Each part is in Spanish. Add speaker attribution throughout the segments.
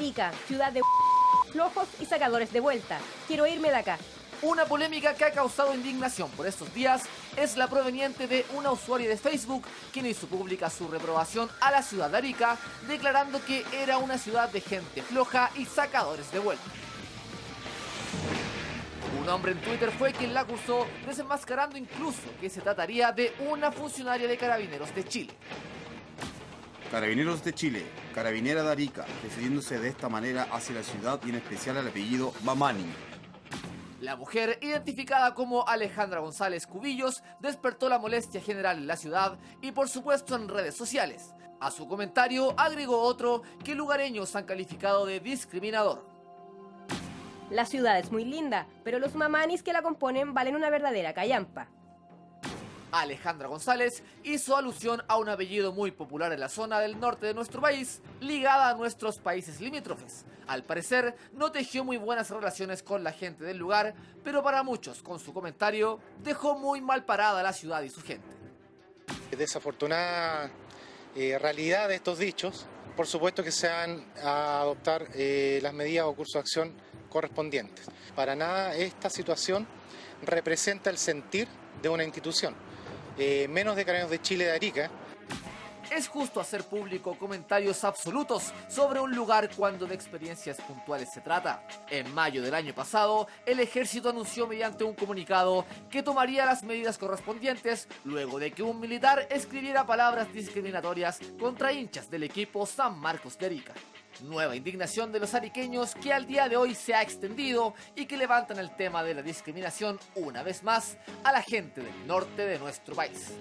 Speaker 1: Arica, ciudad de flojos y sacadores de vuelta. Quiero irme de acá.
Speaker 2: Una polémica que ha causado indignación por estos días es la proveniente de una usuaria de Facebook quien hizo pública su reprobación a la ciudad de Arica, declarando que era una ciudad de gente floja y sacadores de vuelta. Un hombre en Twitter fue quien la acusó, desenmascarando incluso que se trataría de una funcionaria de Carabineros de Chile.
Speaker 3: Carabineros de Chile, carabinera de Arica, refiriéndose de esta manera hacia la ciudad y en especial al apellido Mamani.
Speaker 2: La mujer, identificada como Alejandra González Cubillos, despertó la molestia general en la ciudad y por supuesto en redes sociales. A su comentario agregó otro que lugareños han calificado de discriminador.
Speaker 1: La ciudad es muy linda, pero los mamanis que la componen valen una verdadera callampa.
Speaker 2: Alejandra González hizo alusión a un apellido muy popular en la zona del norte de nuestro país, ligada a nuestros países limítrofes. Al parecer, no tejió muy buenas relaciones con la gente del lugar, pero para muchos, con su comentario, dejó muy mal parada la ciudad y su gente.
Speaker 4: Desafortunada realidad de estos dichos, por supuesto que se van a adoptar las medidas o cursos de acción correspondientes. Para nada esta situación representa el sentir de una institución. Menos de Carabineros de Chile de Arica.
Speaker 2: Es justo hacer público comentarios absolutos sobre un lugar cuando de experiencias puntuales se trata. En mayo del año pasado, el ejército anunció mediante un comunicado que tomaría las medidas correspondientes luego de que un militar escribiera palabras discriminatorias contra hinchas del equipo San Marcos de Arica. Nueva indignación de los ariqueños que al día de hoy se ha extendido y que levantan el tema de la discriminación una vez más a la gente del norte de nuestro país.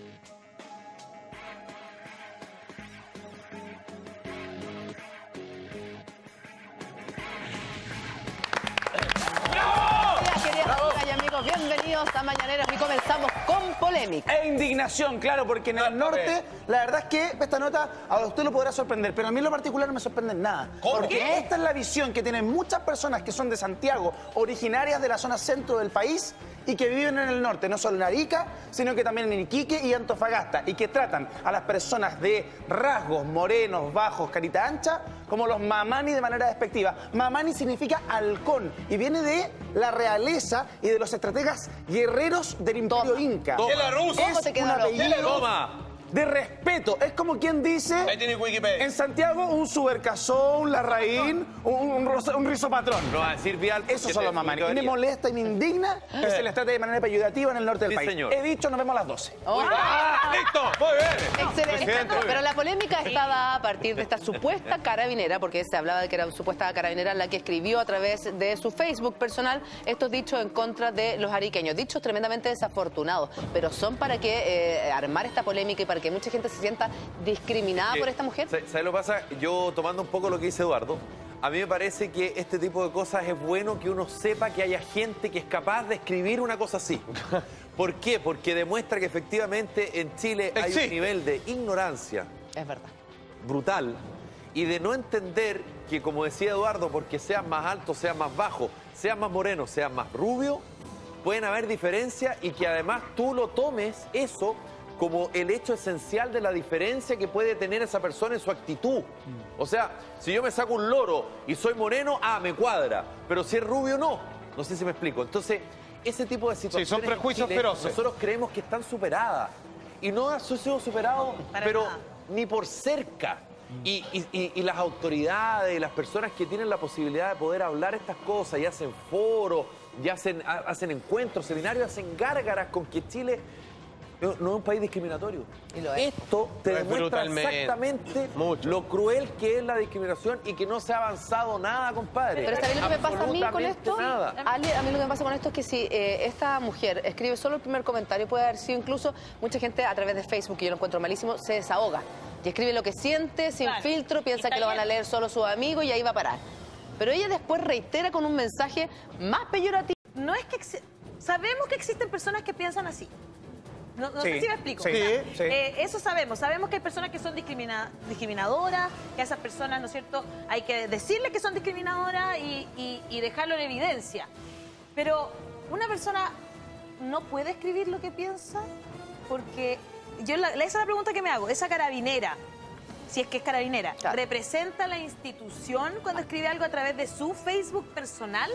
Speaker 5: Bienvenidos a Mañaneros y comenzamos con polémica.
Speaker 6: E indignación, claro, porque en el norte, la verdad es que esta nota a usted lo podrá sorprender, pero a mí en lo particular no me sorprende en nada. Porque esta es la visión que tienen muchas personas que son de Santiago, originarias de la zona centro del país y que viven en el norte, no solo en Arica, sino que también en Iquique y Antofagasta, y que tratan a las personas de rasgos morenos, bajos, carita ancha, como los mamani de manera despectiva. Mamani significa halcón y viene de la realeza y de los estrategas guerreros del Imperio Inca.
Speaker 7: ¿Qué la rusa?
Speaker 6: Es un apellido de respeto. Es como quien dice
Speaker 7: Ahí tiene Wikipedia.
Speaker 6: en Santiago un Subercazón, un Larraín, un rizopatrón.
Speaker 7: No va a decir vial.
Speaker 6: Esos son los mamani. Y me molesta y me indigna que se les trate de manera peyorativa en el norte del país.
Speaker 7: Señor.
Speaker 6: He dicho, nos vemos a las 12.
Speaker 7: ¡Listo! Muy bien.
Speaker 5: Excelente.
Speaker 7: Presidente.
Speaker 5: Pero la polémica estaba a partir de esta supuesta carabinera, porque se hablaba de que era una supuesta carabinera la que escribió a través de su Facebook personal estos dichos en contra de los ariqueños. Dichos tremendamente desafortunados, pero son para que armar esta polémica y para que mucha gente se sienta discriminada por esta mujer.
Speaker 8: ¿Sabes lo que pasa? Yo, tomando un poco lo que dice Eduardo, a mí me parece que este tipo de cosas es bueno que uno sepa que haya gente que es capaz de escribir una cosa así. ¿Por qué? Porque demuestra que efectivamente en Chile hay un nivel de ignorancia.
Speaker 5: Es verdad.
Speaker 8: Brutal. Y de no entender que, como decía Eduardo, porque seas más alto, seas más bajo, seas más moreno, seas más rubio, pueden haber diferencias y que además tú lo tomes eso como el hecho esencial de la diferencia que puede tener esa persona en su actitud. O sea, si yo me saco un loro y soy moreno, me cuadra. Pero si es rubio, no. No sé si me explico. Entonces, ese tipo de situaciones
Speaker 7: son prejuicios
Speaker 8: en Chile,
Speaker 7: feroces.
Speaker 8: nosotros creemos que están superadas. Y no ha sido superado, pero ni por cerca. Y las autoridades, las personas que tienen la posibilidad de poder hablar estas cosas y hacen foros, y hacen encuentros, seminarios, hacen gárgaras con que Chile no es un país discriminatorio.
Speaker 5: Y lo es.
Speaker 8: Esto te demuestra
Speaker 7: brutalmente.
Speaker 8: exactamente
Speaker 7: Mucho.
Speaker 8: lo cruel que es la discriminación y que no se ha avanzado nada, compadre.
Speaker 5: Pero ¿sabes lo que me pasa a mí con
Speaker 8: Absolutamente
Speaker 5: esto?
Speaker 8: nada.
Speaker 5: Ale, a mí lo que me pasa con esto es que si esta mujer escribe solo el primer comentario, puede haber sido incluso mucha gente a través de Facebook, que yo lo encuentro malísimo, se desahoga. Y escribe lo que siente, sin filtro, piensa que lo van a leer solo sus amigos y ahí va a parar. Pero ella después reitera con un mensaje más peyorativo.
Speaker 9: No es que sabemos que existen personas que piensan así. No sé si me explico. Eso sabemos que hay personas que son discriminadoras, que a esas personas, ¿no es cierto?, hay que decirles que son discriminadoras y dejarlo en evidencia. Pero una persona no puede escribir lo que piensa porque esa es la pregunta que me hago. Esa carabinera si es que es carabinera, ¿representa la institución cuando escribe algo a través de su Facebook personal?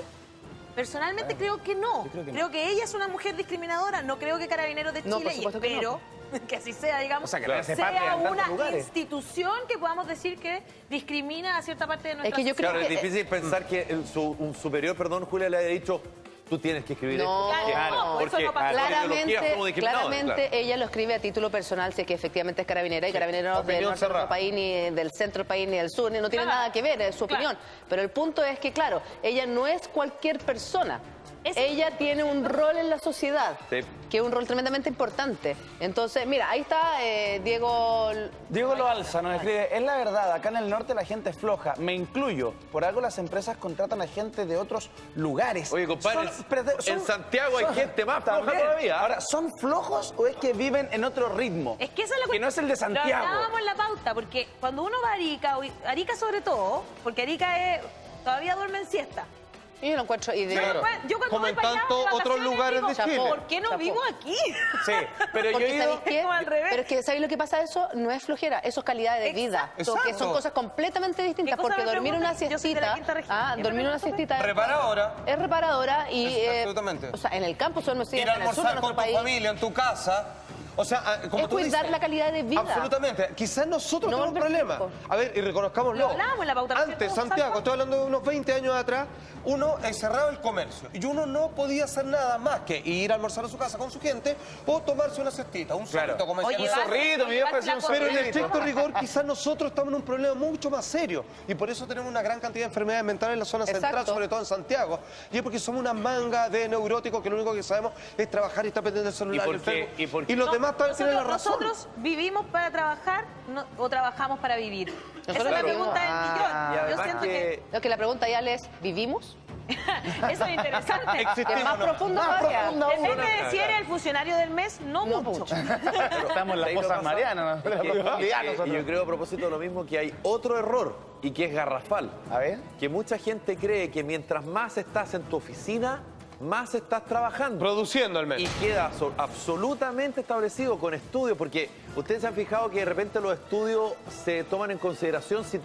Speaker 9: Personalmente creo que no. Creo que ella es una mujer discriminadora. No creo que Carabineros de Chile, y espero que así sea, digamos, sea una institución que podamos decir que discrimina a cierta parte de nuestra
Speaker 8: sociedad. Claro, es difícil pensar que un superior, Julia, le haya dicho: tú tienes que escribir esto.
Speaker 5: Porque claramente ella lo escribe a título personal, si es que efectivamente es carabinera, y carabineros del norte de nuestro país, ni del centro del país, ni del sur, no tiene nada que ver, es su opinión. Pero el punto es que, claro, ella no es cualquier persona. Ella tiene un rol en la sociedad, que es un rol tremendamente importante. Entonces, mira, ahí está Diego...
Speaker 6: Diego Loalza nos escribe: es la verdad, acá en el norte la gente es floja, me incluyo. Por algo las empresas contratan a gente de otros lugares.
Speaker 8: Oye, compadre, en Santiago hay gente más floja todavía.
Speaker 6: Ahora, ¿son flojos o es que viven en otro ritmo?
Speaker 9: Es que esa es la
Speaker 6: que no es el de Santiago.
Speaker 9: Lo hablábamos en la pauta, porque cuando uno va a Arica sobre todo, porque Arica todavía duerme en siesta.
Speaker 5: Y yo lo encuentro ideal.
Speaker 9: Yo cuando voy para allá,
Speaker 7: otros lugares de Chile.
Speaker 9: ¿Por qué no vivo aquí?
Speaker 6: Sí, pero yo he ido...
Speaker 5: Pero es que, ¿sabéis lo que pasa? Eso no es flojera, eso es calidad de vida. Que son cosas completamente distintas, porque dormir una siestita... dormir una siestita...
Speaker 7: Reparadora.
Speaker 5: Es reparadora y...
Speaker 7: Absolutamente.
Speaker 5: O sea, en el campo son
Speaker 7: ir a almorzar con tu familia, en tu casa... O sea, como
Speaker 5: es cuidar la calidad de vida.
Speaker 7: Absolutamente. Quizás nosotros tenemos un problema. A ver, y reconozcámoslo.
Speaker 9: Lo hablábamos en la pauta.
Speaker 7: Antes, Santiago, estoy hablando de unos 20 años atrás, uno encerraba el comercio y uno no podía hacer nada más que ir a almorzar a su casa con su gente o tomarse una cestita, un zorrito, como decía.
Speaker 6: Un zorrito, mi viejo decía un zorrito.
Speaker 7: Pero en el estricto rigor, quizás nosotros estamos en un problema mucho más serio y por eso tenemos una gran cantidad de enfermedades mentales en la zona central, sobre todo en Santiago. Y es porque somos una manga de neuróticos que lo único que sabemos es trabajar y estar pendiente del celular. Y los demás también tienen la razón.
Speaker 9: ¿Nosotros vivimos para trabajar o trabajamos para vivir? Esa es la pregunta del millón. Yo siento que...
Speaker 5: Lo que la pregunta ya es, ¿vivimos?
Speaker 9: Eso es interesante.
Speaker 5: Es más profundo todavía.
Speaker 9: Depende de si eres el funcionario del mes, no mucho.
Speaker 6: Estamos en las cosas marianas.
Speaker 8: Y yo creo, a propósito de lo mismo, que hay otro error, y que es garrafal.
Speaker 6: A ver.
Speaker 8: Que mucha gente cree que mientras más estás en tu oficina, más estás trabajando.
Speaker 7: Produciendo al mes.
Speaker 8: Y queda absolutamente establecido con estudios, porque ustedes se han fijado que de repente los estudios se toman en consideración si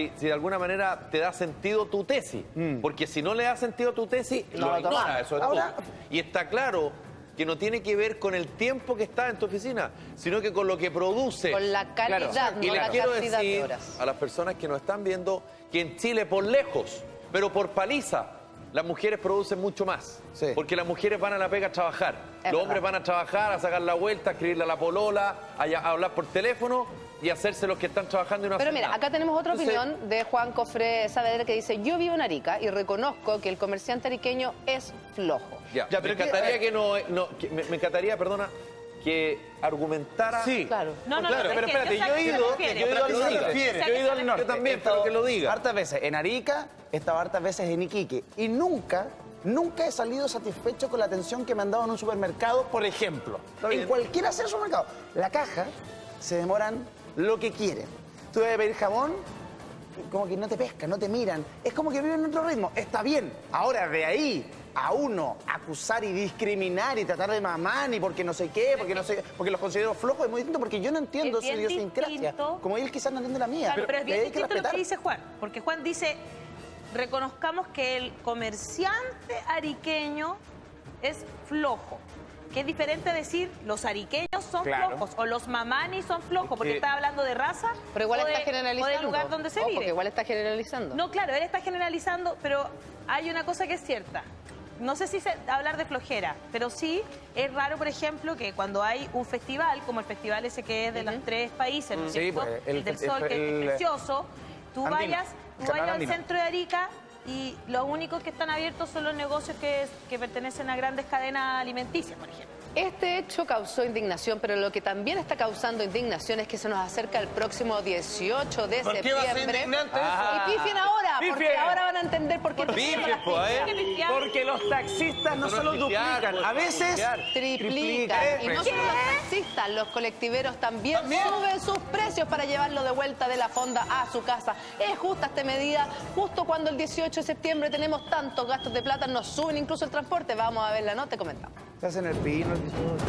Speaker 8: de alguna manera te da sentido tu tesis. Porque si no le da sentido tu tesis, lo ignora, eso es todo. Y está claro que no tiene que ver con el tiempo que está en tu oficina, sino que con lo que produce.
Speaker 5: Con la calidad,
Speaker 8: y
Speaker 5: no
Speaker 8: les
Speaker 5: la
Speaker 8: quiero
Speaker 5: cantidad
Speaker 8: decir
Speaker 5: de horas.
Speaker 8: a las personas que nos están viendo que en Chile, por lejos, pero por paliza, las mujeres producen mucho más. Porque las mujeres van a la pega a trabajar. Los hombres van a trabajar, a sacar la vuelta, a escribirle a la polola, a hablar por teléfono y hacerse los que están trabajando y no hacen
Speaker 5: Pero mira,
Speaker 8: nada.
Speaker 5: acá tenemos otra opinión de Juan Cofré Saavedra, que dice: yo vivo en Arica y reconozco que el comerciante ariqueño es flojo.
Speaker 8: Pero me encantaría me encantaría, perdona, que argumentara.
Speaker 6: Sí,
Speaker 5: claro.
Speaker 6: Pero espérate, yo he ido al norte.
Speaker 8: Yo también, pero que lo diga.
Speaker 6: Hartas veces en Arica, he estado hartas veces en Iquique y nunca he salido satisfecho con la atención que me han dado en un supermercado, por ejemplo. En cualquiera sea el supermercado. La caja se demoran lo que quieren. Tú debes pedir jamón, como que no te pescan, no te miran. Es como que viven en otro ritmo. Está bien. Ahora, de ahí a uno acusar y discriminar y tratar de mamar y porque no sé qué, porque los considero flojos, es muy distinto, porque yo no entiendo esa idiosincrasia. Como él quizás no entiende la mía.
Speaker 9: Claro, pero es bien distinto lo que dice Juan, porque Juan dice: reconozcamos que el comerciante ariqueño es flojo. Que es diferente decir los ariqueños son flojos o los mamanis son flojos, porque está hablando de raza.
Speaker 5: Pero igual está generalizando.
Speaker 9: O del lugar donde se vive.
Speaker 5: Porque igual está generalizando.
Speaker 9: No, claro, él está generalizando, pero hay una cosa que es cierta. No sé si hablar de flojera, pero sí es raro, por ejemplo, que cuando hay un festival, como el festival ese que es de los 3 países, ¿no es cierto?
Speaker 6: Pues,
Speaker 9: el del Sol, que es precioso, tú vayas al centro de Arica y los únicos que están abiertos son los negocios que pertenecen a grandes cadenas alimenticias, por ejemplo.
Speaker 5: Este hecho causó indignación, pero lo que también está causando indignación es que se nos acerca el próximo 18 de septiembre.
Speaker 7: ¿Por qué va a ser indignante
Speaker 5: Y pifien ahora, porque ahora van a entender por qué
Speaker 6: porque los taxistas no solo duplican, a veces
Speaker 5: triplican. Y no solo los taxistas, los colectiveros también suben sus precios para llevarlo de vuelta de la fonda a su casa. Es justa esta medida, justo cuando el 18 de septiembre tenemos tantos gastos de plata, nos suben incluso el transporte. Vamos a ver la nota y comentamos.
Speaker 6: Se hacen el pino, el discurso.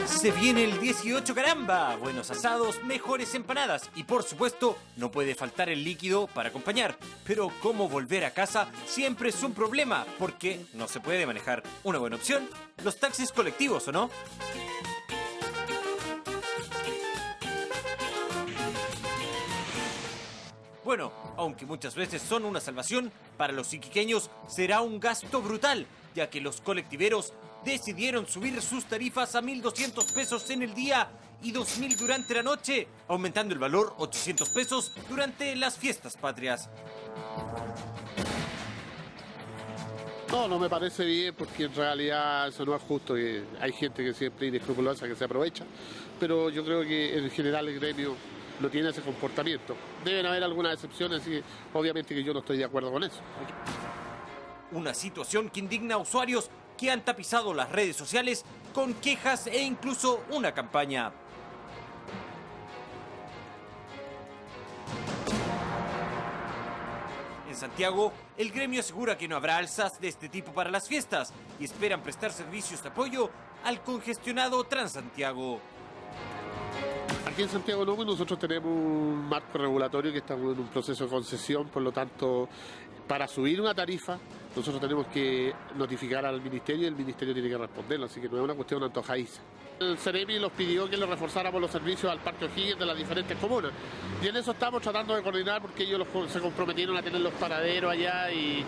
Speaker 10: Se viene el 18, caramba. Buenos asados, mejores empanadas y por supuesto no puede faltar el líquido para acompañar. Pero cómo volver a casa siempre es un problema porque no se puede manejar. Una buena opción, los taxis colectivos, ¿o no? Bueno, aunque muchas veces son una salvación, para los iquiqueños será un gasto brutal, ya que los colectiveros decidieron subir sus tarifas a 1.200 pesos en el día y 2.000 durante la noche, aumentando el valor 800 pesos durante las fiestas patrias.
Speaker 11: No me parece bien porque en realidad eso no es justo. Hay gente que siempre es inescrupulosa que se aprovecha, pero yo creo que en general el gremio no tiene ese comportamiento. Deben haber algunas excepciones y obviamente que yo no estoy de acuerdo con eso.
Speaker 10: Una situación que indigna a usuarios que han tapizado las redes sociales con quejas e incluso una campaña. En Santiago, el gremio asegura que no habrá alzas de este tipo para las fiestas y esperan prestar servicios de apoyo al congestionado Transantiago.
Speaker 11: Aquí en Santiago nosotros tenemos un marco regulatorio que estamos en un proceso de concesión, por lo tanto, para subir una tarifa, nosotros tenemos que notificar al Ministerio y el Ministerio tiene que responderlo, así que no es una cuestión antojadiza. El Ceremi nos pidió que le reforzáramos los servicios al Parque O'Higgins de las diferentes comunas y en eso estamos tratando de coordinar porque ellos se comprometieron a tener los paraderos allá y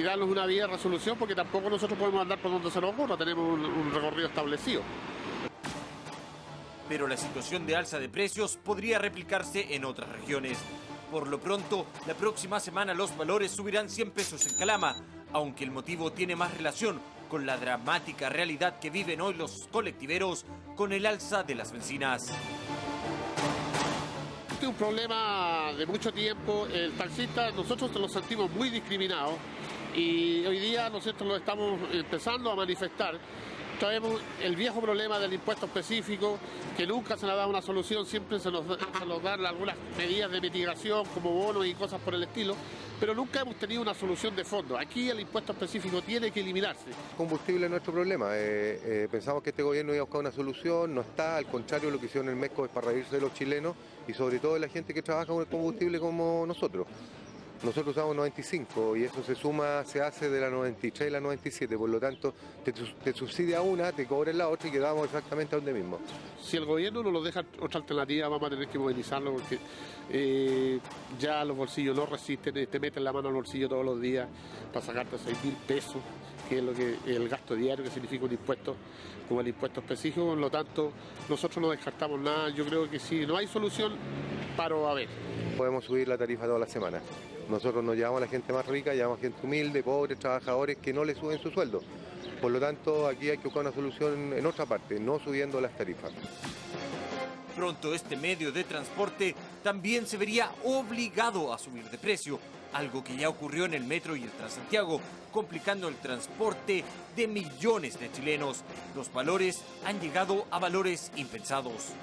Speaker 11: darnos una vía de resolución porque tampoco nosotros podemos andar por donde se nos ocurra, tenemos un recorrido establecido.
Speaker 10: Pero la situación de alza de precios podría replicarse en otras regiones. Por lo pronto, la próxima semana los valores subirán 100 pesos en Calama, aunque el motivo tiene más relación con la dramática realidad que viven hoy los colectiveros con el alza de las bencinas.
Speaker 11: Este es un problema de mucho tiempo. El taxista, nosotros lo sentimos muy discriminados y hoy día nosotros lo estamos empezando a manifestar. Traemos el viejo problema del impuesto específico, que nunca se nos da una solución, siempre se nos dan algunas medidas de mitigación como bonos y cosas por el estilo, pero nunca hemos tenido una solución de fondo. Aquí el impuesto específico tiene que eliminarse.
Speaker 12: Combustible es nuestro problema. Pensamos que este gobierno iba a buscar una solución, no está, al contrario, lo que hicieron en el MESCO es para reírse de los chilenos y sobre todo de la gente que trabaja con el combustible como nosotros. Nosotros usamos 95 y eso se hace de la 93 y la 97, por lo tanto te subsidia una, te cobra la otra y quedamos exactamente a donde mismo.
Speaker 11: Si el gobierno no nos deja otra alternativa vamos a tener que movilizarlo porque ya los bolsillos no resisten, te meten la mano al bolsillo todos los días para sacarte 6.000 pesos, que es lo que el gasto diario que significa un impuesto como el impuesto específico, por lo tanto nosotros no descartamos nada, yo creo que si no hay solución, paro a ver.
Speaker 12: Podemos subir la tarifa toda la semana. Nosotros nos llevamos a la gente más rica, llevamos a gente humilde, pobres, trabajadores que no le suben su sueldo. Por lo tanto, aquí hay que buscar una solución en otra parte, no subiendo las tarifas.
Speaker 10: Pronto este medio de transporte también se vería obligado a subir de precio, algo que ya ocurrió en el metro y el Transantiago, complicando el transporte de millones de chilenos. Los valores han llegado a valores impensados.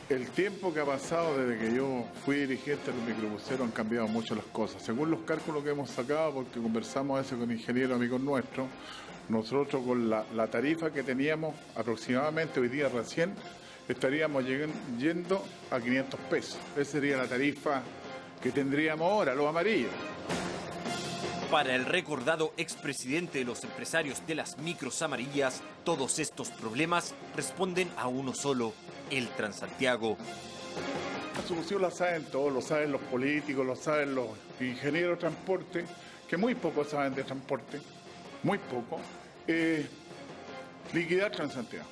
Speaker 13: El tiempo que ha pasado desde que yo fui dirigente de los microbuseros han cambiado mucho las cosas. Según los cálculos que hemos sacado, porque conversamos eso con ingenieros amigos nuestros, nosotros con la tarifa que teníamos aproximadamente hoy día recién, estaríamos yendo a 500 pesos. Esa sería la tarifa que tendríamos ahora, los amarillos.
Speaker 10: Para el recordado expresidente de los empresarios de las micros amarillas, todos estos problemas responden a uno solo: el Transantiago.
Speaker 13: La solución la saben todos, lo saben los políticos, lo saben los ingenieros de transporte, que muy poco saben de transporte, muy poco. Liquidar Transantiago,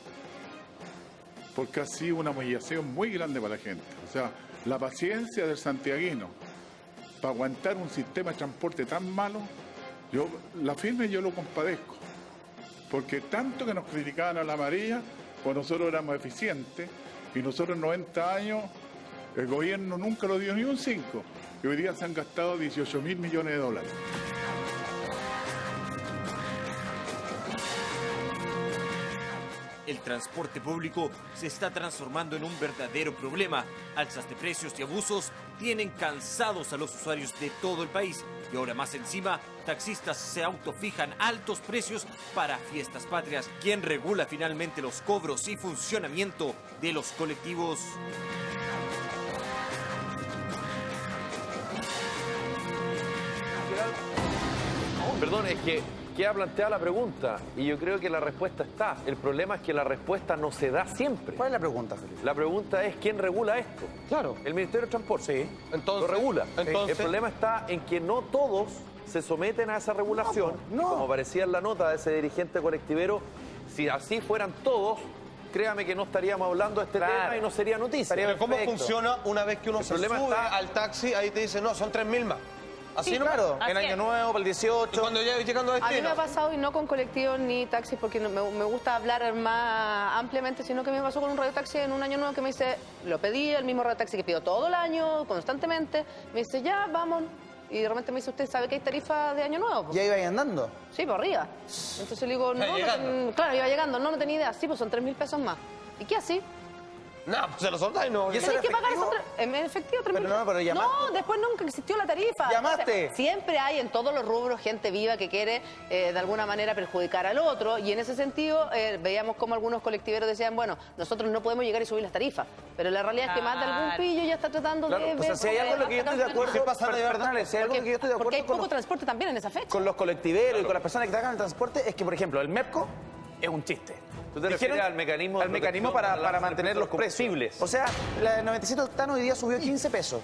Speaker 13: porque ha sido una humillación muy grande para la gente. O sea, la paciencia del santiaguino para aguantar un sistema de transporte tan malo, la firme yo lo compadezco, porque tanto que nos criticaban a la amarilla, pues nosotros éramos eficientes, y nosotros en 90 años, el gobierno nunca lo dio ni un 5, y hoy día se han gastado 18.000 millones de dólares.
Speaker 10: El transporte público se está transformando en un verdadero problema. Alzas de precios y abusos tienen cansados a los usuarios de todo el país. Y ahora más encima, taxistas se autofijan altos precios para fiestas patrias. ¿Quién regula finalmente los cobros y funcionamiento de los colectivos?
Speaker 8: Perdón, es que queda planteada la pregunta y yo creo que la respuesta está. El problema es que la respuesta no se da siempre.
Speaker 6: ¿Cuál es la pregunta, Felipe?
Speaker 8: La pregunta es ¿quién regula esto?
Speaker 7: Claro.
Speaker 8: El Ministerio de Transporte.
Speaker 7: Sí. Entonces,
Speaker 8: lo regula.
Speaker 7: entonces...
Speaker 8: El problema está en que no todos se someten a esa regulación.
Speaker 6: No.
Speaker 8: Como parecía en la nota de ese dirigente colectivero, si así fueran todos, créame que no estaríamos hablando de este tema y no sería noticia.
Speaker 7: Pero ¿cómo funciona una vez que uno se sube
Speaker 8: está...
Speaker 7: al taxi? Ahí te dicen, no, son 3.000 más. Así
Speaker 6: sí,
Speaker 7: no,
Speaker 6: claro, en Año Nuevo, para el 18.
Speaker 7: Y cuando ya llegando a
Speaker 5: A mí
Speaker 7: destino.
Speaker 5: me ha pasado, y no con colectivos ni taxis, porque me gusta hablar más ampliamente, sino que me pasó con un radiotaxi en un Año Nuevo que me dice, lo pedí, el mismo radiotaxi que pido todo el año, constantemente, me dice, ya, vamos. Y de repente me dice, ¿usted sabe que hay tarifa de Año Nuevo?
Speaker 6: ¿Ya iba ahí andando?
Speaker 5: Sí, por arriba. Entonces le digo, claro, iba llegando, no tenía idea. Sí, pues son 3.000 pesos más. ¿Y qué así?
Speaker 7: No, pues se lo soltáis, no.
Speaker 6: ¿Y eso
Speaker 5: Tienes que
Speaker 6: era
Speaker 5: pagar
Speaker 6: efectivo?
Speaker 5: en efectivo 3.000
Speaker 6: Pero no, pero llamaste.
Speaker 5: No, después nunca existió la tarifa.
Speaker 6: ¿Llamaste?
Speaker 5: O sea, siempre hay en todos los rubros gente viva que quiere de alguna manera perjudicar al otro, y en ese sentido veíamos como algunos colectiveros decían, bueno, nosotros no podemos llegar y subir las tarifas, pero la realidad es que más de algún pillo ya está tratando de ver...
Speaker 6: O sea, si hay algo en lo que yo estoy de acuerdo, perdónale, si hay algo en lo que yo estoy de acuerdo
Speaker 5: porque hay poco transporte también en esa fecha.
Speaker 6: con los colectiveros y con las personas que trabajan en el transporte, es que, por ejemplo, el MEPCO es un chiste.
Speaker 8: ¿Tú te refieres al mecanismo de protección
Speaker 6: para mantener los precios? O sea, la de 97 octanos hoy día subió 15 pesos.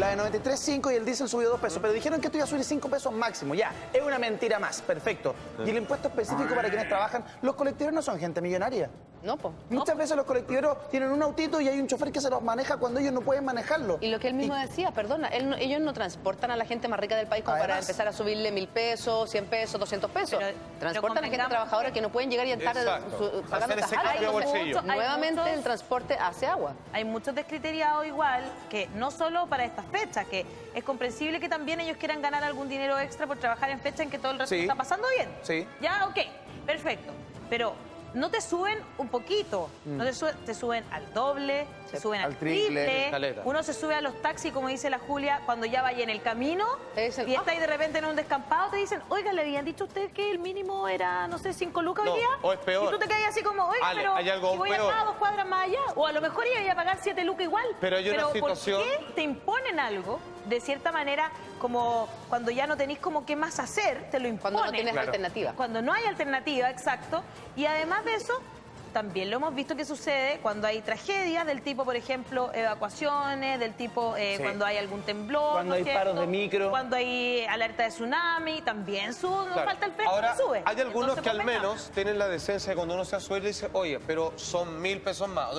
Speaker 6: La de 93.5 y el diésel subió 2 pesos. Pero dijeron que esto iba a subir 5 pesos máximo. Ya, es una mentira más. Perfecto. Y el impuesto específico para quienes trabajan. Los colectiveros no son gente millonaria.
Speaker 5: No, pues.
Speaker 6: Muchas veces los colectiveros tienen un autito y hay un chofer que se los maneja cuando ellos no pueden manejarlo.
Speaker 5: Y lo que él mismo decía, perdona, ellos no transportan a la gente más rica del país como para empezar a subirle 1.000 pesos, 100 pesos, 200 pesos. Transportan a gente trabajadora que no pueden llegar y estar pagando tasas. Nuevamente el transporte hace agua.
Speaker 9: Hay muchos descriteriados igual, que no solo para estas fechas, que es comprensible que también ellos quieran ganar algún dinero extra por trabajar en fecha en que todo el resto está pasando bien.
Speaker 6: Sí.
Speaker 9: Ya, ok, perfecto. Pero no te suben un poquito, no te suben al doble, se suben al triple. Uno se sube a los taxis, como dice la Julia, cuando ya vaya en el camino y está ahí de repente en un descampado, te dicen, oiga, ¿le habían dicho a usted que el mínimo era, no sé, 5 lucas hoy día?
Speaker 7: O es peor.
Speaker 9: Y tú te quedas así como, oiga,
Speaker 7: Ale,
Speaker 9: pero
Speaker 7: hay algo
Speaker 9: si voy
Speaker 7: peor.
Speaker 9: acá 2 cuadras más allá, o a lo mejor iba a pagar 7 lucas igual.
Speaker 7: Pero hay una situación...
Speaker 9: ¿por qué te imponen algo? De cierta manera, como cuando ya no tenés como qué más hacer, te lo imponen.
Speaker 5: Cuando no tienes alternativa.
Speaker 9: Cuando no hay alternativa, exacto. Y además de eso, también lo hemos visto que sucede cuando hay tragedias del tipo, por ejemplo, evacuaciones, del tipo cuando hay algún temblor.
Speaker 6: Cuando hay paros de micro.
Speaker 9: Cuando hay alerta de tsunami, también sube, no falta el precio.
Speaker 7: Ahora,
Speaker 9: sube.
Speaker 7: hay algunos
Speaker 9: Entonces,
Speaker 7: que al
Speaker 9: venga.
Speaker 7: menos tienen la decencia de cuando uno se sube y dice, oye, pero son 1.000 pesos más.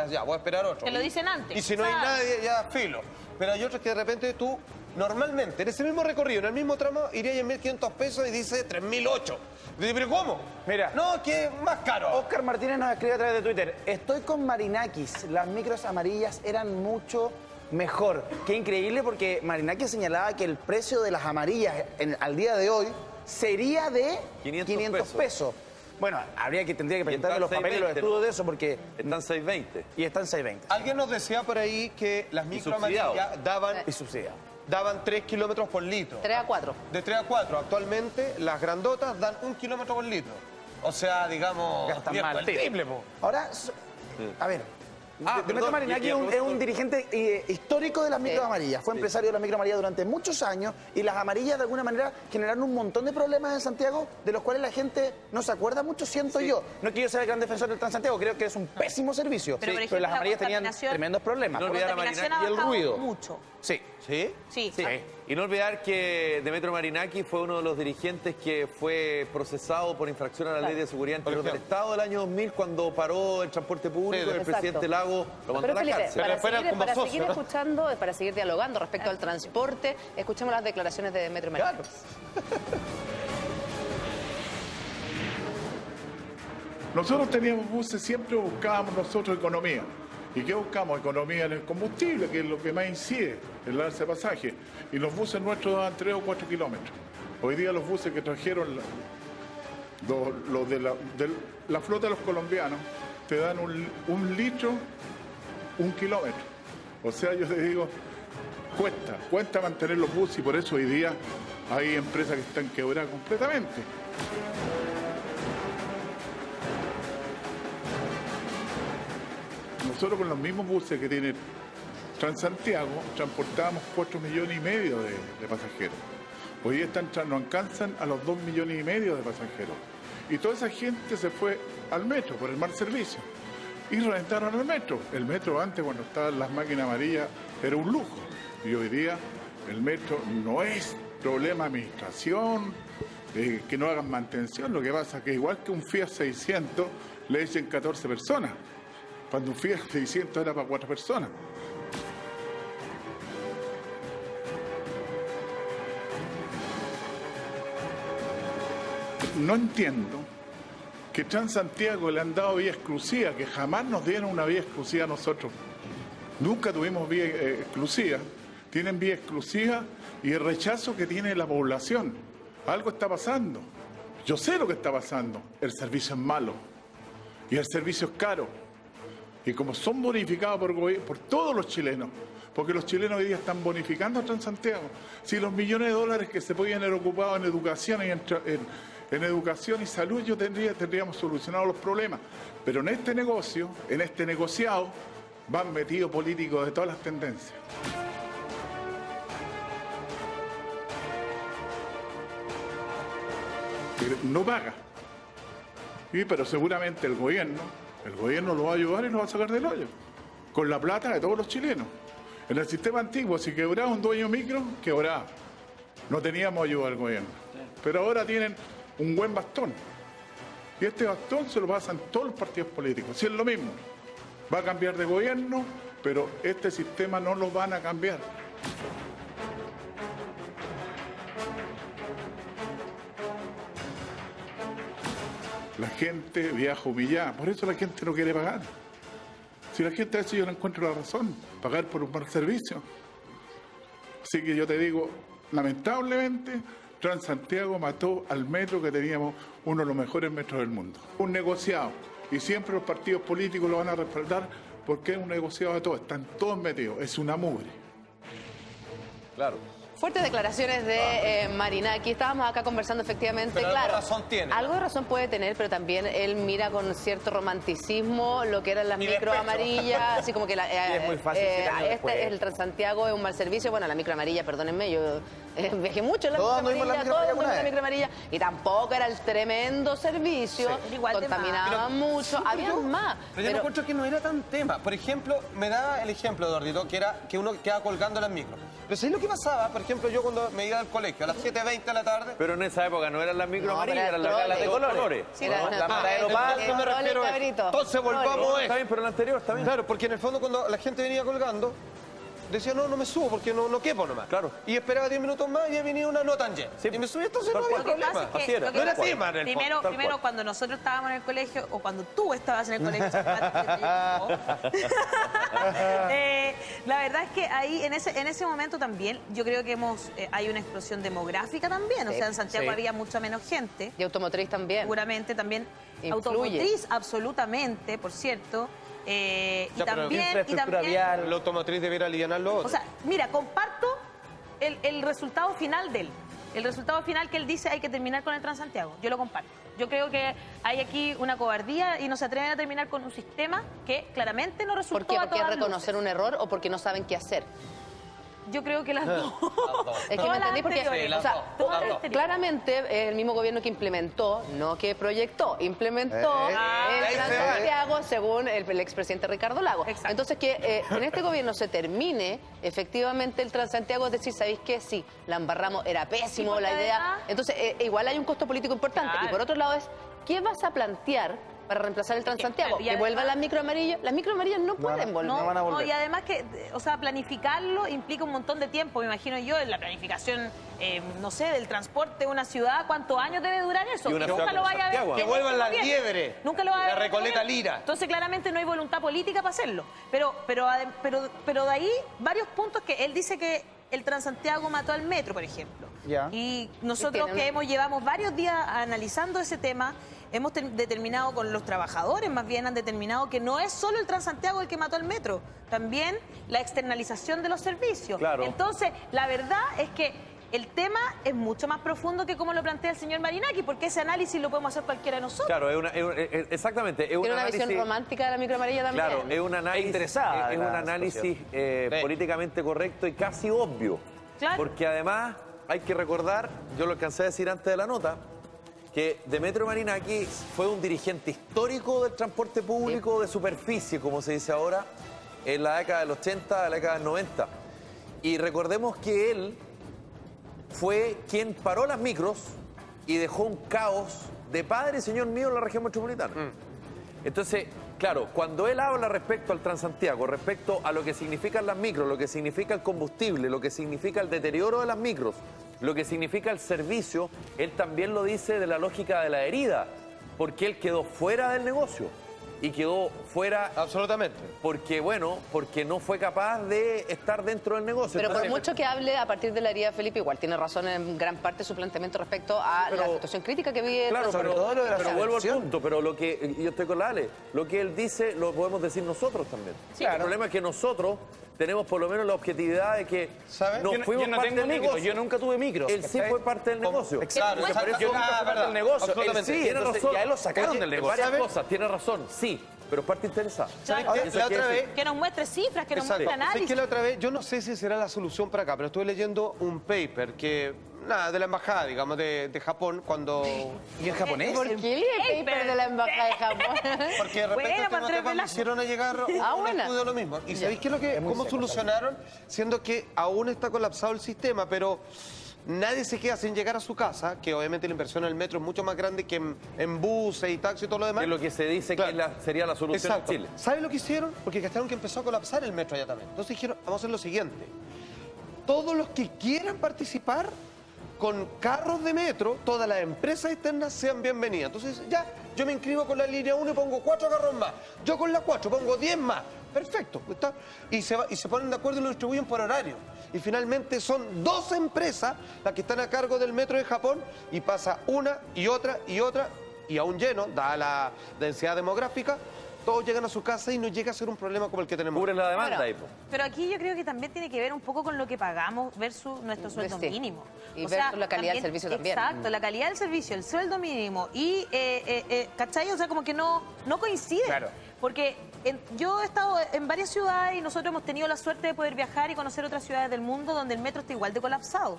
Speaker 7: Ya, voy a esperar otro.
Speaker 9: Te lo dicen antes.
Speaker 7: Y si no hay
Speaker 9: Claro.
Speaker 7: nadie, ya filo. Pero hay otros que de repente tú, normalmente, en ese mismo recorrido, en el mismo tramo, irías en 1.500 pesos y dice 3.008. ¿Pero cómo?
Speaker 6: Mira.
Speaker 7: No, que es más caro.
Speaker 6: Oscar Martínez nos escribe a través de Twitter. Estoy con Marinakis. Las micros amarillas eran mucho mejor. Qué increíble, porque Marinakis señalaba que el precio de las amarillas al día de hoy sería de 500 pesos. Bueno, tendría que presentarme los papeles y los estudios de eso, porque...
Speaker 8: Están 6.20.
Speaker 6: Y están 6.20.
Speaker 7: Alguien nos decía por ahí que las micro amarillas daban...
Speaker 6: Y subsidiado.
Speaker 7: Daban 3 kilómetros por litro.
Speaker 5: 3 a 4.
Speaker 7: De 3 a 4. Actualmente, las grandotas dan 1 kilómetro por litro. O sea, digamos...
Speaker 6: Gastan
Speaker 7: bien,
Speaker 6: más
Speaker 7: el triple, po.
Speaker 6: Ahora, a ver... Demetrio Marinakis es un dirigente histórico de las micros amarillas. Fue empresario de las micro amarillas durante muchos años y las amarillas de alguna manera generaron un montón de problemas en Santiago de los cuales la gente no se acuerda mucho, siento yo. No es que yo sea el gran defensor del Transantiago, creo que es un pésimo servicio.
Speaker 9: Pero, por
Speaker 6: pero
Speaker 9: ejemplo,
Speaker 6: las amarillas
Speaker 9: la
Speaker 6: tenían
Speaker 9: contaminación-
Speaker 6: tremendos problemas.
Speaker 8: No olvidar a
Speaker 9: contaminación
Speaker 8: Marinakis
Speaker 9: ha
Speaker 6: y el
Speaker 9: bajado
Speaker 6: ruido.
Speaker 9: mucho.
Speaker 6: Sí.
Speaker 7: ¿Sí?
Speaker 9: Sí.
Speaker 8: Y no olvidar que Demetrio Marinakis fue uno de los dirigentes que fue procesado por infracción a la Ley de Seguridad Interior del Estado del año 2000 cuando paró el transporte público y el
Speaker 5: Exacto.
Speaker 8: presidente Lago lo mandó
Speaker 5: Pero
Speaker 8: a la
Speaker 5: Felipe,
Speaker 8: cárcel.
Speaker 5: para seguir escuchando, para seguir dialogando respecto al transporte, escuchemos las declaraciones de Demetrio Marinakis.
Speaker 13: Nosotros teníamos buses, siempre buscábamos nosotros economía. ¿Y qué buscamos? Economía en el combustible, que es lo que más incide en el alza de pasaje. Y los buses nuestros daban 3 o 4 kilómetros. Hoy día los buses que trajeron Los de la flota de los colombianos te dan un litro, 1 kilómetro. O sea, yo te digo, cuesta mantener los buses y por eso hoy día hay empresas que están quebradas completamente. Nosotros con los mismos buses que tiene Transantiago transportábamos 4,5 millones de pasajeros. Hoy día no alcanzan a los 2,5 millones de pasajeros. Y toda esa gente se fue al metro por el mal servicio. Y reventaron el metro. El metro antes, cuando estaban las máquinas amarillas, era un lujo. Y hoy día el metro no es problema de administración, que no hagan mantención. Lo que pasa es que igual que un Fiat 600 le echen 14 personas, cuando un Fiat 600 era para 4 personas. No entiendo que Transantiago le han dado vía exclusiva, que jamás nos dieron una vía exclusiva a nosotros. Nunca tuvimos vía exclusiva. Tienen vía exclusiva y el rechazo que tiene la población. Algo está pasando. Yo sé lo que está pasando. El servicio es malo y el servicio es caro. Y como son bonificados por todos los chilenos, porque los chilenos hoy día están bonificando a Transantiago. Si los millones de dólares que se podían haber ocupado en educación y en educación y salud, tendríamos solucionado los problemas. Pero en este negocio, en este negociado, van metidos políticos de todas las tendencias. No paga. Sí, pero seguramente el gobierno lo va a ayudar y lo va a sacar del hoyo. Con la plata de todos los chilenos. En el sistema antiguo, si quebraba un dueño micro, quebraba. No teníamos ayuda del gobierno. Pero ahora tienen un buen bastón. Y este bastón se lo pasan todos los partidos políticos. Si es lo mismo. Va a cambiar de gobierno, pero este sistema no lo van a cambiar. La gente viaja humillada, por eso la gente no quiere pagar. Si la gente a veces yo no encuentro la razón, pagar por un mal servicio. Así que yo te digo, lamentablemente, Transantiago mató al metro que teníamos uno de los mejores metros del mundo. Un negociado, y siempre los partidos políticos lo van a respaldar porque es un negociado de todos, están todos metidos, es una mugre.
Speaker 8: Claro.
Speaker 5: Fuertes declaraciones de Marinaki. Estábamos acá conversando efectivamente.
Speaker 7: Pero
Speaker 5: claro,
Speaker 7: algo de razón tiene.
Speaker 5: Algo de razón puede tener, pero también él mira con cierto romanticismo lo que eran las micro amarillas, así como que
Speaker 8: es muy fácil
Speaker 5: el Transantiago es un mal servicio. Bueno, la micro amarilla, perdónenme, yo viajé mucho en la micro amarilla, todos anduvimos en la micro amarilla, y tampoco era el tremendo servicio, contaminaban mucho, había más.
Speaker 7: Pero yo encuentro que no era tan tema. Por ejemplo, me daba el ejemplo, Eduardito, que era que uno quedaba colgando las micros. Pero ¿sabes lo que pasaba? Por ejemplo, yo cuando me iba al colegio a las 7:20 de la tarde...
Speaker 8: Pero en esa época no eran las micro amarillas, eran las de colores.
Speaker 7: Sí, la Aeropaz, me refiero a eso. Entonces volvamos a eso.
Speaker 8: Está bien, pero el anterior está bien.
Speaker 7: Claro, porque en el fondo cuando la gente venía colgando, decía, no me subo porque no quepo nomás.
Speaker 8: Claro.
Speaker 7: Y esperaba 10 minutos más y ya venía una no tan llena. Sí. Y me subí, entonces no había problema.
Speaker 8: Así era.
Speaker 7: No era tema en el fondo.
Speaker 9: Primero, cuando nosotros estábamos en el colegio, o cuando tú estabas en el colegio, la verdad es que ahí, en ese momento también, yo creo que hay una explosión demográfica también. O sea, en Santiago había mucha menos gente.
Speaker 5: Y automotriz también.
Speaker 9: Seguramente también.
Speaker 5: Influye.
Speaker 9: Automotriz, absolutamente, por cierto. Y también
Speaker 7: la automotriz debiera aliviarlo otro.
Speaker 9: O sea, mira, comparto el resultado final de él. El resultado final que él dice hay que terminar con el Transantiago. Yo lo comparto. Yo creo que hay aquí una cobardía y no se atreven a terminar con un sistema que claramente no resultó.
Speaker 5: ¿Por qué?
Speaker 9: a
Speaker 5: ¿Porque
Speaker 9: todas
Speaker 5: reconocer
Speaker 9: luces.
Speaker 5: un error o porque no saben qué hacer?
Speaker 9: Yo creo que las dos.
Speaker 5: Es que me entendí porque, o sea, claramente el mismo gobierno que implementó, no que proyectó, implementó el Transantiago según el expresidente Ricardo Lagos.
Speaker 9: Exacto.
Speaker 5: Entonces que en este gobierno se termine efectivamente el Transantiago, es decir, ¿sabéis qué? Sí, la embarramos, era pésimo la idea. Entonces igual hay un costo político importante.
Speaker 9: Claro.
Speaker 5: Y por otro lado es, ¿qué vas a plantear para reemplazar el Transantiago? Que vuelvan las micro amarillas. Las micro amarillas no pueden volver.
Speaker 7: No van a volver.
Speaker 9: Y además que, o sea, planificarlo implica un montón de tiempo. Me imagino yo, en la planificación, no sé, del transporte de una ciudad, ¿cuántos años debe durar eso?
Speaker 8: Y una
Speaker 9: Nunca
Speaker 8: ciudad
Speaker 9: lo vaya a ver.
Speaker 8: Santiago,
Speaker 7: que vuelvan las liebres.
Speaker 9: Nunca lo va a ver.
Speaker 7: La Recoleta Lira.
Speaker 9: Entonces, claramente no hay voluntad política para hacerlo. Pero de ahí, varios puntos que él dice que el Transantiago mató al metro, por ejemplo. Y nosotros llevamos varios días analizando ese tema, hemos determinado con los trabajadores, más bien han determinado que no es solo el Transantiago el que mató al metro, también la externalización de los servicios.
Speaker 8: Claro.
Speaker 9: Entonces, la verdad es que el tema es mucho más profundo que como lo plantea el señor Marinaki, porque ese análisis lo podemos hacer cualquiera de nosotros.
Speaker 8: Claro, exactamente.
Speaker 5: Tiene una visión romántica de la micro amarilla también.
Speaker 8: Claro, es un análisis,
Speaker 14: interesada
Speaker 8: es un análisis políticamente correcto y casi obvio.
Speaker 9: Claro.
Speaker 8: Porque además hay que recordar, yo lo alcancé a decir antes de la nota, que Demetrio Marinaki fue un dirigente histórico del transporte público de superficie, como se dice ahora, en la década del 80, la década del 90. Y recordemos que él fue quien paró las micros y dejó un caos de padre y señor mío en la región metropolitana. Entonces, claro, cuando él habla respecto al Transantiago, respecto a lo que significan las micros, lo que significa el combustible, lo que significa el deterioro de las micros, lo que significa el servicio, él también lo dice de la lógica de la herida, porque él quedó fuera del negocio. Y quedó fuera...
Speaker 7: Absolutamente.
Speaker 8: Porque no fue capaz de estar dentro del negocio.
Speaker 5: Pero por mucho que hable a partir de la herida, Felipe, igual tiene razón en gran parte su planteamiento respecto a la situación crítica que vive...
Speaker 8: Claro, pero vuelvo al punto, pero lo que yo estoy con la Ale, lo que él dice lo podemos decir nosotros también. Sí, el problema es que nosotros tenemos por lo menos la objetividad de que nos fuimos parte del negocio.
Speaker 14: Yo nunca tuve micros.
Speaker 8: Él sí fue parte del negocio.
Speaker 14: Exacto. Yo nunca fui parte del negocio. Él sí,
Speaker 8: tiene razón.
Speaker 14: Y a él lo sacaron del negocio.
Speaker 8: Varias cosas, tiene razón, sí, pero es parte interesada.
Speaker 7: La otra vez...
Speaker 9: Que nos muestre cifras, que nos muestre análisis.
Speaker 7: Es que la otra vez, yo no sé si será la solución para acá, pero estuve leyendo un paper que... Nada, de la embajada, digamos, de Japón, cuando...
Speaker 14: ¿Y en japonés?
Speaker 5: ¿Por qué el paper de la embajada de Japón?
Speaker 7: Porque respecto a este tema me hicieron a llegar un estudio de lo mismo. ¿Y sabéis qué es lo que, cómo solucionaron? Siendo que aún está colapsado el sistema, pero nadie se queda sin llegar a su casa, que obviamente la inversión en el metro es mucho más grande que en buses y taxis y todo lo demás.
Speaker 8: Es lo que se dice que sería la solución en Chile.
Speaker 7: ¿Sabes lo que hicieron? Porque cacharon que empezó a colapsar el metro allá también. Entonces dijeron, vamos a hacer lo siguiente. Todos los que quieran participar con carros de metro, todas las empresas externas sean bienvenidas. Entonces, ya, yo me inscribo con la línea 1 y pongo 4 carros más. Yo con la 4 pongo 10 más. Perfecto. ¿Está? Y se ponen de acuerdo y lo distribuyen por horario. Y finalmente son 2 empresas las que están a cargo del metro de Japón y pasa una y otra y otra y aún lleno, dada la densidad demográfica, todos llegan a su casa y no llega a ser un problema como el que tenemos.
Speaker 8: Cubren la demanda ahí.
Speaker 9: Pero aquí yo creo que también tiene que ver un poco con lo que pagamos versus nuestro sueldo mínimo.
Speaker 5: Y versus la calidad del servicio también.
Speaker 9: Exacto, la calidad del servicio, el sueldo mínimo y, ¿cachai? O sea, como que no coincide.
Speaker 14: Claro.
Speaker 9: Porque yo he estado en varias ciudades y nosotros hemos tenido la suerte de poder viajar y conocer otras ciudades del mundo donde el metro está igual de colapsado.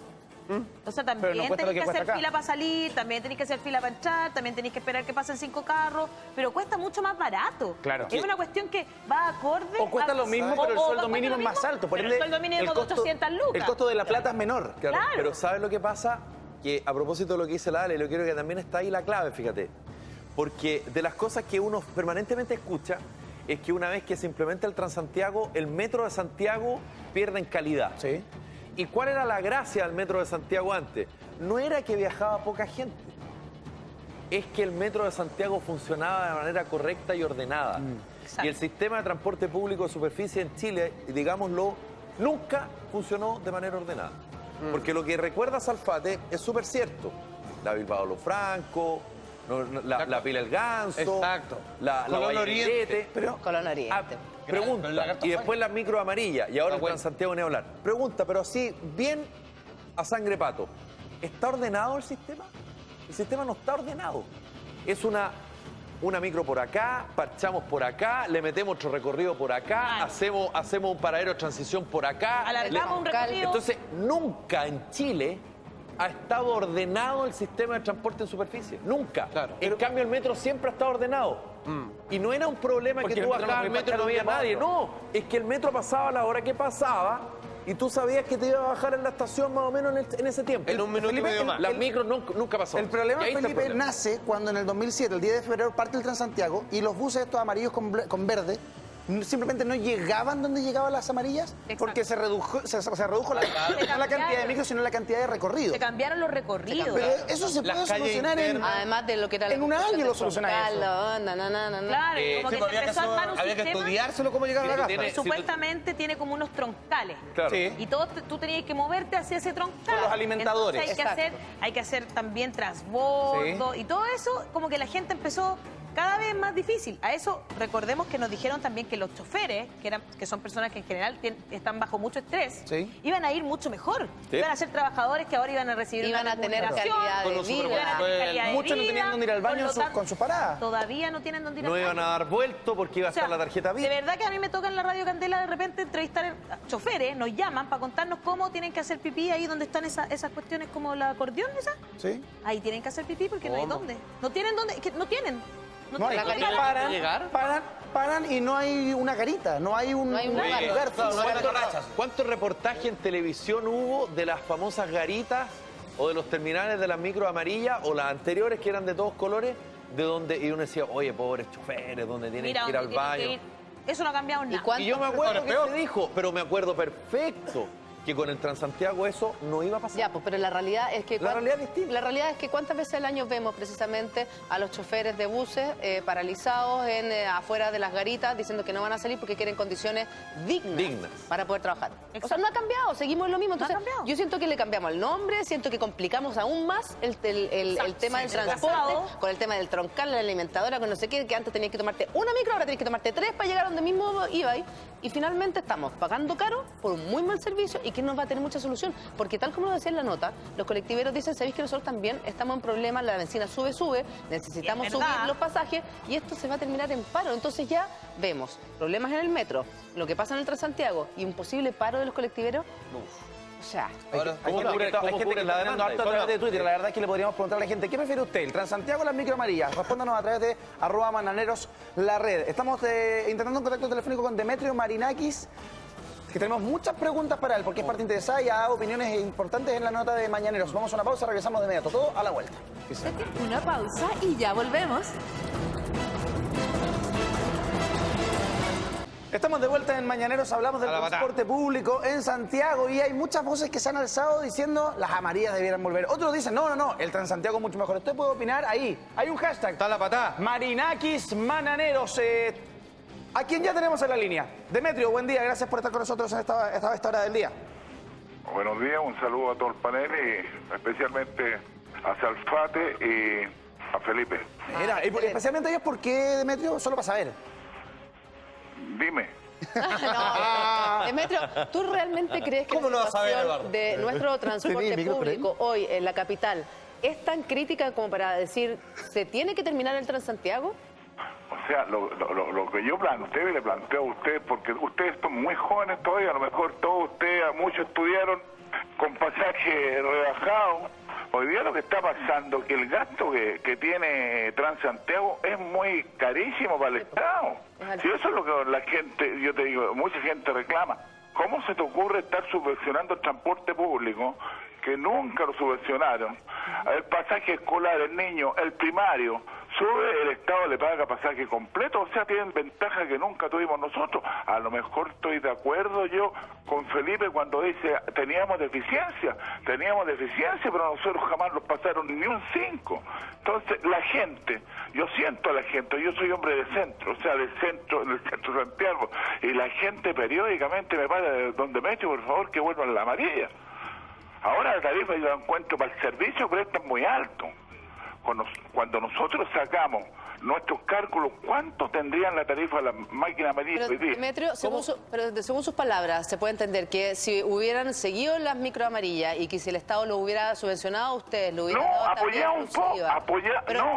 Speaker 9: O sea, también tenéis que hacer fila para salir, también tenéis que hacer fila para entrar, también tenéis que esperar que pasen 5 carros, pero cuesta mucho más barato.
Speaker 14: Claro.
Speaker 9: Es una cuestión que va acorde
Speaker 14: o cuesta lo mismo, pero el sueldo mínimo es más alto. Por
Speaker 9: el sueldo mínimo es de 800 lucas.
Speaker 14: El costo de la plata es menor.
Speaker 8: Claro. Pero ¿sabes lo que pasa? Que a propósito de lo que dice la Ale, yo creo que también está ahí la clave, fíjate. Porque de las cosas que uno permanentemente escucha es que una vez que se implementa el Transantiago, el metro de Santiago pierde en calidad.
Speaker 14: Sí.
Speaker 8: ¿Y cuál era la gracia del metro de Santiago antes? No era que viajaba poca gente, es que el metro de Santiago funcionaba de manera correcta y ordenada. Y el sistema de transporte público de superficie en Chile, digámoslo, nunca funcionó de manera ordenada. Porque lo que recuerda Salfate es súper cierto. La Bilbao Lo Franco, la Pila El Ganso,
Speaker 7: exacto,
Speaker 8: la
Speaker 7: Colón Oriente.
Speaker 5: Colón Oriente.
Speaker 8: Pregunta, y después las micro amarillas, y ahora el Transantiago ni hablar. Pregunta, pero así, bien a sangre pato, ¿está ordenado el sistema? El sistema no está ordenado. Es una micro por acá, parchamos por acá, le metemos otro recorrido por acá, hacemos un paradero de transición por acá.
Speaker 9: Alargamos un recorrido.
Speaker 8: Entonces, nunca en Chile ha estado ordenado el sistema de transporte en superficie. Nunca.
Speaker 7: Claro.
Speaker 8: En cambio, el metro siempre ha estado ordenado. Y no era un problema que tú bajabas al metro y no había nadie. No, es que el metro pasaba a la hora que pasaba y tú sabías que te iba a bajar en la estación más o menos en ese tiempo.
Speaker 7: En un minuto y medio más.
Speaker 8: Las micros nunca pasó.
Speaker 6: El problema, Felipe, nace cuando en el 2007, el 10 de febrero, parte el Transantiago y los buses estos amarillos con verde simplemente no llegaban donde llegaban las amarillas, porque se redujo no la cantidad de micros, sino la cantidad de recorrido.
Speaker 9: Se cambiaron los recorridos.
Speaker 6: Pero eso se puede solucionar
Speaker 5: además de lo que era
Speaker 6: en un año lo solucionáis eso.
Speaker 9: Claro, como que se empezó a armar un
Speaker 7: había que
Speaker 9: sistema.
Speaker 7: estudiárselo cómo llegar a la casa.
Speaker 9: Supuestamente tiene como unos troncales.
Speaker 7: Claro.
Speaker 6: Sí.
Speaker 9: Y tú tenías que moverte hacia ese troncal.
Speaker 6: Con los alimentadores.
Speaker 9: Entonces hay que hacer también transbordo y todo eso, como que la gente empezó cada vez más difícil. A eso recordemos que nos dijeron también que los choferes, que son personas que en general están bajo mucho estrés, iban a ir mucho mejor.
Speaker 8: Sí.
Speaker 9: Iban a ser trabajadores que ahora iban a recibir
Speaker 5: Iban
Speaker 9: una
Speaker 5: a tener
Speaker 9: remuneración,
Speaker 5: calidad de
Speaker 9: iban a tener calidad de
Speaker 6: Muchos no
Speaker 9: vida,
Speaker 6: tenían dónde ir al baño
Speaker 9: por lo tanto,
Speaker 6: con sus paradas.
Speaker 9: Todavía no tienen dónde ir al
Speaker 8: No
Speaker 9: baño.
Speaker 8: iban a dar vuelto porque iba a estar la tarjeta
Speaker 9: De
Speaker 8: VIP.
Speaker 9: verdad que a mí me toca en la Radio Candela de repente entrevistar a choferes, nos llaman para contarnos cómo tienen que hacer pipí ahí donde están esas cuestiones como la acordeón esa.
Speaker 6: Sí.
Speaker 9: Ahí tienen que hacer pipí porque no hay dónde. No tienen dónde, que no tienen.
Speaker 6: No hay, paran y no hay una garita, no hay un lugar.
Speaker 8: ¿Cuántos reportajes en televisión hubo de las famosas garitas o de los terminales de las micro amarillas o las anteriores que eran de todos colores? De donde y uno decía, oye, pobres choferes, donde tienen que ir al baño.
Speaker 9: Eso no ha cambiado nada.
Speaker 8: Y yo me acuerdo que se dijo, pero me acuerdo perfecto que con el Transantiago eso no iba a pasar.
Speaker 5: Ya, pues, pero la realidad es que...
Speaker 8: La realidad es distinta.
Speaker 5: La realidad es que cuántas veces al año vemos precisamente a los choferes de buses paralizados afuera de las garitas diciendo que no van a salir porque quieren condiciones dignas. Para poder trabajar. Exacto. O sea, no ha cambiado, seguimos en lo mismo. Entonces, yo siento que le cambiamos el nombre, siento que complicamos aún más el tema del transporte, con el tema del troncal, la alimentadora, con no sé qué, que antes tenías que tomarte una micro, ahora tenés que tomarte 3 para llegar a donde mismo iba. Y finalmente estamos pagando caro por un muy mal servicio y que no va a tener mucha solución, porque tal como lo decía en la nota, los colectiveros dicen, sabéis que nosotros también estamos en problemas, la benzina sube, necesitamos subir los pasajes y esto se va a terminar en paro. Entonces ya vemos problemas en el metro, lo que pasa en el Transantiago y un posible paro de los colectiveros. O sea,
Speaker 6: hay gente que está opinando harto a través de Twitter. La verdad es que le podríamos preguntar a la gente, ¿qué prefiere usted, el Transantiago o las micro amarillas? Respóndanos a través de @mananeros la red. Estamos intentando un contacto telefónico con Demetrio Marinakis, que tenemos muchas preguntas para él, porque es parte interesada y ha dado opiniones importantes en la nota de Mañaneros. Vamos a una pausa, regresamos de inmediato, todo a la vuelta.
Speaker 15: Una pausa y ya volvemos.
Speaker 6: Estamos de vuelta en Mañaneros, hablamos del transporte público en Santiago y hay muchas voces que se han alzado diciendo las amarillas debieran volver. Otros dicen, no, el Transantiago es mucho mejor. Usted puede opinar ahí. Hay un hashtag.
Speaker 14: Está la patada.
Speaker 6: Marinakis Mananeros. ¿A quién ya tenemos en la línea? Demetrio, buen día, gracias por estar con nosotros en esta hora del día.
Speaker 16: Buenos días, un saludo a todo el panel y especialmente a Salfate y a Felipe.
Speaker 6: Mira, especialmente a ellos, ¿por qué, Demetrio? Solo para saber.
Speaker 16: Dime.
Speaker 5: Demetrio, ¿tú realmente crees que la situación de nuestro transporte público hoy en la capital es tan crítica como para decir, ¿se tiene que terminar el Transantiago?
Speaker 16: O sea, lo que yo planteo y le planteo a ustedes, porque ustedes son muy jóvenes todavía, a lo mejor todos ustedes, muchos estudiaron con pasaje rebajado. Hoy día lo que está pasando, que el gasto que tiene Transantiago es muy carísimo para el Estado. Si eso es lo que la gente, yo te digo, mucha gente reclama. ¿Cómo se te ocurre estar subvencionando el transporte público, que nunca lo subvencionaron? El pasaje escolar, el niño, el primario, sube, el Estado le paga pasaje completo, o sea, tienen ventaja que nunca tuvimos nosotros. A lo mejor estoy de acuerdo yo con Felipe cuando dice, teníamos deficiencia, pero nosotros jamás nos pasaron ni un 5. Entonces, la gente, yo siento a la gente, yo soy hombre de centro, o sea, del centro Santiago, y la gente periódicamente me para de donde Metro, por favor, que vuelvan la amarilla. Ahora la tarifa, yo la encuentro para el servicio, pero está muy alto. Cuando nosotros sacamos nuestros cálculos, ¿cuánto tendrían la tarifa de la máquina amarilla hoy día?
Speaker 5: Demetrio, según sus palabras, se puede entender que si hubieran seguido las micro amarillas y que si el Estado lo hubiera subvencionado a ustedes, lo hubiera dado
Speaker 16: apoyado un poco,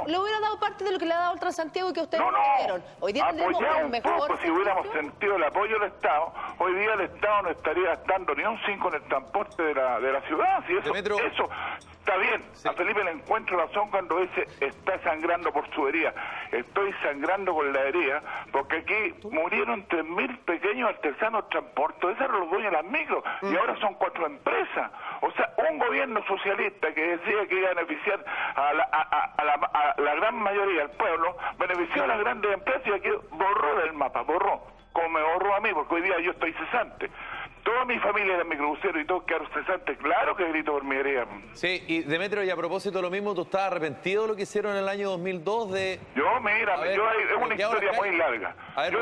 Speaker 5: le hubiera dado parte de lo que le ha dado el Transantiago y que ustedes no dieron. Hoy día tendremos un mejor
Speaker 16: poco, si hubiéramos sentido el apoyo del Estado, hoy día el Estado no estaría gastando ni un 5 en el transporte de la ciudad. Si eso está bien, a Felipe le encuentro razón cuando dice está sangrando por su herida. Estoy sangrando con la herida porque aquí murieron 3.000 pequeños artesanos de transporte, esos eran los dueños de las micros y ahora son 4 empresas. O sea, un gobierno socialista que decía que iba a beneficiar a la gran mayoría del pueblo, benefició a las grandes empresas y aquí borró del mapa, borró. como me ahorró a mí, porque hoy día yo estoy cesante. Toda mi familia era microbusero y todos quedaron cesantes. Claro que grito por mi herida.
Speaker 8: Sí, y Demetrio, y a propósito de lo mismo, ¿tú estás arrepentido de lo que hicieron en el año 2002 de...?
Speaker 16: Yo, mira, es una historia muy larga. Yo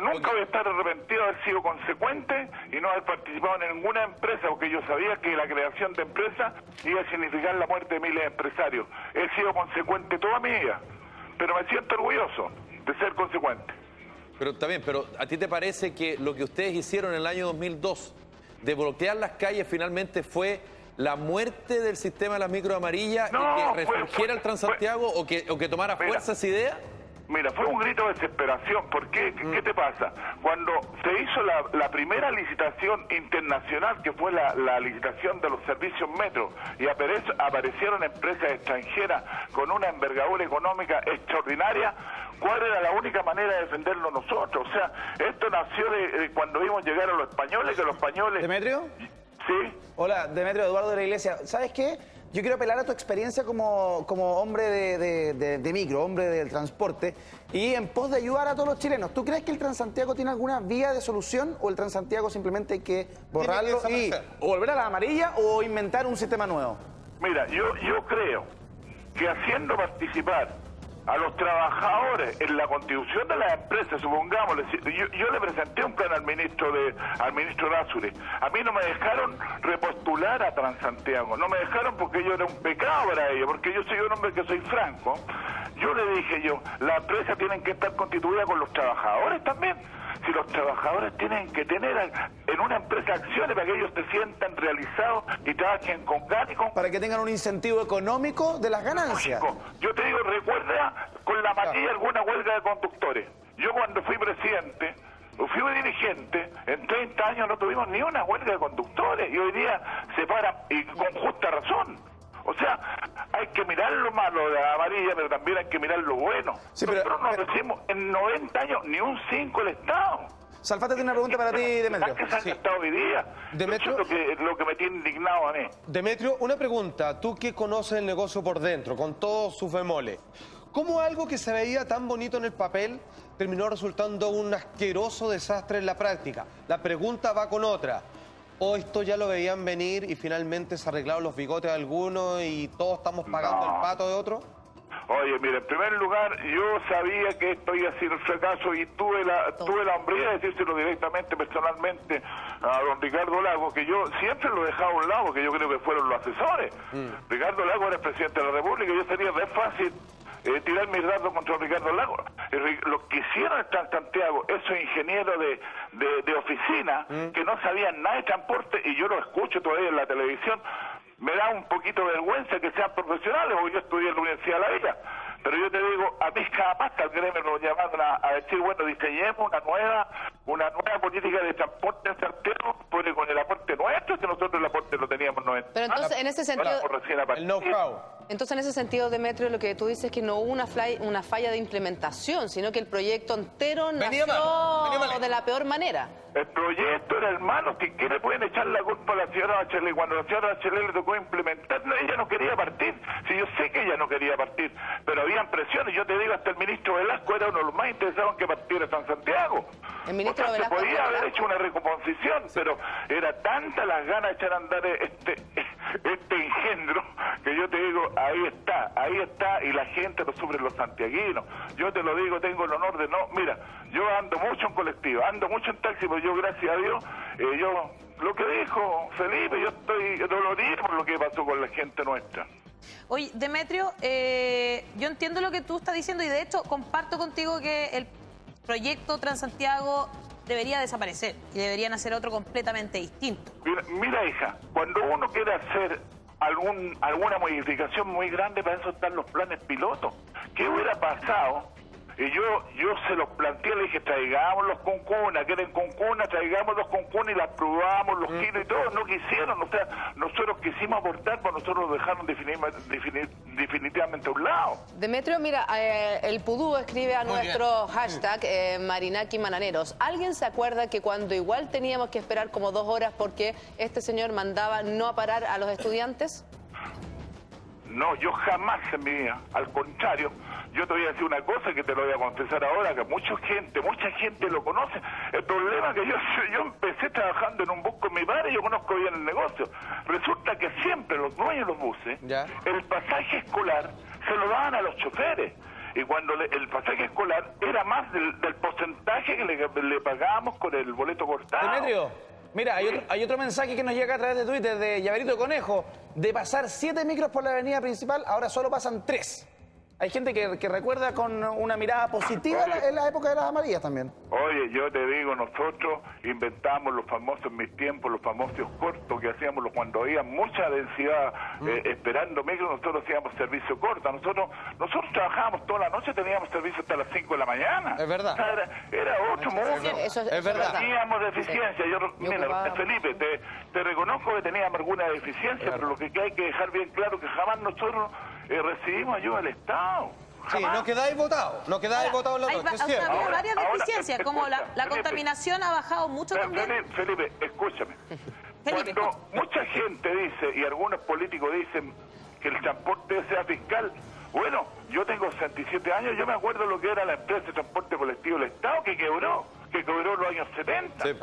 Speaker 16: nunca voy a estar arrepentido de haber sido consecuente y no haber participado en ninguna empresa, porque yo sabía que la creación de empresas iba a significar la muerte de miles de empresarios. He sido consecuente toda mi vida, pero me siento orgulloso de ser consecuente.
Speaker 8: Pero está bien, pero ¿a ti te parece que lo que ustedes hicieron en el año 2002 de bloquear las calles finalmente fue la muerte del sistema de las micro amarillas y que resurgiera el Transantiago o que tomara fuerza esa idea?
Speaker 16: Mira, fue un grito de desesperación. ¿Por qué? ¿Qué te pasa? Cuando se hizo la primera licitación internacional, que fue la licitación de los servicios metro, y aparecieron empresas extranjeras con una envergadura económica extraordinaria, ¿cuál era la única manera de defenderlo nosotros? O sea, esto nació de cuando vimos llegar a los españoles, que los españoles...
Speaker 6: ¿Demetrio?
Speaker 16: Sí.
Speaker 6: Hola, Demetrio, Eduardo de la Iglesia. ¿Sabes qué? Yo quiero apelar a tu experiencia como hombre de micro, hombre del transporte, y en pos de ayudar a todos los chilenos. ¿Tú crees que el Transantiago tiene alguna vía de solución o el Transantiago simplemente hay que borrarlo o volver a la amarilla o inventar un sistema nuevo?
Speaker 16: Mira, yo creo que haciendo participar a los trabajadores en la constitución de las empresas, supongamos, yo le presenté un plan al ministro Lázuri. A mí no me dejaron repostular a Transantiago, no me dejaron porque yo era un pecado para ellos, porque yo soy un hombre que soy franco. Yo le dije las empresas tienen que estar constituidas con los trabajadores también. Si los trabajadores tienen que tener en una empresa acciones para que ellos se sientan realizados y trabajen con ganas y con...
Speaker 6: Para que tengan un incentivo económico de las ganancias.
Speaker 16: Yo te digo, recuerda con la matilla alguna huelga de conductores. Yo cuando fui presidente, fui dirigente, en 30 años no tuvimos ni una huelga de conductores y hoy día se paran y con justa razón. O sea, hay que mirar lo malo de la amarilla, pero también hay que mirar lo bueno. Sí, nosotros no recibimos en 90 años ni un 5 el Estado.
Speaker 6: Salfate tiene una pregunta para ti, Demetrio.
Speaker 16: ¿Qué se han gastado hoy día?
Speaker 7: Demetrio,
Speaker 16: eso es lo que me tiene indignado a mí.
Speaker 7: Demetrio, una pregunta. Tú que conoces el negocio por dentro, con todos sus bemoles, ¿cómo algo que se veía tan bonito en el papel terminó resultando un asqueroso desastre en la práctica? La pregunta va con otra. ¿O esto ya lo veían venir y finalmente se arreglaron los bigotes de algunos y todos estamos pagando el pato de otro?
Speaker 16: Oye, mira, en primer lugar, yo sabía que esto iba a ser un fracaso y tuve la hombría de decírselo directamente, personalmente, a don Ricardo Lagos, que yo siempre lo dejaba a un lado, porque yo creo que fueron los asesores. Ricardo Lagos era el presidente de la República y yo sería re fácil tirar mis datos contra Ricardo Lagos. Lo que hicieron en Transantiago, esos ingenieros de oficina que no sabían nada de transporte, y yo lo escucho todavía en la televisión, me da un poquito de vergüenza que sean profesionales, porque yo estudié en la Universidad de La Villa. Pero yo te digo, a mí jamás al gremio nos llamaron a decir, bueno, diseñemos una nueva política de transporte en Santiago, porque con el aporte nuestro, que nosotros el aporte lo teníamos 90.
Speaker 5: Pero entonces, en ese sentido...
Speaker 7: El know-how.
Speaker 5: Entonces, en ese sentido, Demetrio, lo que tú dices es que no hubo una falla de implementación, sino que el proyecto entero nació de la peor manera.
Speaker 16: El proyecto era hermano, que le pueden echar la culpa a la señora Bachelet. Cuando la señora Bachelet le tocó implementar, ella no quería partir. Sí, yo sé que ella no quería partir, pero habían presiones. Yo te digo, hasta el ministro Velasco era uno de los más interesados en que partiera Transantiago.
Speaker 5: El ministro Velasco
Speaker 16: se podía haber hecho una recomposición, pero era tanta las ganas de echar a andar este engendro, que yo te digo, ahí está, y la gente lo sufre los santiaguinos. Yo te lo digo, tengo el honor de mira, yo ando mucho en colectivo, ando mucho en taxi, pero yo, gracias a Dios, lo que dijo Felipe, yo estoy dolorido por lo que pasó con la gente nuestra.
Speaker 9: Oye, Demetrio, yo entiendo lo que tú estás diciendo y de hecho comparto contigo que el proyecto Transantiago debería desaparecer y deberían hacer otro completamente distinto.
Speaker 16: Mira, hija, cuando uno quiere hacer alguna modificación muy grande, para eso están los planes pilotos. ¿Qué hubiera pasado? Y yo se los planteé, le dije, traigamos los concunas, quieren concunas, traigamos los concunas y las probamos, los kilos y todo. No quisieron, o sea, nosotros quisimos aportar, pero nosotros lo dejaron definitivamente a un lado.
Speaker 5: Demetrio, mira, el Pudú escribe a nuestro hashtag Marinaki Mananeros. ¿Alguien se acuerda que cuando igual teníamos que esperar como 2 horas porque este señor mandaba no a parar a los estudiantes?
Speaker 16: No, yo jamás en mi vida, al contrario, yo te voy a decir una cosa que te lo voy a confesar ahora, que mucha gente lo conoce. El problema es que yo empecé trabajando en un bus con mi padre y yo conozco bien el negocio. Resulta que siempre los dueños de los buses, el pasaje escolar se lo daban a los choferes. Y cuando el pasaje escolar era más del porcentaje que le pagábamos con el boleto cortado.
Speaker 14: Demetrio, mira, hay otro mensaje que nos llega a través de Twitter de Llaverito Conejo. De pasar 7 micros por la avenida principal, ahora solo pasan 3. Hay gente que recuerda con una mirada positiva en la época de las amarillas también.
Speaker 16: Oye, yo te digo, nosotros inventamos los famosos, en mis tiempos, los famosos cortos que hacíamos cuando había mucha densidad esperando micro, nosotros hacíamos servicio corto. Nosotros trabajábamos toda la noche, teníamos servicio hasta las 5 de la mañana.
Speaker 14: Es verdad.
Speaker 16: O sea, era otro mundo.
Speaker 14: Es verdad.
Speaker 16: Teníamos deficiencia. Mira, Felipe, te reconozco que teníamos alguna deficiencia, pero lo que hay que dejar bien claro que jamás nosotros recibimos ayuda del Estado.
Speaker 7: Sí, no quedáis votados, no quedáis votados en la noche, es cierto.
Speaker 9: Había varias deficiencias, como la contaminación ha bajado mucho también.
Speaker 16: Felipe, escúchame. Cuando mucha gente dice, y algunos políticos dicen, que el transporte sea fiscal, bueno, yo tengo 67 años, yo me acuerdo lo que era la empresa de transporte colectivo del Estado, que quebró en los años 70. Sí.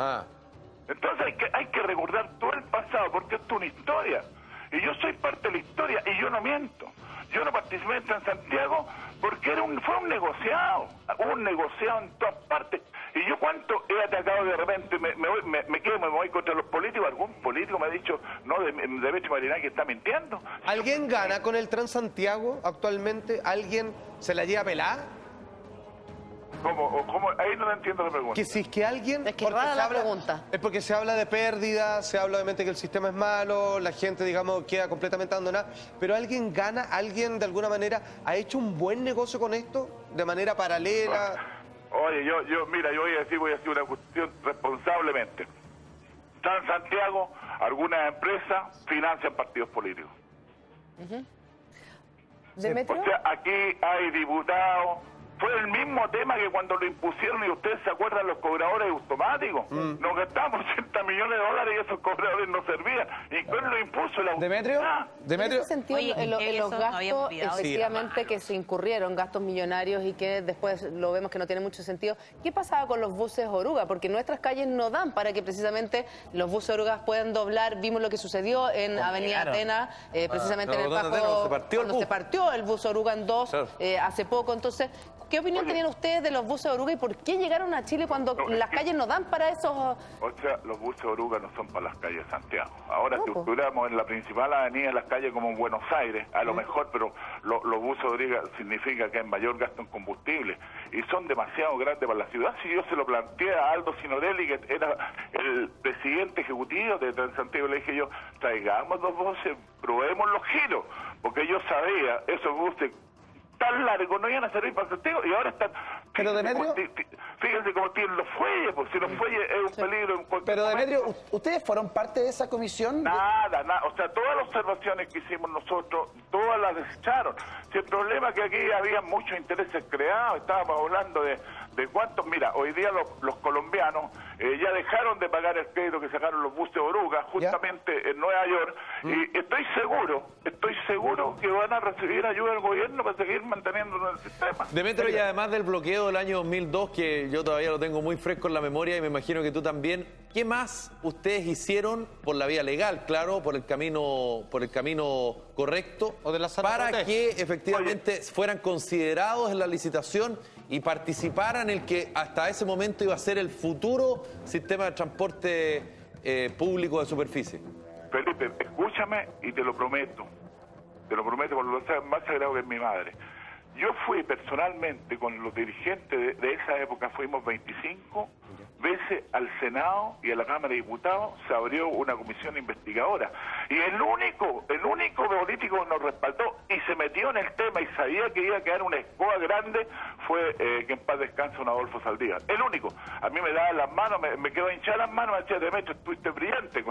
Speaker 16: Entonces hay que recordar todo el pasado, porque esto es una historia. Y yo soy parte de la historia, y yo no miento. Yo no participé en Santiago porque fue un negociado en todas partes. Y yo cuánto he atacado de repente, me voy contra los políticos. Algún político me ha dicho, no, Demetrio Marinaki está mintiendo.
Speaker 7: ¿Alguien gana con el Transantiago actualmente? ¿Alguien se la lleva pelada?
Speaker 16: ¿Cómo? Ahí no entiendo la pregunta.
Speaker 7: Que si es que alguien...
Speaker 5: Es que es rara la pregunta.
Speaker 7: Es porque se habla de pérdida, se habla obviamente que el sistema es malo, la gente, digamos, queda completamente abandonada. Pero ¿alguien gana? ¿Alguien de alguna manera ha hecho un buen negocio con esto? ¿De manera paralela?
Speaker 16: Oye, mira, yo voy a decir una cuestión responsablemente. Santiago, algunas empresas financian partidos políticos.
Speaker 5: ¿Demetrio?
Speaker 16: O sea, aquí hay diputados. Fue el mismo tema que cuando lo impusieron, y ustedes se acuerdan, los cobradores automáticos. Nos gastamos 80 millones de dólares y esos cobradores no servían. ¿Y quién lo impuso?
Speaker 14: ¿Demetrio?
Speaker 5: En ese sentido, en los gastos, efectivamente, que se incurrieron, gastos millonarios y que después lo vemos que no tiene mucho sentido. ¿Qué pasaba con los buses oruga? Porque nuestras calles no dan para que precisamente los buses orugas puedan doblar. Vimos lo que sucedió en Avenida Atenas, precisamente en el Paco, cuando se partió el bus oruga en dos hace poco. Entonces, ¿qué opinión tenían ustedes de los buses oruga y por qué llegaron a Chile cuando las calles no dan para esos...?
Speaker 16: O sea, los buses oruga no son para las calles de Santiago. Ahora, si estuviéramos en la principal avenida de las calles como en Buenos Aires, a lo mejor, pero los buses oruga significa que hay mayor gasto en combustible y son demasiado grandes para la ciudad. Si yo se lo planteé a Aldo Sinorelli, que era el presidente ejecutivo de Transantiago, le dije yo, traigamos dos buses, probemos los giros, porque yo sabía, esos buses tan largos no iban a servir para Santiago y ahora están...
Speaker 14: Pero Demetrio...
Speaker 16: Fíjense cómo tienen los fuelles, porque si los fuelles es un peligro...
Speaker 14: Pero Demetrio, ¿ustedes fueron parte de esa comisión?
Speaker 16: Nada, o sea, todas las observaciones que hicimos nosotros, todas las desecharon. Si el problema es que aquí había muchos intereses creados, estábamos hablando de cuántos... Mira, hoy día los colombianos ya dejaron de pagar el crédito que sacaron los buses oruga, justamente en Nueva York, y estoy seguro que van a recibir ayuda del gobierno para seguir manteniendo el sistema.
Speaker 8: Demetrio, y además del bloqueo del año 2002, que yo todavía lo tengo muy fresco en la memoria y me imagino que tú también, ¿qué más ustedes hicieron por la vía legal, claro, por el camino correcto,
Speaker 14: o de la
Speaker 8: para que efectivamente fueran considerados en la licitación y participaran en el que hasta ese momento iba a ser el futuro sistema de transporte público de superficie?
Speaker 16: Felipe, escúchame y te lo prometo por lo más sagrado que es mi madre. Yo fui personalmente con los dirigentes de esa época, fuimos 25 veces al Senado y a la Cámara de Diputados, se abrió una comisión investigadora. Y el único político que nos respaldó y se metió en el tema y sabía que iba a quedar una escoba grande fue, que en paz descanse, don Adolfo Saldívar. El único. A mí me daba las manos, me quedó hinchada las manos, me decía, Demetrio, estuviste brillante.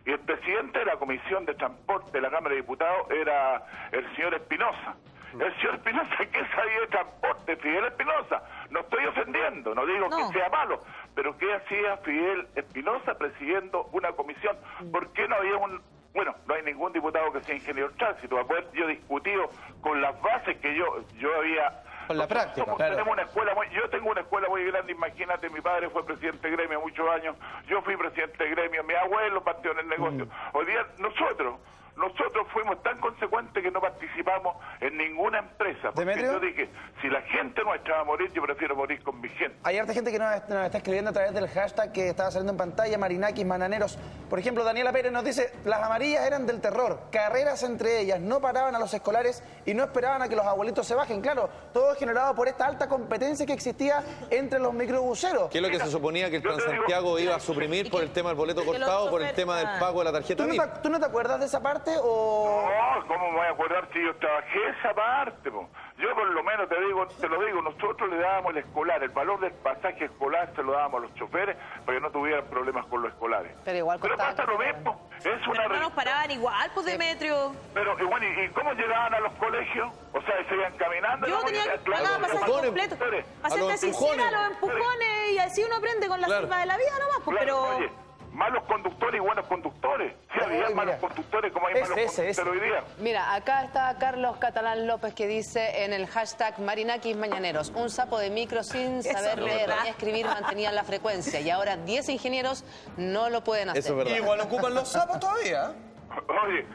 Speaker 16: Y el presidente de la Comisión de Transporte de la Cámara de Diputados era el señor Espinosa. El señor Espinosa, ¿qué sabía de transporte? Fidel Espinosa. No estoy ofendiendo, no digo que sea malo, pero ¿qué hacía Fidel Espinosa presidiendo una comisión? ¿Por qué no había Bueno, no hay ningún diputado que sea ingeniero de tránsito. Yo he discutido con las bases que yo había...
Speaker 7: Con la práctica, claro.
Speaker 16: Tenemos una escuela yo tengo una escuela muy grande, imagínate, mi padre fue presidente de gremio muchos años, yo fui presidente de gremio, mi abuelo partió en el negocio. Hoy día nosotros fuimos tan consecuentes que no participamos en ninguna empresa. Porque
Speaker 6: ¿Demetrio?
Speaker 16: yo dije, si la gente nuestra va a morir, yo prefiero morir con mi gente.
Speaker 6: Hay harta gente que nos está escribiendo a través del hashtag que estaba saliendo en pantalla, Marinakis, Mananeros. Por ejemplo, Daniela Pérez nos dice, las amarillas eran del terror, carreras entre ellas, no paraban a los escolares y no esperaban a que los abuelitos se bajen. Claro, todo generado por esta alta competencia que existía entre los microbuseros.
Speaker 8: ¿Qué es lo que se suponía que el Transantiago iba a suprimir por el tema del boleto cortado, por el tema del pago de la tarjeta VIP?
Speaker 6: ¿Tú no te acuerdas de esa parte o...?
Speaker 16: No, ¿cómo me voy a acordar si yo trabajé esa parte, po? Yo por lo menos te lo digo, nosotros le dábamos el escolar, el valor del pasaje escolar se lo dábamos a los choferes para que no tuvieran problemas con los escolares.
Speaker 5: Pero igual
Speaker 16: pasa lo mismo, es una...
Speaker 9: Pero no nos paraban igual, pues, Demetrio.
Speaker 16: Pero, bueno, ¿y cómo llegaban a los colegios? O sea, se iban caminando...
Speaker 9: Yo tenía que pagar pasaje completo. Hacerte sincera, los empujones, y así uno aprende con la selva de la vida nomás, pues, pero...
Speaker 16: Oye, malos conductores y buenos conductores. Si había malos conductores como hay malos conductores hoy día.
Speaker 5: Mira, acá está Carlos Catalán López que dice en el hashtag Marinakis Mañaneros, un sapo de micro sin saber leer ni escribir mantenía la frecuencia y ahora 10 ingenieros no lo pueden hacer.
Speaker 7: Eso es verdad. Igual ocupan los sapos todavía.
Speaker 16: Oye,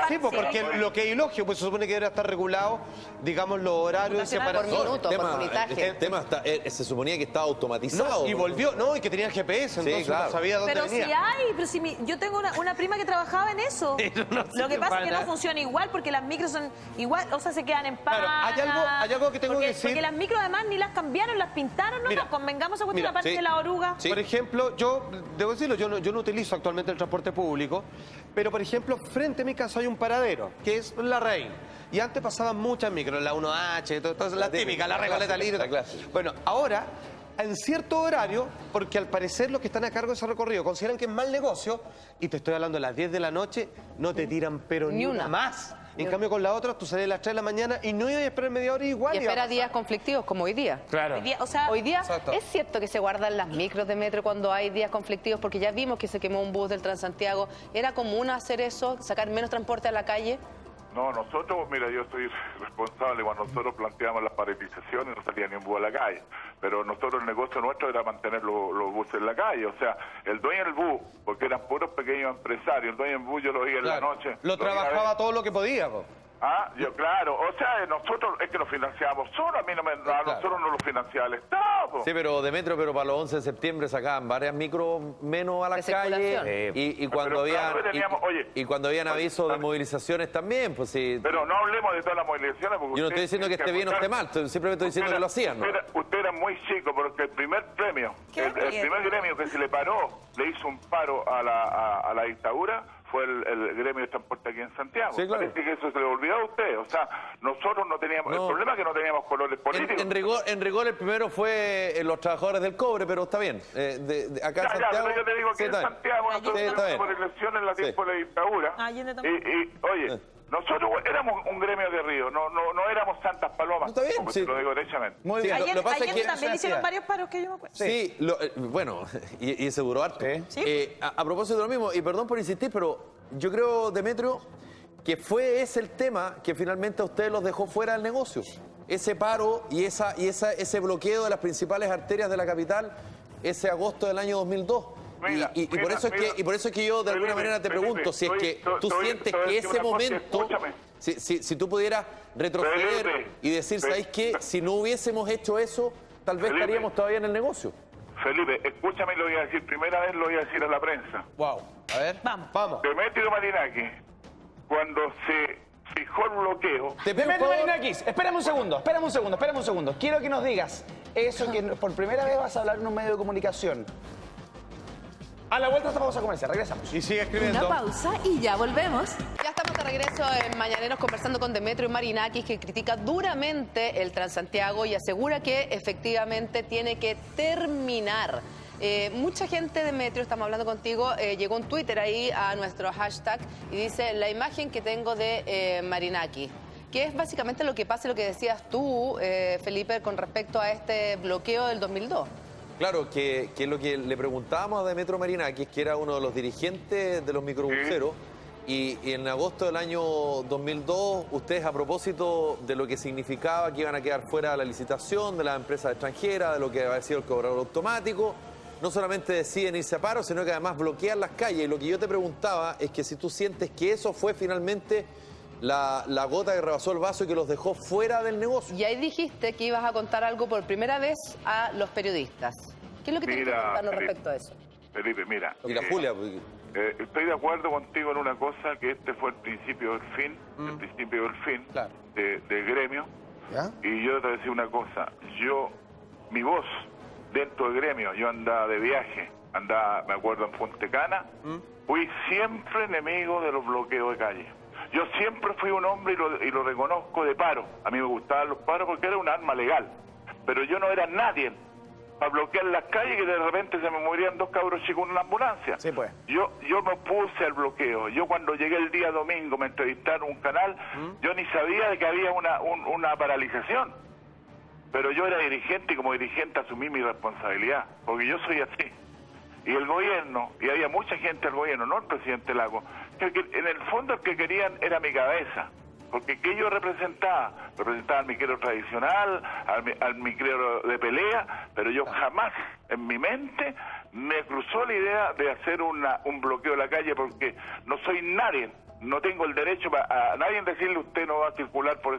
Speaker 7: sí, porque lo que hay lógico, pues se supone que debería estar regulado, digamos, los horarios de separación.
Speaker 5: Por minuto, por minutaje.
Speaker 8: El tema se suponía que estaba automatizado.
Speaker 7: No, y volvió, no, y que tenía el GPS, entonces no sabía dónde venía.
Speaker 9: Yo tengo una prima que trabajaba en eso. Lo que pasa es que no funciona igual porque las micros son igual, o sea, se quedan en paz.
Speaker 7: Hay algo que tengo que decir.
Speaker 9: Porque las micros además ni las cambiaron, las pintaron, no convengamos a cuestión aparte de la oruga.
Speaker 7: Por ejemplo, yo, debo decirlo, yo no utilizo actualmente el transporte público, pero por ejemplo, frente a mi casa hay un paradero, que es La Reina. Y antes pasaban muchas micros, la 1H, la típica, la Recoleta Libre. Bueno, ahora, en cierto horario, porque al parecer los que están a cargo de ese recorrido consideran que es mal negocio, y te estoy hablando de las 10 de la noche, no te tiran pero ni una más. En cambio, con la otra, tú sales a las 3 de la mañana y no ibas a esperar media hora igual.
Speaker 5: Y espera días conflictivos, como hoy día.
Speaker 7: Claro.
Speaker 5: Hoy día es cierto que se guardan las micros de metro cuando hay días conflictivos, porque ya vimos que se quemó un bus del Transantiago. ¿Era común hacer eso, sacar menos transporte a la calle?
Speaker 16: No, nosotros, mira, yo soy responsable cuando nosotros planteamos las paralizaciones, no salía ni un bus a la calle. Pero nosotros, el negocio nuestro era mantener los buses en la calle. O sea, el dueño del bus, porque eran puros pequeños empresarios, el dueño del bus yo lo vi en la noche.
Speaker 7: Lo trabajaba todo lo que podía, po.
Speaker 16: Claro, o sea, nosotros es que lo financiamos solo, a nosotros no lo financiaba el Estado.
Speaker 8: Sí, pero Demetrio, para los 11 de septiembre sacaban varias micros menos a las calles y cuando habían avisos de movilizaciones también, pues sí.
Speaker 16: Pero no hablemos de todas las movilizaciones. Porque
Speaker 8: yo no estoy diciendo que esté bien o esté mal, simplemente estoy diciendo que lo hacían, ¿no?
Speaker 16: Usted era muy chico porque el primer premio, el primer gremio que se le paró, le hizo un paro a la dictadura, fue el gremio de transporte aquí en Santiago. Sí, claro. Parece que eso se le olvidó a usted. O sea, nosotros no teníamos... El problema es que no teníamos colores políticos.
Speaker 8: En rigor el primero fue los trabajadores del cobre, pero está bien. Acá en Santiago...
Speaker 16: pero yo te digo que en Santiago nosotros tuvimos elecciones en la tiempo de la dictadura. Oye, nosotros éramos un gremio de Río, no éramos Santas Palomas.
Speaker 8: Está bien,
Speaker 16: como te lo digo derechamente.
Speaker 9: Muy bien. Ayer también hicieron varios paros que yo me acuerdo.
Speaker 8: Sí, bueno, y ese duró harto. A propósito de lo mismo, y perdón por insistir, pero yo creo, Demetrio, que ese el tema que finalmente a ustedes los dejó fuera del negocio. Ese paro y ese bloqueo de las principales arterias de la capital, ese agosto del año 2002. Por eso es que yo de alguna manera te pregunto si es que tú sientes que ese momento, si tú pudieras retroceder y decir, ¿sabéis qué? Si no hubiésemos hecho eso, tal vez estaríamos todavía en el negocio.
Speaker 16: Felipe, escúchame, lo voy a decir, primera vez lo voy a decir a la prensa.
Speaker 7: Wow, a ver, vamos.
Speaker 16: Demetrio Marinakis, cuando se fijó el bloqueo...
Speaker 6: Demetrio Marinakis, espérame un segundo. Quiero que nos digas eso que por primera vez vas a hablar en un medio de comunicación. A la vuelta estamos a comercial, regresamos.
Speaker 7: Y sigue escribiendo.
Speaker 15: Una pausa y ya volvemos.
Speaker 5: Ya estamos de regreso en Mañaneros conversando con Demetrio Marinakis, que critica duramente el Transantiago y asegura que efectivamente tiene que terminar. Mucha gente, Demetrio, estamos hablando contigo, llegó un Twitter ahí a nuestro hashtag y dice la imagen que tengo de Marinakis, que es básicamente lo que pasa y lo que decías tú, Felipe, con respecto a este bloqueo del 2002.
Speaker 8: Claro, que lo que le preguntábamos a Demetrio Marinakis, que era uno de los dirigentes de los microbuseros, Y en agosto del año 2002, ustedes, a propósito de lo que significaba que iban a quedar fuera de la licitación de las empresas extranjeras, de lo que había sido el cobrador automático, no solamente deciden irse a paro, sino que además bloquean las calles. Y lo que yo te preguntaba es que si tú sientes que eso fue finalmente la gota que rebasó el vaso y que los dejó fuera del negocio.
Speaker 5: Y ahí dijiste que ibas a contar algo por primera vez a los periodistas. ¿Qué es lo que tienes que contarnos respecto a eso?
Speaker 16: Felipe, mira.
Speaker 8: Y la Julia.
Speaker 16: Estoy de acuerdo contigo en una cosa, que este fue el principio del fin, el principio del fin del gremio.
Speaker 6: ¿Ya?
Speaker 16: Y yo te voy a decir una cosa, mi voz dentro del gremio, yo andaba de viaje, me acuerdo en Punta Cana, fui siempre enemigo de los bloqueos de calle. Yo siempre fui un hombre, y lo reconozco, de paro. A mí me gustaban los paros porque era un arma legal. Pero yo no era nadie para bloquear las calles, que de repente se me morían 2 cabros chicos en una ambulancia.
Speaker 6: Sí, pues.
Speaker 16: Yo me opuse al bloqueo. Yo cuando llegué el día domingo, me entrevistaron en un canal, yo ni sabía de que había una paralización. Pero yo era dirigente, y como dirigente asumí mi responsabilidad, porque yo soy así. Y el gobierno, y había mucha gente del gobierno, no el presidente Lago, que en el fondo el que querían era mi cabeza. Porque ¿qué yo representaba? Representaba al micrero tradicional, al micrero de pelea, pero yo jamás en mi mente me cruzó la idea de hacer un bloqueo de la calle, porque no soy nadie. No tengo el derecho a nadie decirle usted no va a circular por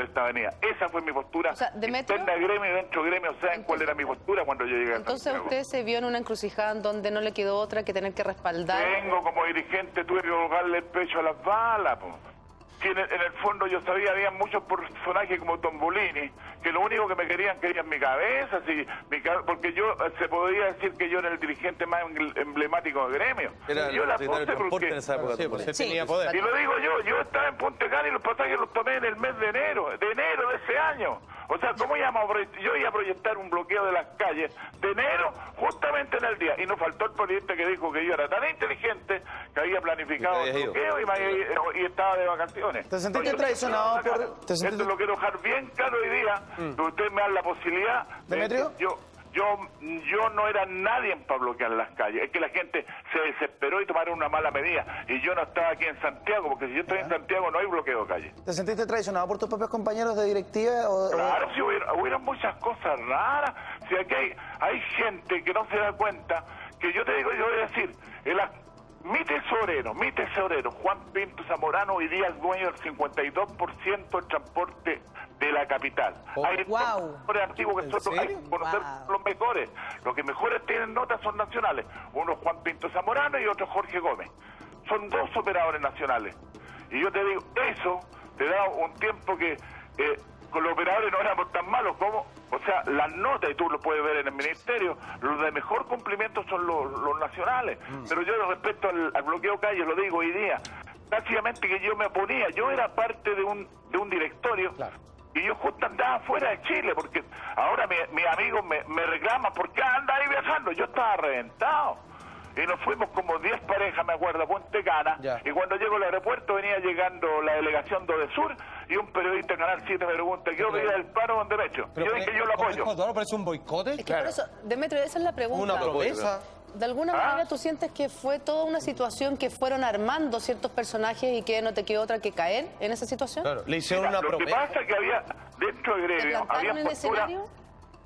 Speaker 16: esta avenida. Esa fue mi postura.
Speaker 5: O sea, Demetrio,
Speaker 16: interna del gremio y dentro del gremio, ¿saben cuál era mi postura cuando yo llegué a
Speaker 5: entonces
Speaker 16: Santiago?
Speaker 5: usted se vio en una encrucijada en donde no le quedó otra que tener que respaldar.
Speaker 16: Tengo como dirigente, tuve que colocarle el pecho a las balas, po. Que en el fondo yo sabía, había muchos personajes como Tombolini, que lo único que me querían mi cabeza, porque yo se podría decir que yo era el dirigente más emblemático del gremio.
Speaker 8: Era
Speaker 16: yo
Speaker 8: el secretario de transporte en esa época.
Speaker 6: Sí, pues, tenía poder.
Speaker 16: Y lo digo yo estaba en Punta Cana y los pasajes los tomé en el mes de enero de ese año. O sea, ¿cómo yo iba a proyectar un bloqueo de las calles de enero justamente en el día? Y nos faltó el presidente que dijo que yo era tan inteligente que había planificado el bloqueo y estaba de vacaciones.
Speaker 6: ¿Te sentiste traicionado por...?
Speaker 16: Esto lo quiero dejar bien claro hoy día, que ustedes me dan la posibilidad...
Speaker 6: ¿Demetrio?
Speaker 16: Yo no era nadie para bloquear las calles. Es que la gente se desesperó y tomaron una mala medida. Y yo no estaba aquí en Santiago, porque si yo estoy en Santiago no hay bloqueo de calle.
Speaker 6: ¿Te sentiste traicionado por tus propios compañeros de directiva?
Speaker 16: Claro, si hubieron muchas cosas raras. Si aquí hay gente que no se da cuenta, que yo te digo, yo voy a decir, mi tesorero, Juan Pinto Zamorano, hoy día es dueño del 52% del transporte de la capital. Hay mejores antiguos que nosotros, hay que conocer los mejores. Los que mejores tienen notas son nacionales. Uno es Juan Pinto Zamorano y otro Jorge Gómez. Son 2 operadores nacionales. Y yo te digo, eso te da un tiempo que con los operadores no éramos tan malos como... O sea, las notas, y tú lo puedes ver en el ministerio, los de mejor cumplimiento son los nacionales. Pero yo respecto al bloqueo calle, lo digo hoy día, básicamente que yo me oponía, yo era parte de un directorio, y yo justo andaba fuera de Chile, porque ahora mis amigos me reclaman, ¿por qué anda ahí viajando? Yo estaba reventado. Y nos fuimos como 10 parejas, me acuerdo, a Punta Cana. Y cuando llego al aeropuerto venía llegando la delegación de Odesur y un periodista de Canal 7 me pregunta, ¿qué opina del paro con derecho? Yo dije, yo lo apoyo.
Speaker 7: ¿Ahora parece un boicote?
Speaker 5: Es que por eso, Demetrio, esa es la pregunta.
Speaker 7: Una promesa.
Speaker 5: ¿De alguna manera tú sientes que fue toda una situación que fueron armando ciertos personajes y que no te quedó otra que caer en esa situación?
Speaker 7: Claro, le hicieron una promesa.
Speaker 16: Lo que pasa es que había, dentro del gremio, había postura...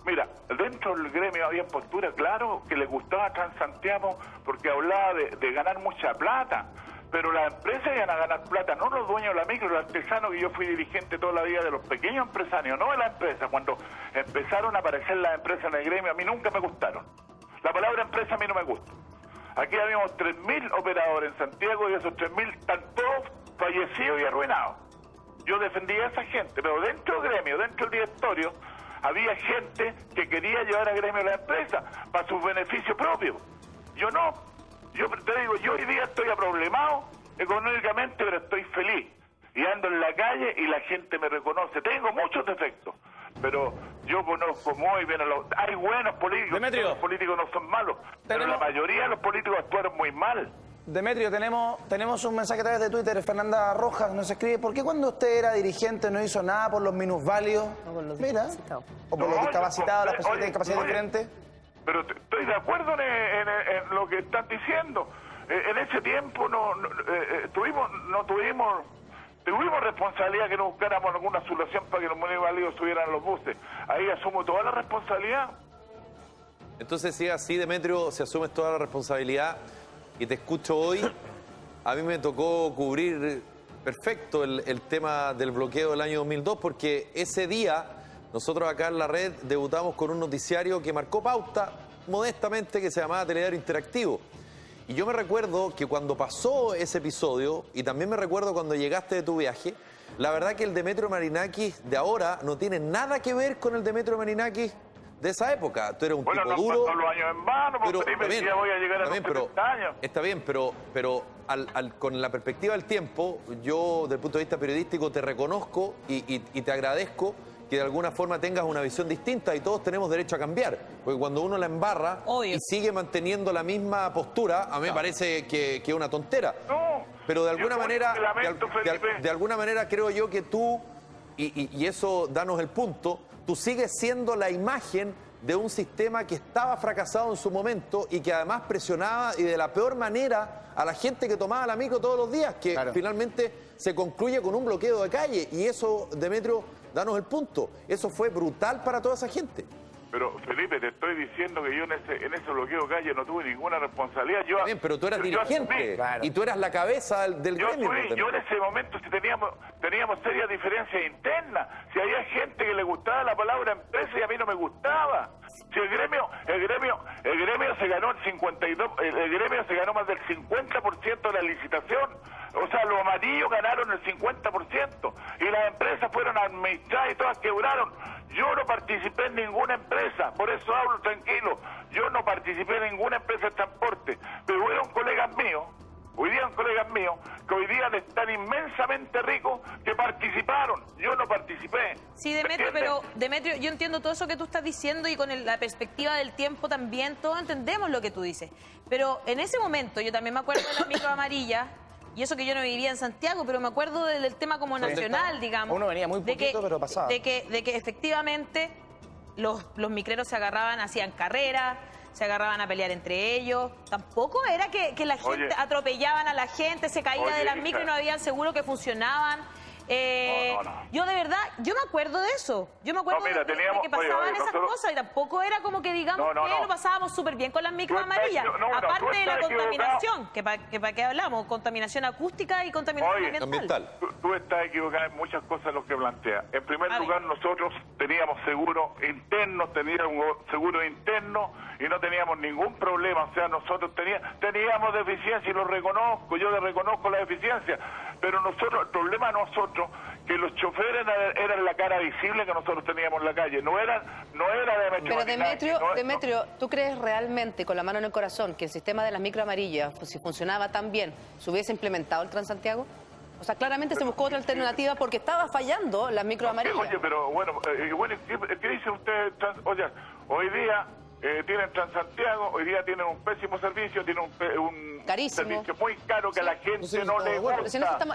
Speaker 16: Mira, dentro del gremio había postura, claro, que les gustaba Transantiago porque hablaba de ganar mucha plata. Pero las empresas iban a ganar plata, no los dueños de la micro, los artesanos, que yo fui dirigente toda la vida de los pequeños empresarios, no de la empresa. Cuando empezaron a aparecer las empresas en el gremio, a mí nunca me gustaron. La palabra empresa a mí no me gusta. Aquí habíamos 3.000 operadores en Santiago y esos 3.000 están todos fallecidos y arruinados. Yo defendía a esa gente, pero dentro del gremio, dentro del directorio, había gente que quería llevar al gremio a la empresa para sus beneficios propios. Yo no. Yo te digo, yo hoy día estoy aproblemado económicamente, pero estoy feliz. Y ando en la calle y la gente me reconoce. Tengo muchos defectos, pero yo conozco muy bien a los... Hay buenos políticos,
Speaker 6: Demetrio,
Speaker 16: los políticos no son malos, pero la mayoría de los políticos actuaron muy mal.
Speaker 6: Demetrio, tenemos un mensaje a través de Twitter. Fernanda Rojas nos escribe: ¿por qué cuando usted era dirigente no hizo nada por los minusválidos?
Speaker 5: No, por los
Speaker 6: discapacitados. O por los discapacitados, las personas de discapacidad diferente.
Speaker 16: Pero estoy de acuerdo en lo que están diciendo. en ese tiempo tuvimos responsabilidad que nos buscáramos alguna solución para que los monoválidos subieran a los buses. Ahí asumo toda la responsabilidad.
Speaker 8: Entonces, si es así, Demetrio, si asumes toda la responsabilidad y te escucho hoy, a mí me tocó cubrir perfecto el tema del bloqueo del año 2002, porque ese día nosotros acá en la red debutamos con un noticiario que marcó pauta modestamente, que se llamaba Telediario Interactivo. Y yo me recuerdo que cuando pasó ese episodio, y también me recuerdo cuando llegaste de tu viaje, la verdad que el Demetrio Marinakis de ahora no tiene nada que ver con el Demetrio Marinakis de esa época. Tú eres un tipo duro.
Speaker 16: Bueno, los años en vano, porque también, ya voy a llegar a los 70 años.
Speaker 8: Está bien, pero con la perspectiva del tiempo, yo, desde el punto de vista periodístico, te reconozco y te agradezco que de alguna forma tengas una visión distinta, y todos tenemos derecho a cambiar. Porque cuando uno la embarra y sigue manteniendo la misma postura, a mí me parece que es una tontera.
Speaker 16: No,
Speaker 8: pero de alguna manera, de alguna manera creo yo que tú, y eso danos el punto, tú sigues siendo la imagen de un sistema que estaba fracasado en su momento y que además presionaba y de la peor manera a la gente que tomaba la micro todos los días, que finalmente se concluye con un bloqueo de calle. Y eso, Demetrio, danos el punto. Eso fue brutal para toda esa gente.
Speaker 16: Pero, Felipe, te estoy diciendo que yo en ese bloqueo de calle no tuve ninguna responsabilidad. Yo,
Speaker 8: bien, pero tú eras dirigente y tú eras la cabeza del gremio.
Speaker 16: Yo en ese momento si teníamos serias diferencias internas. Si había gente que le gustaba la palabra empresa y a mí no me gustaba. Si el gremio se ganó el gremio se ganó más del 50% de la licitación. O sea, los amarillos ganaron el 50% y las empresas fueron administradas y todas quebraron. Yo no participé en ninguna empresa, por eso hablo tranquilo. Yo no participé en ninguna empresa de transporte, pero hubieron colegas míos, que hoy día están inmensamente ricos, que participaron. Yo no participé.
Speaker 9: Sí, Demetrio, yo entiendo todo eso que tú estás diciendo y con la perspectiva del tiempo también, todos entendemos lo que tú dices. Pero en ese momento, yo también me acuerdo de la micro amarilla. Y eso que yo no vivía en Santiago, pero me acuerdo del tema como nacional, digamos.
Speaker 14: Uno venía muy poquito, pero pasaba.
Speaker 9: De que efectivamente los micreros se agarraban, hacían carreras, se agarraban a pelear entre ellos. Tampoco era que la gente atropellaban a la gente, se caía de las micros y no había seguro que funcionaban. Yo de verdad, yo me acuerdo de eso. Yo me acuerdo de que pasaban esas cosas y tampoco era como que digamos que lo pasábamos súper bien con las micros amarillas. Aparte de la contaminación, que para qué hablamos, contaminación acústica y contaminación ambiental.
Speaker 16: Tú estás equivocada en muchas cosas en lo que planteas. En primer lugar, nosotros teníamos seguro interno y no teníamos ningún problema. O sea, nosotros teníamos deficiencia y lo reconozco, yo le reconozco la deficiencia. Pero el problema de nosotros, que los choferes eran la cara visible que nosotros teníamos en la calle, no era
Speaker 5: Pero Demetrio, ¿tú crees realmente, con la mano en el corazón, que el sistema de las micro amarillas, pues, si funcionaba tan bien, se hubiese implementado el Transantiago? O sea, claramente se buscó otra alternativa porque estaba fallando las micro amarillas.
Speaker 16: Oye, pero bueno, ¿qué dice usted? Oye, hoy día tienen Transantiago, hoy día tienen un pésimo servicio, tienen un servicio muy caro que a la gente no le gusta.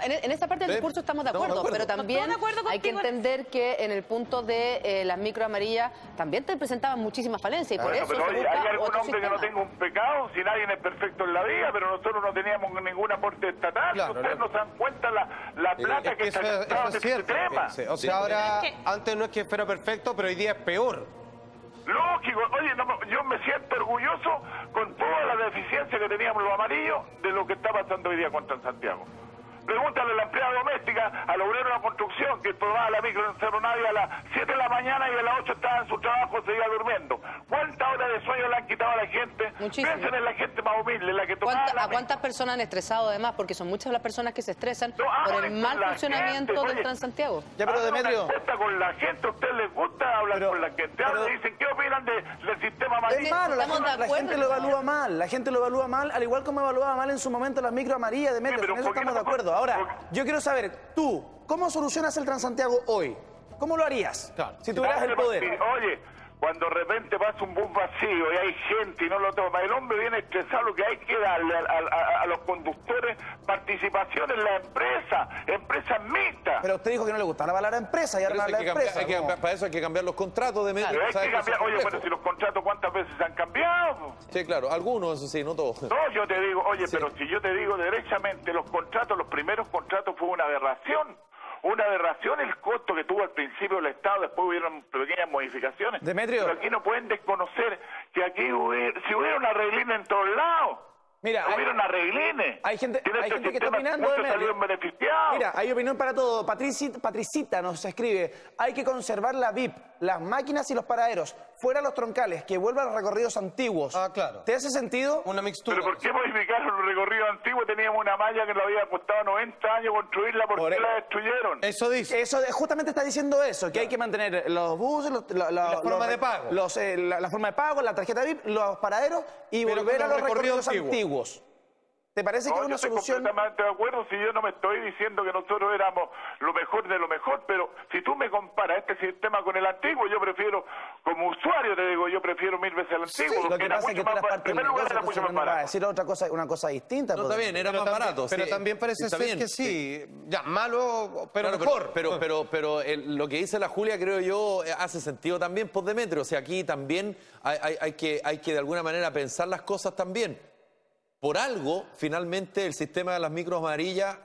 Speaker 5: En esta parte del discurso estamos de acuerdo, pero también hay que entender que en el punto de las micro amarillas también te presentaban muchísimas falencias y por eso
Speaker 16: pero ¿hay algún hombre que no tenga un pecado? Si nadie es perfecto en la vida, pero nosotros no teníamos ningún aporte estatal. Ustedes no se dan cuenta la plata que está gastando en este tema.
Speaker 7: O sea, ahora, antes no es que fuera perfecto, pero hoy día es peor.
Speaker 16: Lógico, oye, yo me siento orgulloso con toda la deficiencia que teníamos los amarillos de lo que está pasando hoy día con Transantiago. Pregúntale a la empleada doméstica, al obrero de la construcción, que tomaba la micro en Cerro Navia a las 7 de la mañana y a las 8 estaba en su trabajo, seguía durmiendo. ¿Cuántas horas de sueño le han quitado a la gente? Piensen en la gente más humilde, la que tomaba
Speaker 5: ¿A cuántas personas han estresado además? Porque son muchas las personas que se estresan por el mal funcionamiento del Transantiago.
Speaker 14: Ya, pero Demetrio...
Speaker 16: con la gente, ¿a usted les gusta hablar con la gente? Dicen, ¿qué opinan del sistema amarillo?
Speaker 6: La gente lo evalúa mal, la gente lo evalúa mal, al igual como evaluaba mal en su momento las micro amarillas, Demetrio, en eso estamos de acuerdo. Ahora, yo quiero saber, tú, ¿cómo solucionas el Transantiago hoy? ¿Cómo lo harías? Si tuvieras el poder.
Speaker 16: Oye, cuando de repente pasa un bus vacío y hay gente y no lo toma, el hombre viene estresado, lo que hay que darle a los conductores participación en la empresas mixtas.
Speaker 6: Pero usted dijo que no le gustaba la palabra empresa y ahora la empresa.
Speaker 8: Para eso hay que cambiar los contratos de medio.
Speaker 16: Oye, pero si los contratos, ¿cuántas veces se han cambiado?
Speaker 8: Sí, claro, algunos, eso sí, no todos.
Speaker 16: No, yo te digo, oye, pero si yo te digo derechamente, los primeros contratos fue una aberración. Una aberración el costo que tuvo al principio el Estado, después hubieron pequeñas modificaciones.
Speaker 14: Demetrio.
Speaker 16: Pero aquí no pueden desconocer que aquí si hubiera una reglina en todos lados.
Speaker 14: Mira,
Speaker 16: hubieron arreglines.
Speaker 14: Hay gente que está opinando,
Speaker 16: salieron beneficiados.
Speaker 14: Mira, hay opinión para todo. Patricita nos escribe, hay que conservar la VIP, las máquinas y los paraderos, fuera los troncales, que vuelvan a los recorridos antiguos.
Speaker 7: Ah, claro.
Speaker 14: ¿Te hace sentido?
Speaker 7: Una mixtura.
Speaker 16: ¿Pero por qué modificaron los recorridos antiguos? Teníamos una malla que lo había costado 90 años construirla, ¿por qué la destruyeron?
Speaker 7: Eso dice.
Speaker 14: Justamente está diciendo eso, que hay que mantener los buses, la forma de pago, la forma de pago, la tarjeta VIP, los paraderos y volver a los recorridos antiguos. ¿Te parece que es una solución?
Speaker 16: Estoy completamente de acuerdo, si yo no me estoy diciendo que nosotros éramos lo mejor de lo mejor, pero si tú me comparas este sistema con el antiguo, yo prefiero, como usuario te digo, yo prefiero 1000 veces el antiguo.
Speaker 14: Sí, lo que pasa es que tú eras parte del negocio, entonces no va a decir una cosa distinta.
Speaker 8: No, está bien, era más barato.
Speaker 7: Pero
Speaker 8: sí,
Speaker 7: también parece ser
Speaker 8: bien,
Speaker 7: que sí, ya, malo, pero
Speaker 8: claro,
Speaker 7: mejor.
Speaker 8: Pero lo que dice la Julia, creo yo, hace sentido también por Demetrio. O sea, aquí también hay que de alguna manera pensar las cosas también. Por algo, finalmente, el sistema de las micros amarillas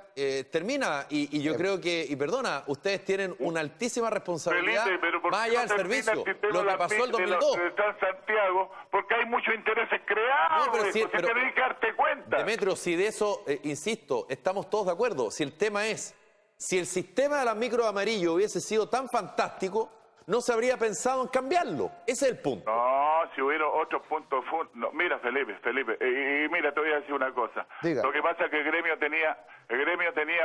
Speaker 8: termina. Y yo creo que, y perdona, ustedes tienen una altísima responsabilidad,
Speaker 16: Felipe, pero ¿por
Speaker 8: más
Speaker 16: qué
Speaker 8: allá
Speaker 16: no
Speaker 8: del
Speaker 16: termina
Speaker 8: servicio.
Speaker 16: el sistema
Speaker 8: Lo que
Speaker 16: de
Speaker 8: pasó el
Speaker 16: de
Speaker 8: 2002.
Speaker 16: de Santiago, porque hay muchos intereses creados,
Speaker 8: No, pero sí,
Speaker 16: pues,
Speaker 8: pero-
Speaker 16: tenés que darte cuenta.
Speaker 8: Demetrio, si de eso, insisto, estamos todos de acuerdo. Si el tema es, si el sistema de las micros amarillas hubiese sido tan fantástico, no se habría pensado en cambiarlo. Ese es el punto.
Speaker 16: No, si hubiera otros puntos... No, mira, Felipe, y mira, te voy a decir una cosa.
Speaker 14: Diga.
Speaker 16: Lo que pasa es que el gremio tenía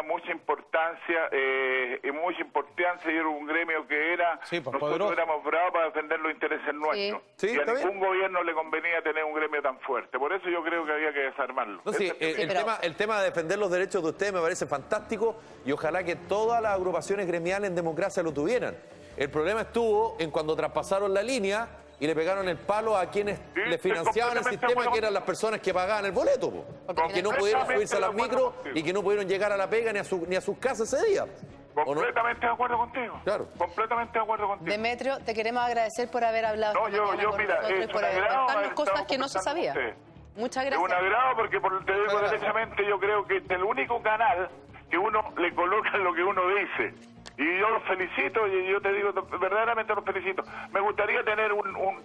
Speaker 16: mucha importancia, y era un gremio que era...
Speaker 7: Sí, pues,
Speaker 16: nosotros
Speaker 7: poderoso.
Speaker 16: éramos bravos para defender los intereses nuestros.
Speaker 8: Sí,
Speaker 16: y a
Speaker 8: está bien.
Speaker 16: ningún gobierno le convenía tener un gremio tan fuerte. Por eso yo creo que había que desarmarlo.
Speaker 8: No, sí, el tema de defender los derechos de ustedes me parece fantástico y ojalá que todas las agrupaciones gremiales en democracia lo tuvieran. El problema estuvo en cuando traspasaron la línea y le pegaron el palo a quienes le financiaban el sistema, que eran las personas que pagaban el boleto, y que no pudieron subirse a las micros y que no pudieron llegar a la pega ni a sus casas ese día.
Speaker 16: Completamente de acuerdo contigo.
Speaker 8: Claro.
Speaker 16: Completamente de acuerdo contigo.
Speaker 5: Demetrio, te queremos agradecer por haber hablado
Speaker 16: No,
Speaker 5: esta mañana con
Speaker 16: mira,
Speaker 5: nosotros y
Speaker 16: es
Speaker 5: por
Speaker 16: un agrado
Speaker 5: contarnos
Speaker 16: haber
Speaker 5: cosas
Speaker 16: estado
Speaker 5: que no se sabía.
Speaker 16: conversando con ustedes.
Speaker 5: Muchas
Speaker 16: Es
Speaker 5: gracias.
Speaker 16: un agrado porque te digo derechamente, yo creo que este es el único canal que uno le coloca lo que uno dice. Y yo los felicito, y yo te digo, verdaderamente los felicito. Me gustaría tener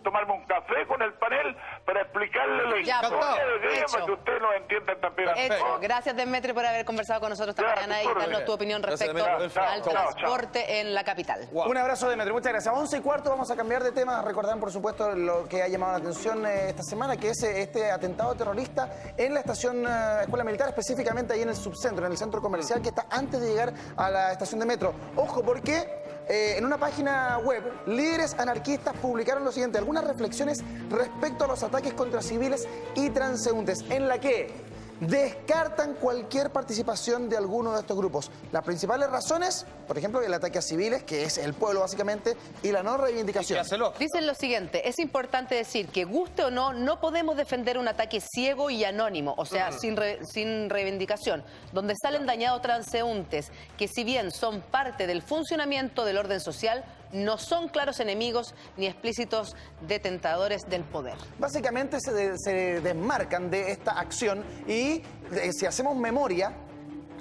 Speaker 16: tomarme un café con el panel para explicarle la
Speaker 5: Ya,
Speaker 16: historia del gremio,
Speaker 5: hecho.
Speaker 16: para que ustedes lo entiendan también.
Speaker 5: Hecho. Gracias, Demetrio, por haber conversado con nosotros esta mañana y darnos tu opinión
Speaker 8: Gracias,
Speaker 5: respecto
Speaker 8: Demetrio.
Speaker 5: al
Speaker 8: Chao, chao.
Speaker 5: transporte en la capital.
Speaker 14: Un abrazo, Demetrio, muchas gracias. 11:15 vamos a cambiar de tema. Recordar, por supuesto, lo que ha llamado la atención esta semana, que es este atentado terrorista en la estación Escuela Militar, específicamente ahí en el subcentro, en el centro comercial que está antes de llegar a la estación de metro. Ojo, porque en una página web, líderes anarquistas publicaron lo siguiente: algunas reflexiones respecto a los ataques contra civiles y transeúntes, en la que descartan cualquier participación de alguno de estos grupos. Las principales razones, por ejemplo, el ataque a civiles, que es el pueblo básicamente, y la no reivindicación.
Speaker 5: Dicen lo siguiente: es importante decir que, guste o no, no podemos defender un ataque ciego y anónimo, o sea, sin reivindicación, donde salen dañados transeúntes, que si bien son parte del funcionamiento del orden social, no son claros enemigos ni explícitos detentadores del poder.
Speaker 14: Básicamente se desmarcan de esta acción y si hacemos memoria,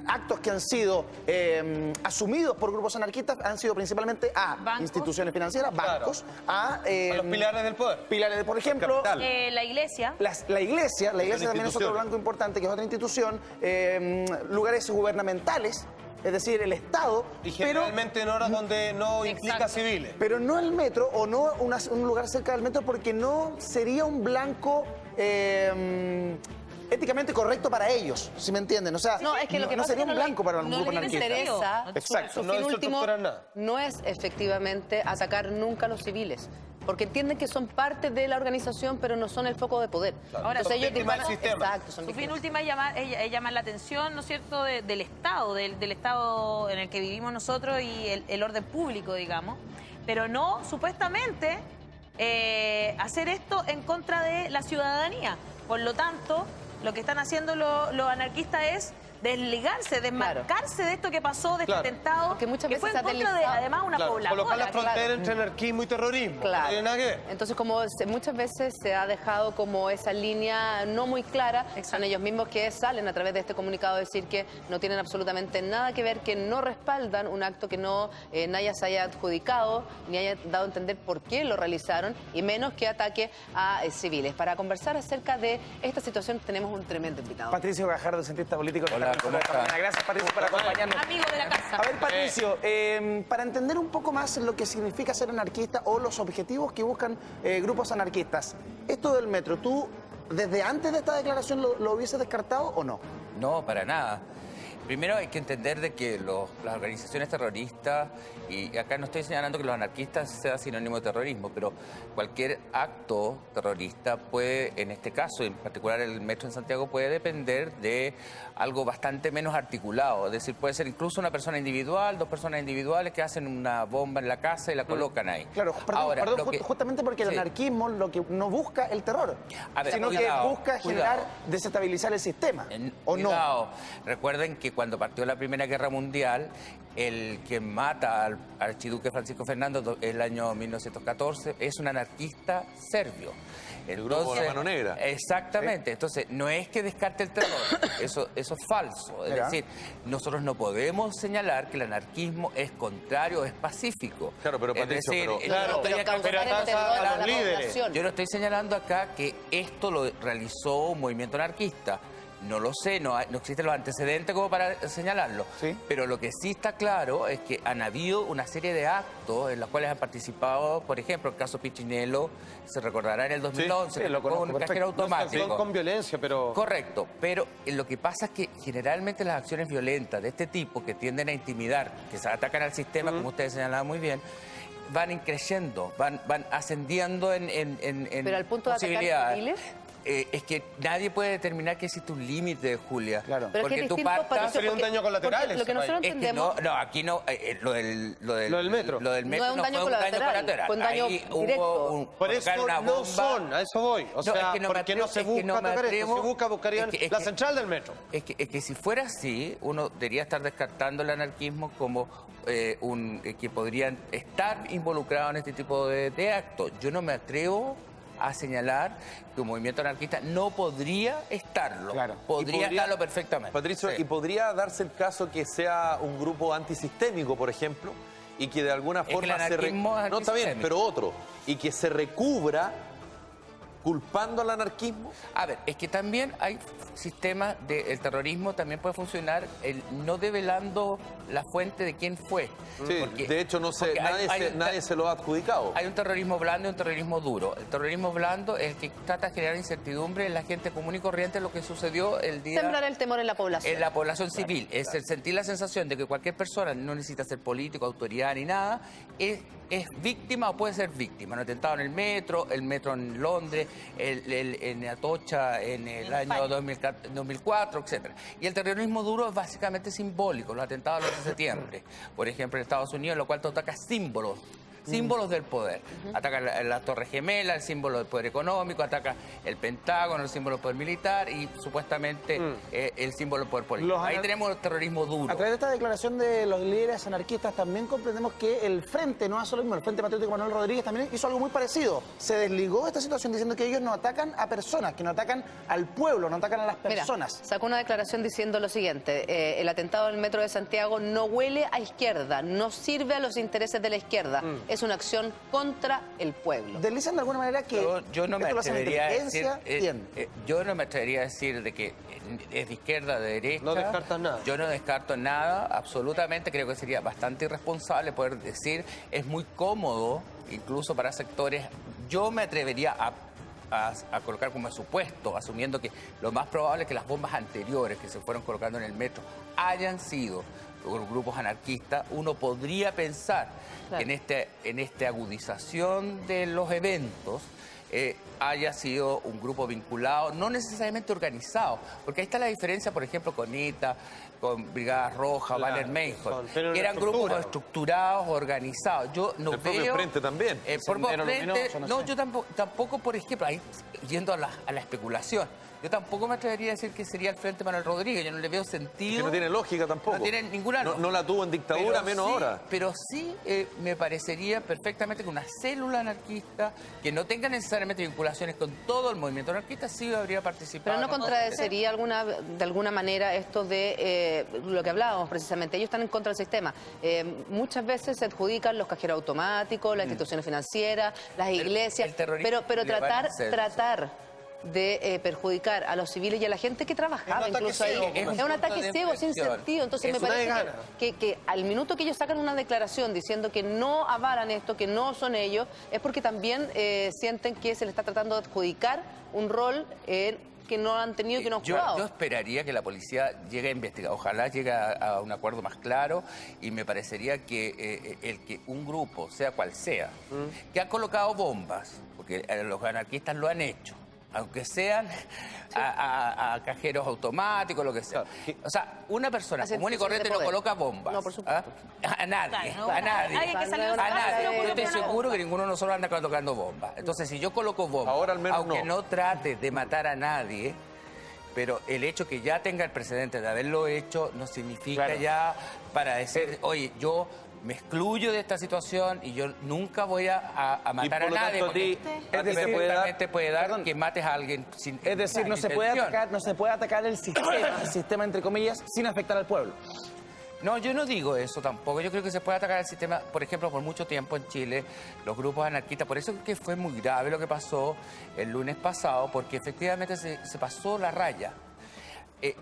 Speaker 14: actos que han sido asumidos por grupos anarquistas han sido principalmente a instituciones financieras, bancos, a
Speaker 7: los pilares del poder.
Speaker 14: Pilares, por ejemplo,
Speaker 9: La iglesia.
Speaker 14: la iglesia también es otro blanco importante, que es otra institución, lugares gubernamentales. Es decir, el Estado.
Speaker 7: Y generalmente en horas donde no implica civiles.
Speaker 14: Pero no el metro o no un lugar cerca del metro, porque no sería un blanco éticamente correcto para ellos, ¿sí me entienden? O sea,
Speaker 5: No, es que lo que
Speaker 14: no
Speaker 5: pasa
Speaker 14: sería
Speaker 5: es que
Speaker 14: un blanco para un
Speaker 5: no
Speaker 14: grupo
Speaker 5: les
Speaker 14: anarquista.
Speaker 5: interesa.
Speaker 14: Exacto.
Speaker 5: Su fin último no es efectivamente atacar nunca a los civiles, porque entienden que son parte de la organización, pero no son el foco de poder.
Speaker 9: Ahora,
Speaker 5: entonces ellos
Speaker 9: víctimas
Speaker 5: disparan-
Speaker 9: del sistema.
Speaker 5: Exacto, son
Speaker 9: Su fin
Speaker 5: víctimas.
Speaker 9: última es llamar la atención, ¿no es cierto?, del Estado, del Estado en el que vivimos nosotros y el orden público, digamos. Pero no, supuestamente, hacer esto en contra de la ciudadanía. Por lo tanto, lo que están haciendo los anarquistas es desligarse, desmarcarse de esto que pasó, de este atentado,
Speaker 5: que muchas veces
Speaker 9: fue en contra de, además, una población.
Speaker 7: Colocar la frontera entre anarquismo y terrorismo.
Speaker 5: Claro.
Speaker 7: No tiene nada que ver.
Speaker 5: Entonces, como muchas veces se ha dejado como esa línea no muy clara, son ellos mismos que salen a través de este comunicado a decir que no tienen absolutamente nada que ver, que no respaldan un acto que no nadie se haya adjudicado, ni haya dado a entender por qué lo realizaron, y menos que ataque a civiles. Para conversar acerca de esta situación tenemos un tremendo invitado.
Speaker 14: Patricio Gajardo, cientista político.
Speaker 17: Hola, ¿cómo está?
Speaker 14: Gracias, Patricio, por acompañarnos.
Speaker 9: Amigo de la casa.
Speaker 14: A ver, Patricio, para entender un poco más lo que significa ser anarquista o los objetivos que buscan grupos anarquistas, esto del metro, ¿tú desde antes de esta declaración lo hubieses descartado o no?
Speaker 17: No, para nada. Primero hay que entender de que las organizaciones terroristas, y acá no estoy señalando que los anarquistas sea sinónimo de terrorismo, pero cualquier acto terrorista puede, en este caso, en particular el metro en Santiago, puede depender de algo bastante menos articulado. Es decir, puede ser incluso una persona individual, dos personas individuales que hacen una bomba en la casa y la colocan ahí.
Speaker 14: Claro, perdón, justamente porque el anarquismo lo que no busca el terror, sino
Speaker 17: cuidado,
Speaker 14: que busca generar, desestabilizar el sistema. ¿O no?
Speaker 17: Recuerden que cuando partió la Primera Guerra Mundial, el que mata al archiduque Francisco Fernando el año 1914 es un anarquista serbio.
Speaker 8: El grupo de la Mano Negra.
Speaker 17: Exactamente. Entonces, no es que descarte el terror, eso es falso. Es decir, nosotros no podemos señalar que el anarquismo es contrario, es pacífico.
Speaker 8: Claro, pero Patricio,
Speaker 17: yo no estoy señalando acá que esto lo realizó un movimiento anarquista. No lo sé, no existen los antecedentes como para señalarlo. ¿Sí? Pero lo que sí está claro es que han habido una serie de actos en los cuales han participado, por ejemplo, el caso Pichinello, se recordará en el 2011, con un cajero automático.
Speaker 7: No con violencia, pero...
Speaker 17: Correcto, pero lo que pasa es que generalmente las acciones violentas de este tipo, que tienden a intimidar, que se atacan al sistema, como ustedes señalaban muy bien, van creciendo, van ascendiendo en
Speaker 5: ¿Pero al punto de atacar civiles?
Speaker 17: Es que nadie puede determinar que existe un límite, Julia.
Speaker 7: Claro.
Speaker 5: Pero
Speaker 17: porque
Speaker 5: es
Speaker 17: tú
Speaker 7: partas... Sería un daño colateral.
Speaker 5: Lo que nosotros entendemos...
Speaker 17: No, aquí no. Lo del metro.
Speaker 5: No es un daño colateral. Fue un daño directo.
Speaker 7: Por eso no son, a eso voy. O sea, porque no se busca atacar esto, se busca buscarían la central del metro.
Speaker 17: Es que si fuera así, uno debería estar descartando el anarquismo como que podrían estar involucrados en este tipo de actos. Yo no me atrevo a señalar que un movimiento anarquista no podría estarlo. Claro. Podría estarlo perfectamente.
Speaker 8: Patricio, ¿y podría darse el caso que sea un grupo antisistémico, por ejemplo, y que de alguna forma
Speaker 17: no
Speaker 8: está bien, pero otro, y que se recubra culpando al anarquismo?
Speaker 17: A ver, es que también hay sistemas del terrorismo, también puede funcionar no develando la fuente de quién fue.
Speaker 8: Sí, porque, de hecho nadie se lo ha adjudicado.
Speaker 17: Hay un terrorismo blando y un terrorismo duro. El terrorismo blando es el que trata de generar incertidumbre en la gente común y corriente, lo que sucedió el día...
Speaker 5: Sembrar el temor en la población.
Speaker 17: En la población civil. Claro. Es el sentir la sensación de que cualquier persona, no necesita ser político, autoridad ni nada, es víctima o puede ser víctima. Un atentado en el metro en Londres, en Atocha en el año 2004, etc. Y el terrorismo duro es básicamente simbólico, los atentados del 11 de septiembre, por ejemplo, en Estados Unidos, lo cual ataca símbolos del poder. Ataca la Torre Gemela, el símbolo del poder económico, ataca el Pentágono, el símbolo del poder militar y supuestamente el símbolo del poder político. Ahí tenemos el terrorismo duro.
Speaker 14: A través de esta declaración de los líderes anarquistas también comprendemos que el Frente, no hace lo mismo, el Frente Patriótico Manuel Rodríguez también hizo algo muy parecido. Se desligó de esta situación diciendo que ellos no atacan a personas, que no atacan al pueblo, no atacan a las personas.
Speaker 5: Mira, sacó una declaración diciendo lo siguiente: el atentado en el metro de Santiago no huele a izquierda, no sirve a los intereses de la izquierda. Es una acción contra el pueblo.
Speaker 14: Deslizan de alguna manera que
Speaker 17: yo no me atrevería a decir, yo no me atrevería a decir de que es de izquierda, de derecha.
Speaker 7: No descartas nada.
Speaker 17: Yo no descarto nada, absolutamente. Creo que sería bastante irresponsable poder decir, es muy cómodo, incluso para sectores. Yo me atrevería a colocar como supuesto, asumiendo que lo más probable es que las bombas anteriores que se fueron colocando en el metro hayan sido grupos anarquistas. Uno podría pensar que en esta agudización de los eventos haya sido un grupo vinculado, no necesariamente organizado, porque ahí está la diferencia, por ejemplo, con ETA, con Brigadas Rojas, Banner Meijer, que eran grupos estructurados, organizados. Yo no veo...
Speaker 8: propio Frente también.
Speaker 17: Por Frente, no, yo tampoco, por ejemplo, ahí yendo a la especulación, Yo tampoco me atrevería a decir que sería el Frente Manuel Rodríguez. Yo no le veo sentido.
Speaker 8: Que no tiene lógica tampoco.
Speaker 17: No tiene ninguna lógica.
Speaker 8: No la tuvo en dictadura, menos
Speaker 17: sí,
Speaker 8: ahora.
Speaker 17: Pero sí me parecería perfectamente que una célula anarquista que no tenga necesariamente vinculaciones con todo el movimiento anarquista sí habría participado.
Speaker 5: Pero no contradeciría de alguna manera esto de lo que hablábamos precisamente. Ellos están en contra del sistema. Muchas veces se adjudican los cajeros automáticos, las instituciones financieras, las iglesias. Pero tratar de perjudicar a los civiles y a la gente que trabajaba incluso ahí. Es un ataque ciego, sin sentido. Entonces me parece que al minuto que ellos sacan una declaración diciendo que no avalan esto, que no son ellos, es porque también sienten que se les está tratando de adjudicar un rol que no han tenido, que no han jugado.
Speaker 17: Yo esperaría que la policía llegue a investigar, ojalá llegue a un acuerdo más claro, y me parecería que que un grupo, sea cual sea, que ha colocado bombas, porque los anarquistas lo han hecho, aunque sean a cajeros automáticos, lo que sea. O sea, una persona común y corriente no coloca bombas.
Speaker 5: No, por supuesto.
Speaker 17: A nadie,
Speaker 9: Claro,
Speaker 17: a nadie.
Speaker 9: alguien que salió de su
Speaker 17: A
Speaker 9: casa se le
Speaker 17: nadie.
Speaker 9: ocurrió
Speaker 17: Yo estoy
Speaker 9: poner una
Speaker 17: seguro
Speaker 9: bomba.
Speaker 17: que ninguno de nosotros anda colocando bombas. Entonces, si yo coloco bombas,
Speaker 8: ahora al menos
Speaker 17: aunque no trate de matar a nadie, pero el hecho que ya tenga el precedente de haberlo hecho no significa ya para decir, oye, yo me excluyo de esta situación y yo nunca voy a matar a nadie. Porque puede dar que mates a alguien sin
Speaker 14: Es decir, no se puede atacar el sistema entre comillas, sin afectar al pueblo.
Speaker 17: No, yo no digo eso tampoco. Yo creo que se puede atacar el sistema, por ejemplo, por mucho tiempo en Chile, los grupos anarquistas. Por eso es que fue muy grave lo que pasó el lunes pasado, porque efectivamente se pasó la raya.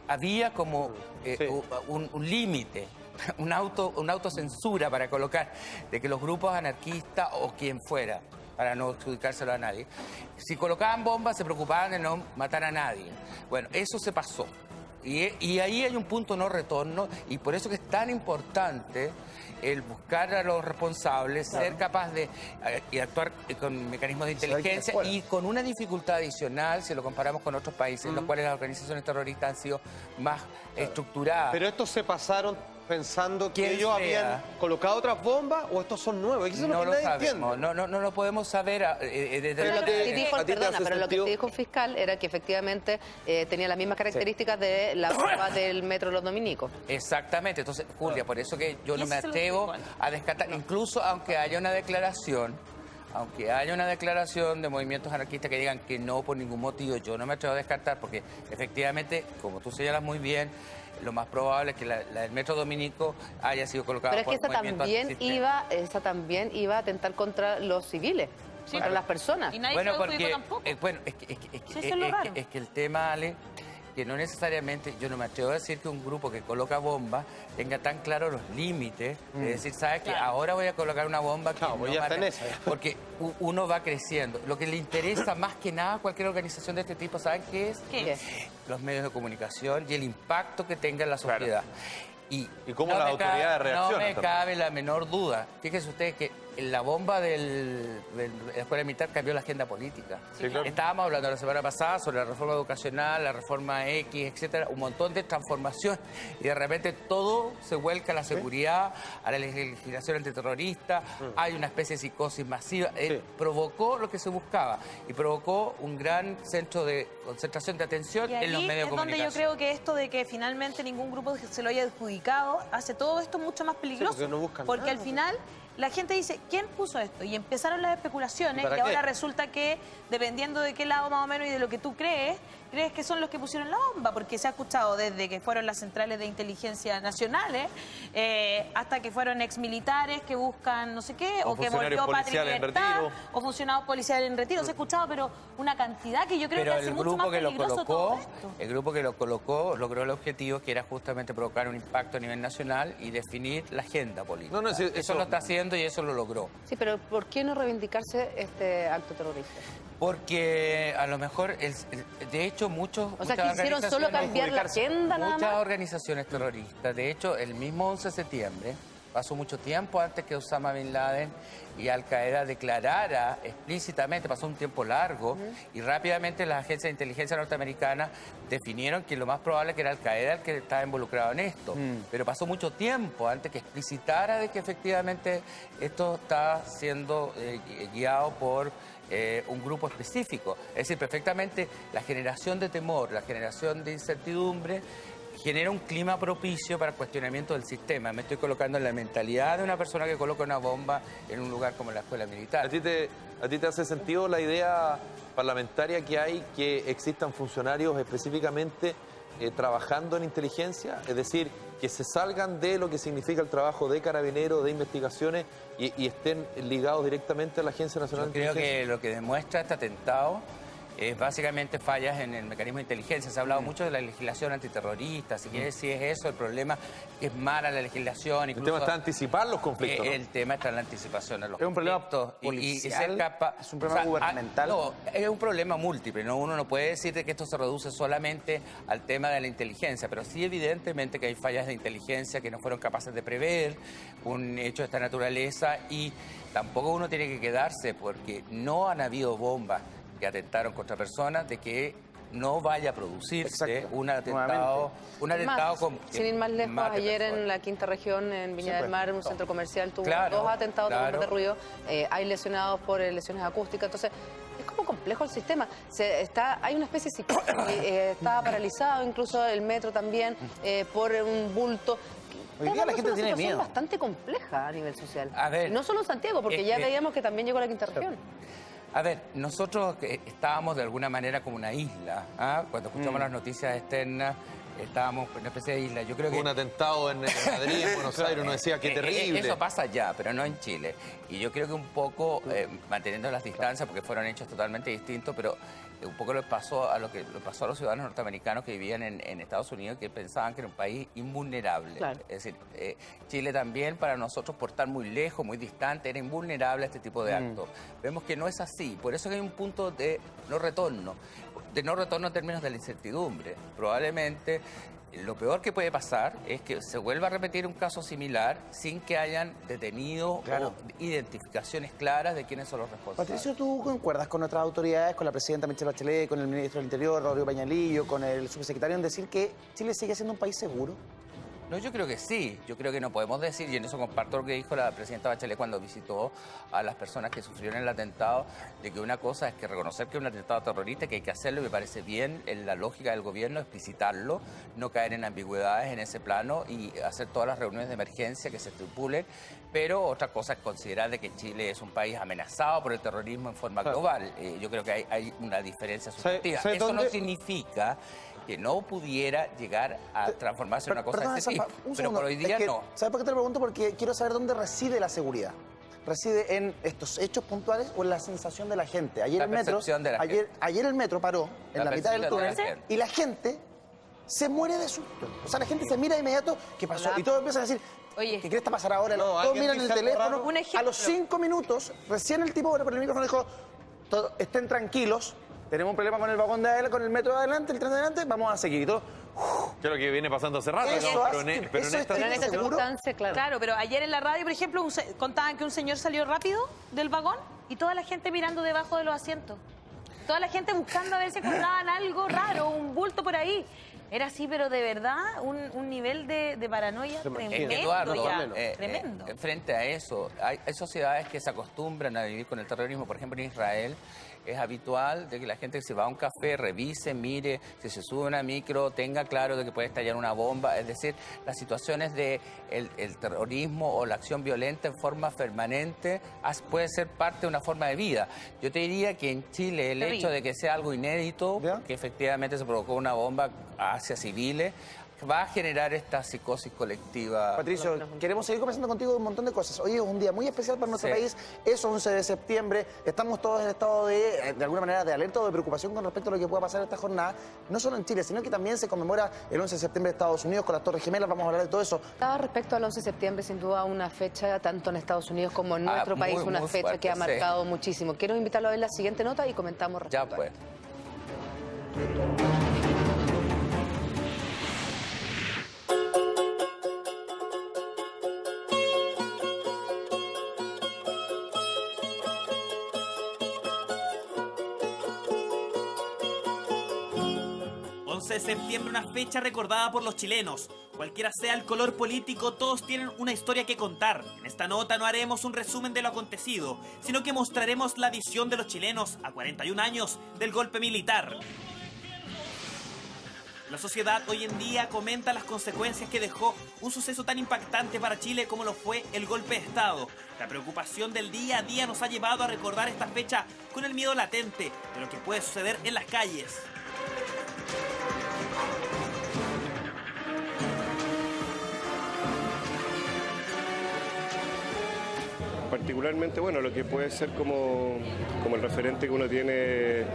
Speaker 17: Había como un límite, una autocensura para colocar de que los grupos anarquistas o quien fuera, para no adjudicárselo a nadie, si colocaban bombas se preocupaban de no matar a nadie. Bueno, eso se pasó. Y ahí hay un punto no retorno, y por eso que es tan importante el buscar a los responsables, ser capaz de actuar con mecanismos de inteligencia y con una dificultad adicional si lo comparamos con otros países en los cuales las organizaciones terroristas han sido más estructuradas.
Speaker 7: Pero estos se pasaron pensando que ellos habían colocado otras bombas, o estos son nuevos. Eso es lo que nadie entiende.
Speaker 17: No lo podemos saber
Speaker 5: Pero lo que dijo el fiscal era que efectivamente tenía las mismas características de la bomba del metro Los Dominicos.
Speaker 17: Exactamente. Entonces, Julia, por eso que yo no me atrevo a descartar, incluso aunque haya una declaración de movimientos anarquistas que digan que no por ningún motivo, yo no me atrevo a descartar, porque efectivamente, como tú señalas muy bien, lo más probable es que la del Metro Dominico haya sido colocada por
Speaker 5: movimientos antisistema. Esa también iba a atentar contra los civiles, contra las personas.
Speaker 9: Y nadie
Speaker 17: bueno,
Speaker 9: se
Speaker 17: porque
Speaker 9: tampoco.
Speaker 17: es que el tema, Ale, que no necesariamente, yo no me atrevo a decir que un grupo que coloca bombas tenga tan claro los límites, de decir, ¿sabes qué? Ahora voy a colocar una bomba que porque uno va creciendo. Lo que le interesa más que nada a cualquier organización de este tipo, ¿saben qué es?
Speaker 9: ¿Qué es?
Speaker 17: Los medios de comunicación y el impacto que tenga en la sociedad. Y
Speaker 8: cómo las autoridades reaccionan.
Speaker 17: No me cabe la menor duda. Fíjense ustedes que la bomba de la escuela militar cambió la agenda política. Estábamos hablando la semana pasada sobre la reforma educacional, la reforma X, etcétera, un montón de transformación, y de repente todo se vuelca a la seguridad, a la legislación antiterrorista, hay una especie de psicosis masiva. Provocó lo que se buscaba y provocó un gran centro de concentración de atención en los medios de comunicación.
Speaker 9: Es donde yo creo que esto de que finalmente ningún grupo se lo haya adjudicado hace todo esto mucho más peligroso. Porque al final la gente dice, ¿quién puso esto? Y empezaron las especulaciones y ahora resulta que, dependiendo de qué lado más o menos y de lo que tú crees que son los que pusieron la bomba, porque se ha escuchado desde que fueron las centrales de inteligencia nacionales hasta que fueron exmilitares que buscan no sé qué, o que volvió Patria y Libertad, o funcionarios policiales en retiro. Se ha escuchado, pero una cantidad que yo creo que hace mucho más peligroso todo esto.
Speaker 17: El grupo que lo colocó logró el objetivo, que era justamente provocar un impacto a nivel nacional y definir la agenda política. Eso lo está haciendo y eso lo logró.
Speaker 5: Sí, pero ¿por qué no reivindicarse este acto terrorista?
Speaker 17: Porque a lo mejor, de hecho, muchos...
Speaker 5: O sea, quisieron solo cambiar la agenda nada más.
Speaker 17: Muchas organizaciones terroristas, de hecho, el mismo 11 de septiembre, pasó mucho tiempo antes que Osama Bin Laden y Al Qaeda declarara explícitamente, pasó un tiempo largo, y rápidamente las agencias de inteligencia norteamericanas definieron que lo más probable que era Al Qaeda el que estaba involucrado en esto. Pero pasó mucho tiempo antes que explicitara de que efectivamente esto está siendo guiado por un grupo específico. Es decir, perfectamente la generación de temor, la generación de incertidumbre genera un clima propicio para el cuestionamiento del sistema. Me estoy colocando en la mentalidad de una persona que coloca una bomba en un lugar como la escuela militar.
Speaker 8: ¿A ti te hace sentido la idea parlamentaria que hay que existan funcionarios específicamente trabajando en inteligencia? Es decir, que se salgan de lo que significa el trabajo de carabineros, de investigaciones y estén ligados directamente a la Agencia Nacional de Inteligencia.
Speaker 17: Creo que lo que demuestra este atentado es básicamente fallas en el mecanismo de inteligencia. Se ha hablado mucho de la legislación antiterrorista, si es eso el problema, que es mala la legislación.
Speaker 8: Incluso, el tema está en anticipar los conflictos, ¿no?
Speaker 17: El tema está en la anticipación de los
Speaker 14: conflictos. Es un problema policial, es un problema gubernamental.
Speaker 17: No, es un problema múltiple, ¿no? Uno no puede decir que esto se reduce solamente al tema de la inteligencia, pero sí evidentemente que hay fallas de inteligencia que no fueron capaces de prever un hecho de esta naturaleza, y tampoco uno tiene que quedarse porque no han habido bombas que atentaron contra personas, de que no vaya a producirse un atentado
Speaker 5: sin ir más lejos, ayer en la quinta región, en Viña del Mar, un centro comercial tuvo 2 atentados de bombas de ruido, hay lesionados por lesiones acústicas, entonces es como complejo el sistema. Hay una especie de psicosis, está paralizado incluso el metro también por un bulto.
Speaker 14: Hoy día la gente tiene miedo.
Speaker 5: Es bastante compleja a nivel social.
Speaker 17: A ver,
Speaker 5: no solo en Santiago, porque ya veíamos que también llegó a la quinta región.
Speaker 17: A ver, nosotros estábamos de alguna manera como una isla. Cuando escuchamos las noticias externas, estábamos en una especie de isla. Yo creo que
Speaker 8: un atentado en Madrid, en Buenos Aires, uno decía qué terrible.
Speaker 17: Eso pasa allá, pero no en Chile. Y yo creo que un poco, manteniendo las distancias, porque fueron hechos totalmente distintos, pero un poco le pasó a los ciudadanos norteamericanos que vivían en Estados Unidos, que pensaban que era un país invulnerable. Claro. Es decir, Chile también, para nosotros, por estar muy lejos, muy distante, era invulnerable a este tipo de actos. Vemos que no es así. Por eso que hay un punto de no retorno. De no retorno en términos de la incertidumbre. Probablemente lo peor que puede pasar es que se vuelva a repetir un caso similar sin que hayan detenido o identificaciones claras de quiénes son los responsables.
Speaker 14: Patricio, ¿tú concuerdas con otras autoridades, con la presidenta Michelle Bachelet, con el ministro del Interior, Rodrigo Pañalillo, con el subsecretario, en decir que Chile sigue siendo un país seguro?
Speaker 17: No, yo creo que sí. Yo creo que no podemos decir, y en eso comparto lo que dijo la presidenta Bachelet cuando visitó a las personas que sufrieron el atentado, de que una cosa es que reconocer que es un atentado terrorista, que hay que hacerlo, y me parece bien, en la lógica del gobierno, explicitarlo, no caer en ambigüedades en ese plano y hacer todas las reuniones de emergencia que se estipulen. Pero otra cosa es considerar de que Chile es un país amenazado por el terrorismo en forma global. Yo creo que hay una diferencia sustantiva. Eso no significa que no pudiera llegar a transformarse en una cosa de ese tipo. Pero por hoy día no.
Speaker 14: ¿Sabes por qué te lo pregunto? Porque quiero saber dónde reside la seguridad. ¿Reside en estos hechos puntuales o en la sensación de la gente? Ayer el metro paró en la mitad del túnel y la gente se muere de susto. O sea, la gente se mira de inmediato, ¿qué pasó? Y todos empiezan a decir, ¿qué crees que pasará ahora? Todos miran el teléfono. A los 5 minutos, recién el tipo por el micrófono dijo, estén tranquilos, tenemos un problema con el vagón de adelante, con el metro de adelante, el tren de adelante, vamos a seguir. Y todo,
Speaker 8: que es lo que viene pasando hace rato.
Speaker 5: Pero en esta circunstancia, claro, pero ayer en la radio, por ejemplo, contaban que un señor salió rápido del vagón y toda la gente mirando debajo de los asientos. Toda la gente buscando a ver si encontraban algo raro, un bulto por ahí. Era así, pero de verdad, un nivel de paranoia tremendo.
Speaker 17: Eduardo,
Speaker 5: tremendo.
Speaker 17: Frente a eso, hay sociedades que se acostumbran a vivir con el terrorismo. Por ejemplo, en Israel es habitual de que la gente se va a un café, revise, mire, si se sube a una micro, tenga claro de que puede estallar una bomba. Es decir, las situaciones de el terrorismo o la acción violenta en forma permanente puede ser parte de una forma de vida. Yo te diría que en Chile el hecho de que sea algo inédito, que efectivamente se provocó una bomba hacia civiles, va a generar esta psicosis colectiva.
Speaker 14: Patricio, queremos seguir conversando contigo de un montón de cosas. Hoy es un día muy especial para nuestro país, es 11 de septiembre, estamos todos en estado de alguna manera, de alerta o de preocupación con respecto a lo que pueda pasar esta jornada, no solo en Chile, sino que también se conmemora el 11 de septiembre de Estados Unidos con las Torres Gemelas, vamos a hablar de todo eso.
Speaker 5: Respecto al 11 de septiembre, sin duda una fecha, tanto en Estados Unidos como en nuestro país, una fecha fuerte, que ha marcado muchísimo. Quiero invitarlo a ver la siguiente nota y comentamos respecto a esto.
Speaker 18: El 11 de septiembre, una fecha recordada por los chilenos. Cualquiera sea el color político, todos tienen una historia que contar. En esta nota no haremos un resumen de lo acontecido, sino que mostraremos la visión de los chilenos a 41 años del golpe militar. La sociedad hoy en día comenta las consecuencias que dejó un suceso tan impactante para Chile como lo fue el golpe de Estado. La preocupación del día a día nos ha llevado a recordar esta fecha con el miedo latente de lo que puede suceder en las calles.
Speaker 19: Particularmente, bueno, lo que puede ser como el referente que uno tiene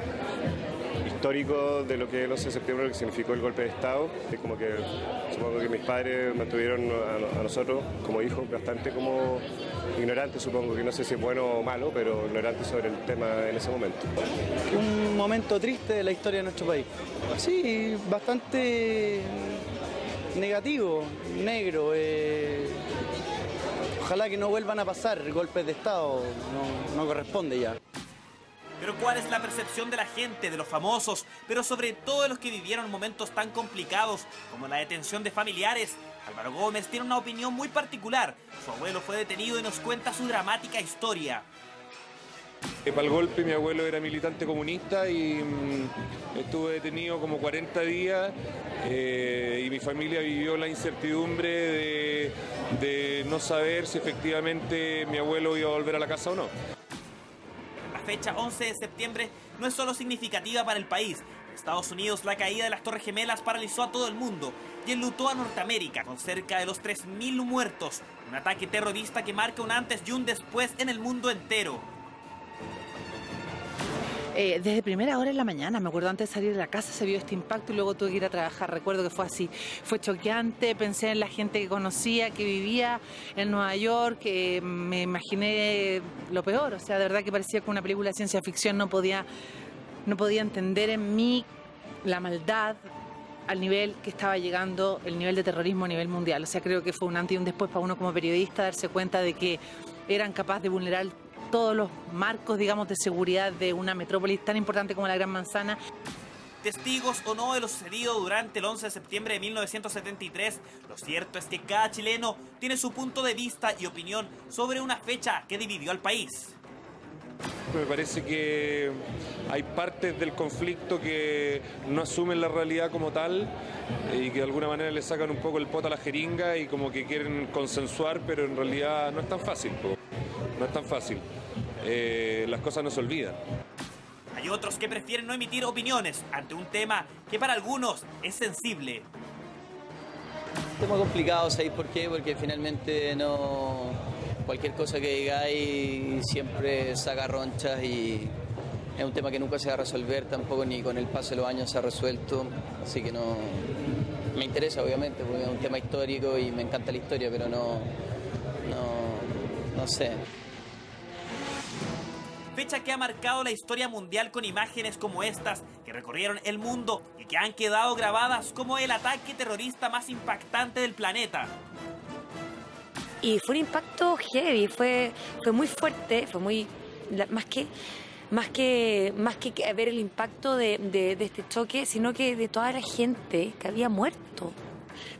Speaker 19: histórico de lo que es el 11 de septiembre, lo que significó el golpe de Estado. Es como que supongo que mis padres mantuvieron a nosotros como hijos bastante como ignorantes, supongo que no sé si es bueno o malo, pero ignorantes sobre el tema en ese momento.
Speaker 20: Un momento triste de la historia de nuestro país. Sí, bastante negativo, negro. Ojalá que no vuelvan a pasar golpes de Estado, no corresponde ya.
Speaker 18: Pero ¿cuál es la percepción de la gente, de los famosos, pero sobre todo de los que vivieron momentos tan complicados como la detención de familiares? Álvaro Gómez tiene una opinión muy particular. Su abuelo fue detenido y nos cuenta su dramática historia.
Speaker 21: Para el golpe mi abuelo era militante comunista y estuve detenido como 40 días y mi familia vivió la incertidumbre de no saber si efectivamente mi abuelo iba a volver a la casa o no.
Speaker 18: La fecha 11 de septiembre no es solo significativa para el país. En Estados Unidos, la caída de las Torres Gemelas paralizó a todo el mundo y enlutó a Norteamérica con cerca de los 3.000 muertos. Un ataque terrorista que marca un antes y un después en el mundo entero.
Speaker 22: Desde primera hora en la mañana, me acuerdo, antes de salir de la casa se vio este impacto y luego tuve que ir a trabajar. Recuerdo que fue así, fue choqueante, pensé en la gente que conocía, que vivía en Nueva York, que me imaginé lo peor, o sea, de verdad que parecía que una película de ciencia ficción. No podía entender en mí la maldad al nivel que estaba llegando el nivel de terrorismo a nivel mundial. O sea, creo que fue un antes y un después para uno como periodista darse cuenta de que eran capaces de vulnerar todos los marcos, digamos, de seguridad de una metrópolis tan importante como la Gran Manzana.
Speaker 18: Testigos o no de lo sucedido durante el 11 de septiembre de 1973, lo cierto es que cada chileno tiene su punto de vista y opinión sobre una fecha que dividió al país.
Speaker 21: Me parece que hay partes del conflicto que no asumen la realidad como tal y que de alguna manera le sacan un poco el poto a la jeringa y como que quieren consensuar, pero en realidad no es tan fácil. No es tan fácil. Las cosas no se olvidan.
Speaker 18: Hay otros que prefieren no emitir opiniones ante un tema que para algunos es sensible.
Speaker 20: Tema complicado, ¿sabéis por qué? Porque finalmente cualquier cosa que digáis siempre saca ronchas y es un tema que nunca se va a resolver, tampoco ni con el paso de los años se ha resuelto, así que no me interesa obviamente porque es un tema histórico y me encanta la historia, pero no sé.
Speaker 18: Fecha que ha marcado la historia mundial con imágenes como estas que recorrieron el mundo y que han quedado grabadas como el ataque terrorista más impactante del planeta.
Speaker 23: Y fue un impacto heavy, fue muy fuerte, fue muy más que ver el impacto de este choque, sino que de toda la gente que había muerto.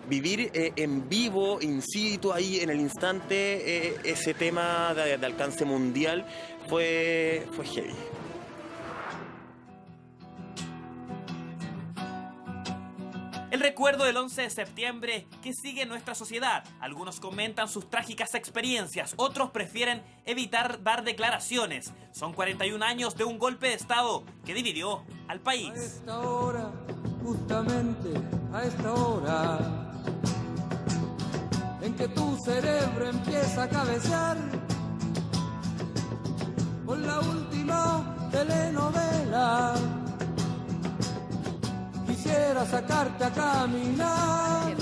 Speaker 24: Vivir en vivo, in situ, ahí en el instante, ese tema de alcance mundial fue heavy.
Speaker 18: El recuerdo del 11 de septiembre que sigue en nuestra sociedad. Algunos comentan sus trágicas experiencias, otros prefieren evitar dar declaraciones. Son 41 años de un golpe de Estado que dividió al país.
Speaker 25: A esta hora, justamente a esta hora, en que tu cerebro empieza a cabecear con la última telenovela. Quisiera sacarte a caminar.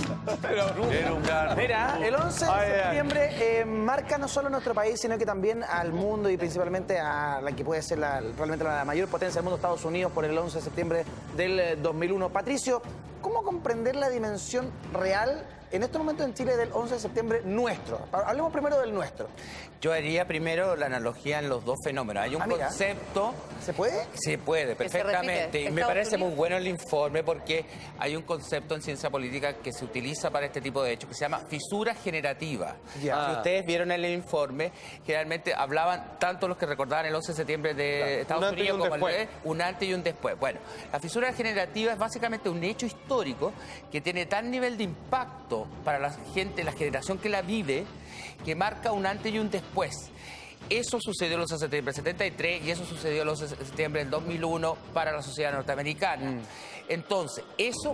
Speaker 6: Mira, el 11 de septiembre marca no solo nuestro país, sino que también al mundo y principalmente a la que puede ser realmente la mayor potencia del mundo, Estados Unidos, por el 11 de septiembre del 2001. Patricio, ¿cómo comprender la dimensión real en estos momentos en Chile del 11 de septiembre nuestro? Hablemos primero del nuestro.
Speaker 17: Yo haría primero la analogía en los dos fenómenos. Hay un concepto...
Speaker 6: ¿Se puede?
Speaker 17: Se puede, perfectamente. Y me parece muy bueno el informe porque hay un concepto en ciencia política que se utiliza para este tipo de hechos que se llama fisura generativa. Si ustedes vieron el informe, generalmente hablaban tanto los que recordaban el 11 de septiembre de Estados Unidos como un antes y un después. Bueno, la fisura generativa es básicamente un hecho histórico que tiene tal nivel de impacto para la gente, la generación que la vive, que marca un antes y un después. Eso sucedió el 11 de septiembre del 73 y eso sucedió el 11 de septiembre del 2001 para la sociedad norteamericana. Entonces,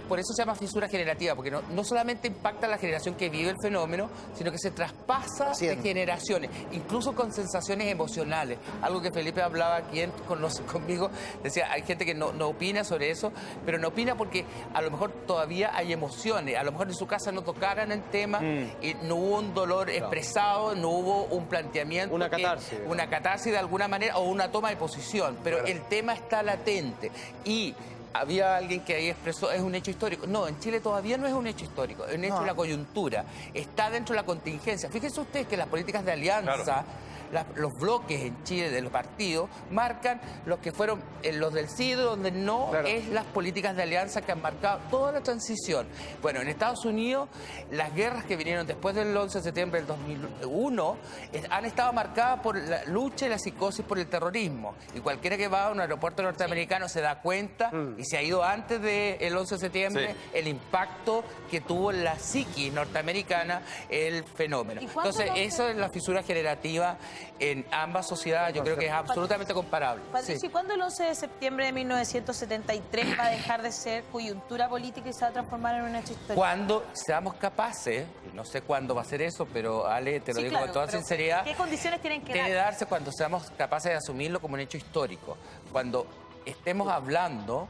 Speaker 17: por eso se llama fisura generativa, porque no solamente impacta a la generación que vive el fenómeno, sino que se traspasa de generaciones, incluso con sensaciones emocionales. Algo que Felipe hablaba aquí conmigo, decía, hay gente que no opina sobre eso, pero no opina porque a lo mejor todavía hay emociones, a lo mejor en su casa no tocaran el tema, y no hubo un dolor expresado, no hubo un planteamiento. Una catarsis de alguna manera, o una toma de posición, pero el tema está latente. Y había alguien que ahí expresó, es un hecho histórico. No, en Chile todavía no es un hecho histórico, es un hecho de la coyuntura, está dentro de la contingencia. Fíjense ustedes que las políticas de alianza, los bloques en Chile de los partidos, marcan los que fueron los del sí, donde no es las políticas de alianza que han marcado toda la transición. Bueno, en Estados Unidos, las guerras que vinieron después del 11 de septiembre del 2001 han estado marcadas por la lucha y la psicosis por el terrorismo. Y cualquiera que va a un aeropuerto norteamericano se da cuenta, y se ha ido antes del 11 de septiembre, el impacto que tuvo en la psiquis norteamericana el fenómeno. Entonces, eso es la fisura generativa en ambas sociedades, yo creo que es absolutamente comparable.
Speaker 9: Patricio, ¿y cuándo el 11 de septiembre de 1973 va a dejar de ser coyuntura política y se va a transformar en un hecho histórico?
Speaker 17: Cuando seamos capaces, no sé cuándo va a ser eso, pero Ale, te lo digo con toda sinceridad.
Speaker 9: ¿Qué condiciones tienen que
Speaker 17: Tiene que darse cuando seamos capaces de asumirlo como un hecho histórico. Cuando estemos hablando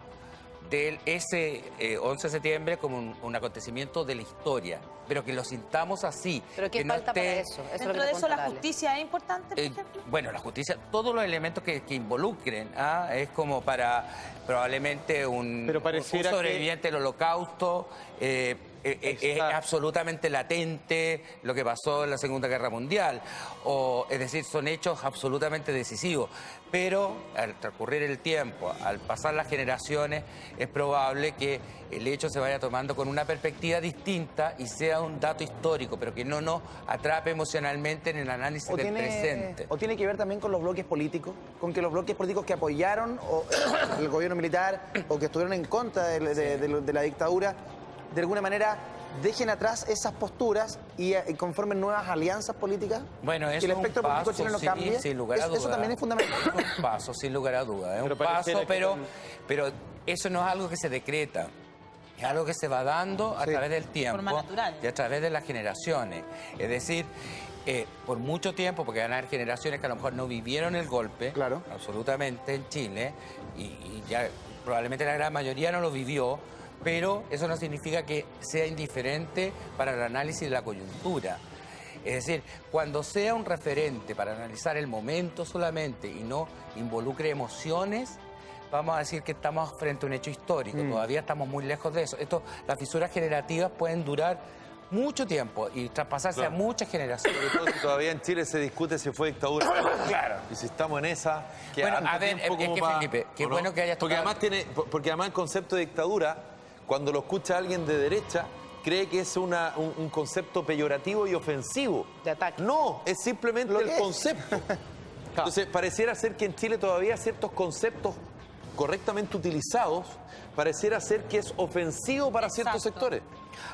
Speaker 17: de ese 11 de septiembre como un acontecimiento de la historia, pero que lo sintamos así.
Speaker 5: ¿Pero qué falta para eso?
Speaker 9: Dentro de eso, ¿la justicia es importante, por ejemplo?
Speaker 17: Bueno, la justicia, todos los elementos que involucren, es como para probablemente un sobreviviente del Holocausto, es absolutamente latente lo que pasó en la Segunda Guerra Mundial, es decir, son hechos absolutamente decisivos, pero al transcurrir el tiempo, al pasar las generaciones, es probable que el hecho se vaya tomando con una perspectiva distinta y sea un dato histórico, pero que no nos atrape emocionalmente en el análisis del presente.
Speaker 6: ¿O tiene que ver también con los bloques políticos? Con que los bloques políticos que apoyaron el gobierno militar o que estuvieron en contra de la dictadura, de alguna manera dejen atrás esas posturas y conformen nuevas alianzas políticas.
Speaker 17: Bueno, eso
Speaker 6: que el espectro político chileno cambie.
Speaker 17: Sin lugar a duda.
Speaker 6: Eso también es fundamental.
Speaker 17: Es un paso, sin lugar a duda. Es un paso, pero eso no es algo que se decreta. Es algo que se va dando a través del tiempo y a través de las generaciones. Es decir, por mucho tiempo, porque van a haber generaciones que a lo mejor no vivieron el golpe, absolutamente, en Chile, y ya probablemente la gran mayoría no lo vivió, pero eso no significa que sea indiferente para el análisis de la coyuntura. Es decir, cuando sea un referente para analizar el momento solamente y no involucre emociones, vamos a decir que estamos frente a un hecho histórico. Todavía estamos muy lejos de eso. Las fisuras generativas pueden durar mucho tiempo y traspasarse a muchas generaciones.
Speaker 8: Sobre todo si todavía en Chile se discute si fue dictadura.
Speaker 17: Y
Speaker 8: si estamos en esa...
Speaker 17: Bueno, a ver, Felipe, qué bueno que hayas tocado...
Speaker 8: Porque además el concepto de dictadura, cuando lo escucha alguien de derecha, cree que es un concepto peyorativo y ofensivo.
Speaker 5: De ataque.
Speaker 8: No, es simplemente el concepto. Entonces, pareciera ser que en Chile todavía ciertos conceptos correctamente utilizados, pareciera ser que es ofensivo para ciertos sectores.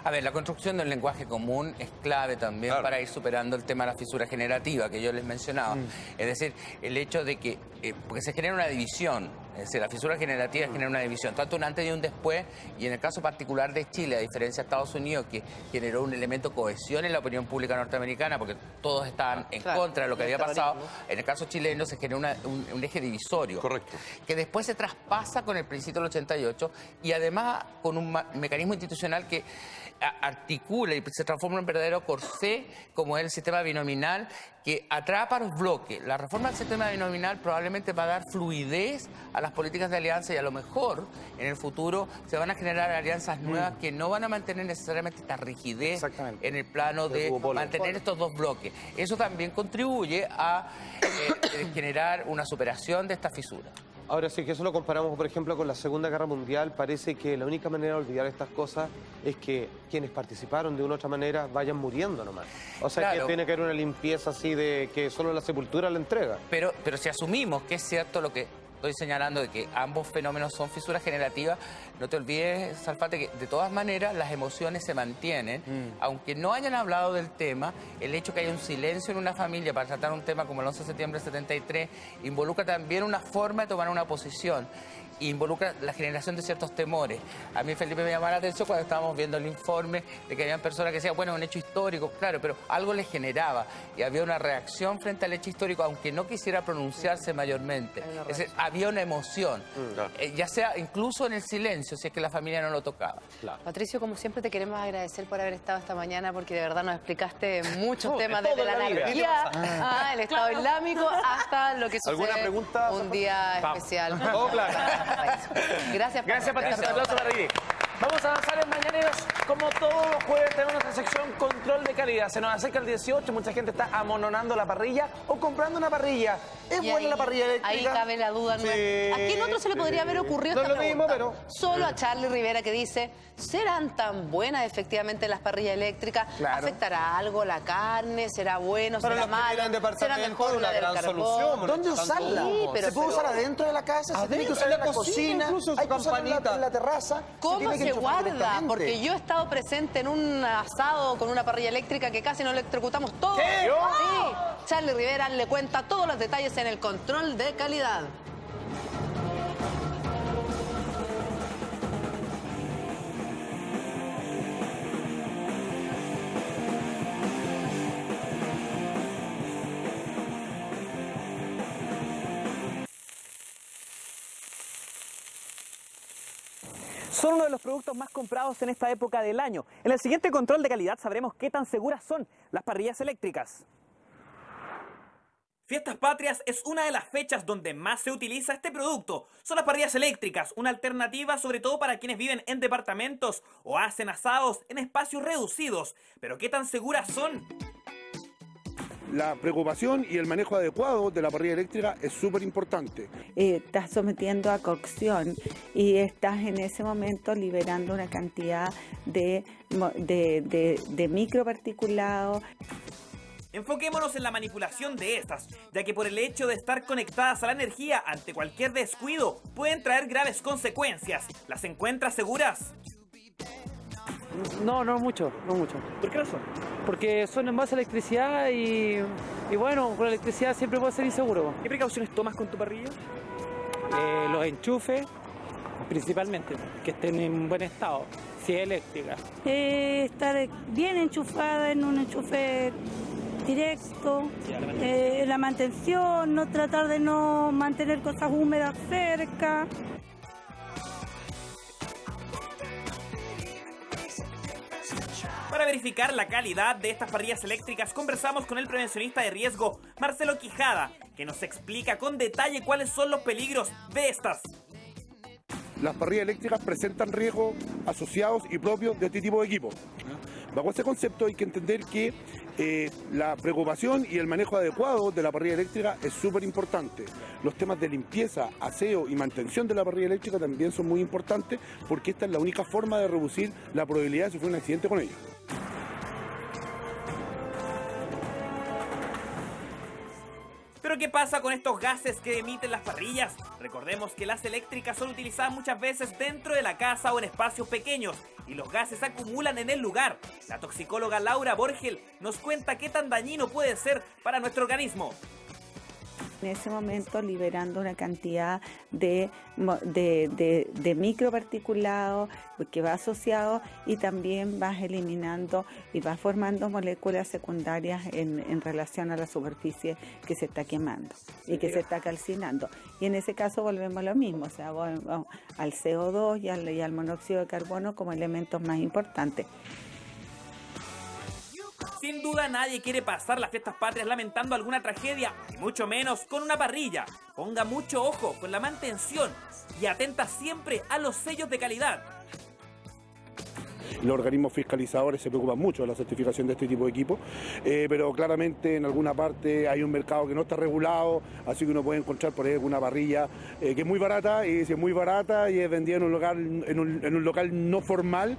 Speaker 17: A ver, la construcción del lenguaje común es clave también para ir superando el tema de la fisura generativa que yo les mencionaba. Es decir, el hecho de que, porque se genera una división, es decir, la fisura generativa genera una división, tanto un antes y un después, y en el caso particular de Chile, a diferencia de Estados Unidos, que generó un elemento de cohesión en la opinión pública norteamericana, porque todos estaban en contra de lo que había pasado, en el caso chileno se genera un eje divisorio.
Speaker 8: Correcto.
Speaker 17: Que después se traspasa con el principio del 88 y además con un mecanismo institucional que articula y se transforma en un verdadero corsé, como es el sistema binominal, que atrapa los bloques. La reforma del sistema binominal probablemente va a dar fluidez a las políticas de alianza y a lo mejor en el futuro se van a generar alianzas nuevas que no van a mantener necesariamente esta rigidez en el plano de mantener estos dos bloques. Eso también contribuye a generar una superación de esta fisura.
Speaker 7: Ahora, si eso lo comparamos, por ejemplo, con la Segunda Guerra Mundial, parece que la única manera de olvidar estas cosas es que quienes participaron de una u otra manera vayan muriendo nomás. O sea, que tiene que haber una limpieza así de que solo la sepultura la entrega.
Speaker 17: Pero si asumimos que es cierto lo que estoy señalando de que ambos fenómenos son fisuras generativas, no te olvides, Salfate, que de todas maneras las emociones se mantienen. Aunque no hayan hablado del tema, el hecho que haya un silencio en una familia para tratar un tema como el 11 de septiembre del 73 involucra también una forma de tomar una posición. Involucra la generación de ciertos temores. A mí, Felipe, me llamaba la atención cuando estábamos viendo el informe de que habían personas que decían, bueno, es un hecho histórico, claro, pero algo les generaba y había una reacción frente al hecho histórico, aunque no quisiera pronunciarse mayormente. Es decir, había una emoción, ya sea incluso en el silencio, si es que la familia no lo tocaba.
Speaker 5: Patricio, como siempre, te queremos agradecer por haber estado esta mañana, porque de verdad nos explicaste muchos temas, desde la anarquía, el Estado Islámico, hasta lo que sucede un día especial.
Speaker 14: Todo claro.
Speaker 5: Gracias,
Speaker 14: Patricia. Un aplauso para Riri. Vamos a avanzar en Mañaneros. Como todos los jueves tenemos nuestra sección Control de Calidad. Se nos acerca el 18, mucha gente está amononando la parrilla o comprando una parrilla. ¿Es buena la parrilla eléctrica?
Speaker 5: Ahí cabe la duda. ¿A quién otro se le podría haber ocurrido esta pregunta?
Speaker 7: Pero...
Speaker 5: Solo a Charlie Rivera, que dice, ¿serán tan buenas efectivamente las parrillas eléctricas? ¿Afectará algo la carne? ¿Será bueno? ¿Será malo? ¿Será mejor la del carbón?
Speaker 6: ¿Dónde usarla? ¿Se puede usar adentro de la casa? ¿Se tiene que usar en la cocina? ¿Hay que usarla en la terraza?
Speaker 5: ¿Cómo se guarda? Porque yo he estado presente en un asado con una parrilla eléctrica que casi nos electrocutamos todos.
Speaker 6: ¿Qué?
Speaker 5: Sí. Charlie Rivera le cuenta todos los detalles en el Control de Calidad.
Speaker 1: Son uno de los productos más comprados en esta época del año. En el siguiente control de calidad sabremos qué tan seguras son las parrillas eléctricas.
Speaker 18: Fiestas Patrias es una de las fechas donde más se utiliza este producto. Son las parrillas eléctricas, una alternativa sobre todo para quienes viven en departamentos o hacen asados en espacios reducidos. Pero ¿qué tan seguras son?
Speaker 2: La preocupación y el manejo adecuado de la parrilla eléctrica es súper importante.
Speaker 3: Estás sometiendo a cocción y estás en ese momento liberando una cantidad de microparticulados.
Speaker 18: Enfoquémonos en la manipulación de estas, ya que por el hecho de estar conectadas a la energía ante cualquier descuido, pueden traer graves consecuencias. ¿Las encuentras seguras?
Speaker 1: No mucho. ¿Por qué razón? Porque son en base a electricidad y bueno, con la electricidad siempre puede ser inseguro. ¿Qué precauciones tomas con tu parrilla? Los enchufes, principalmente, que estén en buen estado, si es eléctrica.
Speaker 3: Estar bien enchufada en un enchufe directo, la mantención, no tratar de no mantener cosas húmedas cerca.
Speaker 18: Para verificar la calidad de estas parrillas eléctricas, conversamos con el prevencionista de riesgo, Marcelo Quijada, que nos explica con detalle cuáles son los peligros de estas.
Speaker 2: Las parrillas eléctricas presentan riesgos asociados y propios de este tipo de equipo. Bajo este concepto hay que entender que la preocupación y el manejo adecuado de la parrilla eléctrica es súper importante. Los temas de limpieza, aseo y mantención de la parrilla eléctrica también son muy importantes, porque esta es la única forma de reducir la probabilidad de sufrir un accidente con ella.
Speaker 18: ¿Pero qué pasa con estos gases que emiten las parrillas? Recordemos que las eléctricas son utilizadas muchas veces dentro de la casa o en espacios pequeños y los gases se acumulan en el lugar. La toxicóloga Laura Borgel nos cuenta qué tan dañino puede ser para nuestro organismo.
Speaker 3: En ese momento liberando una cantidad de microparticulados que va asociado y también vas eliminando y vas formando moléculas secundarias en relación a la superficie que se está quemando y que se está calcinando. Y en ese caso volvemos a lo mismo, o sea, volvemos al CO2 y al monóxido de carbono como elementos más importantes.
Speaker 18: Sin duda nadie quiere pasar las fiestas patrias lamentando alguna tragedia, y mucho menos con una parrilla. Ponga mucho ojo con la mantención y atenta siempre a los sellos de calidad.
Speaker 2: Los organismos fiscalizadores se preocupan mucho de la certificación de este tipo de equipos, pero claramente en alguna parte hay un mercado que no está regulado, así que uno puede encontrar por ahí alguna parrilla que es muy barata, y si es muy barata y es vendida en un local no formal,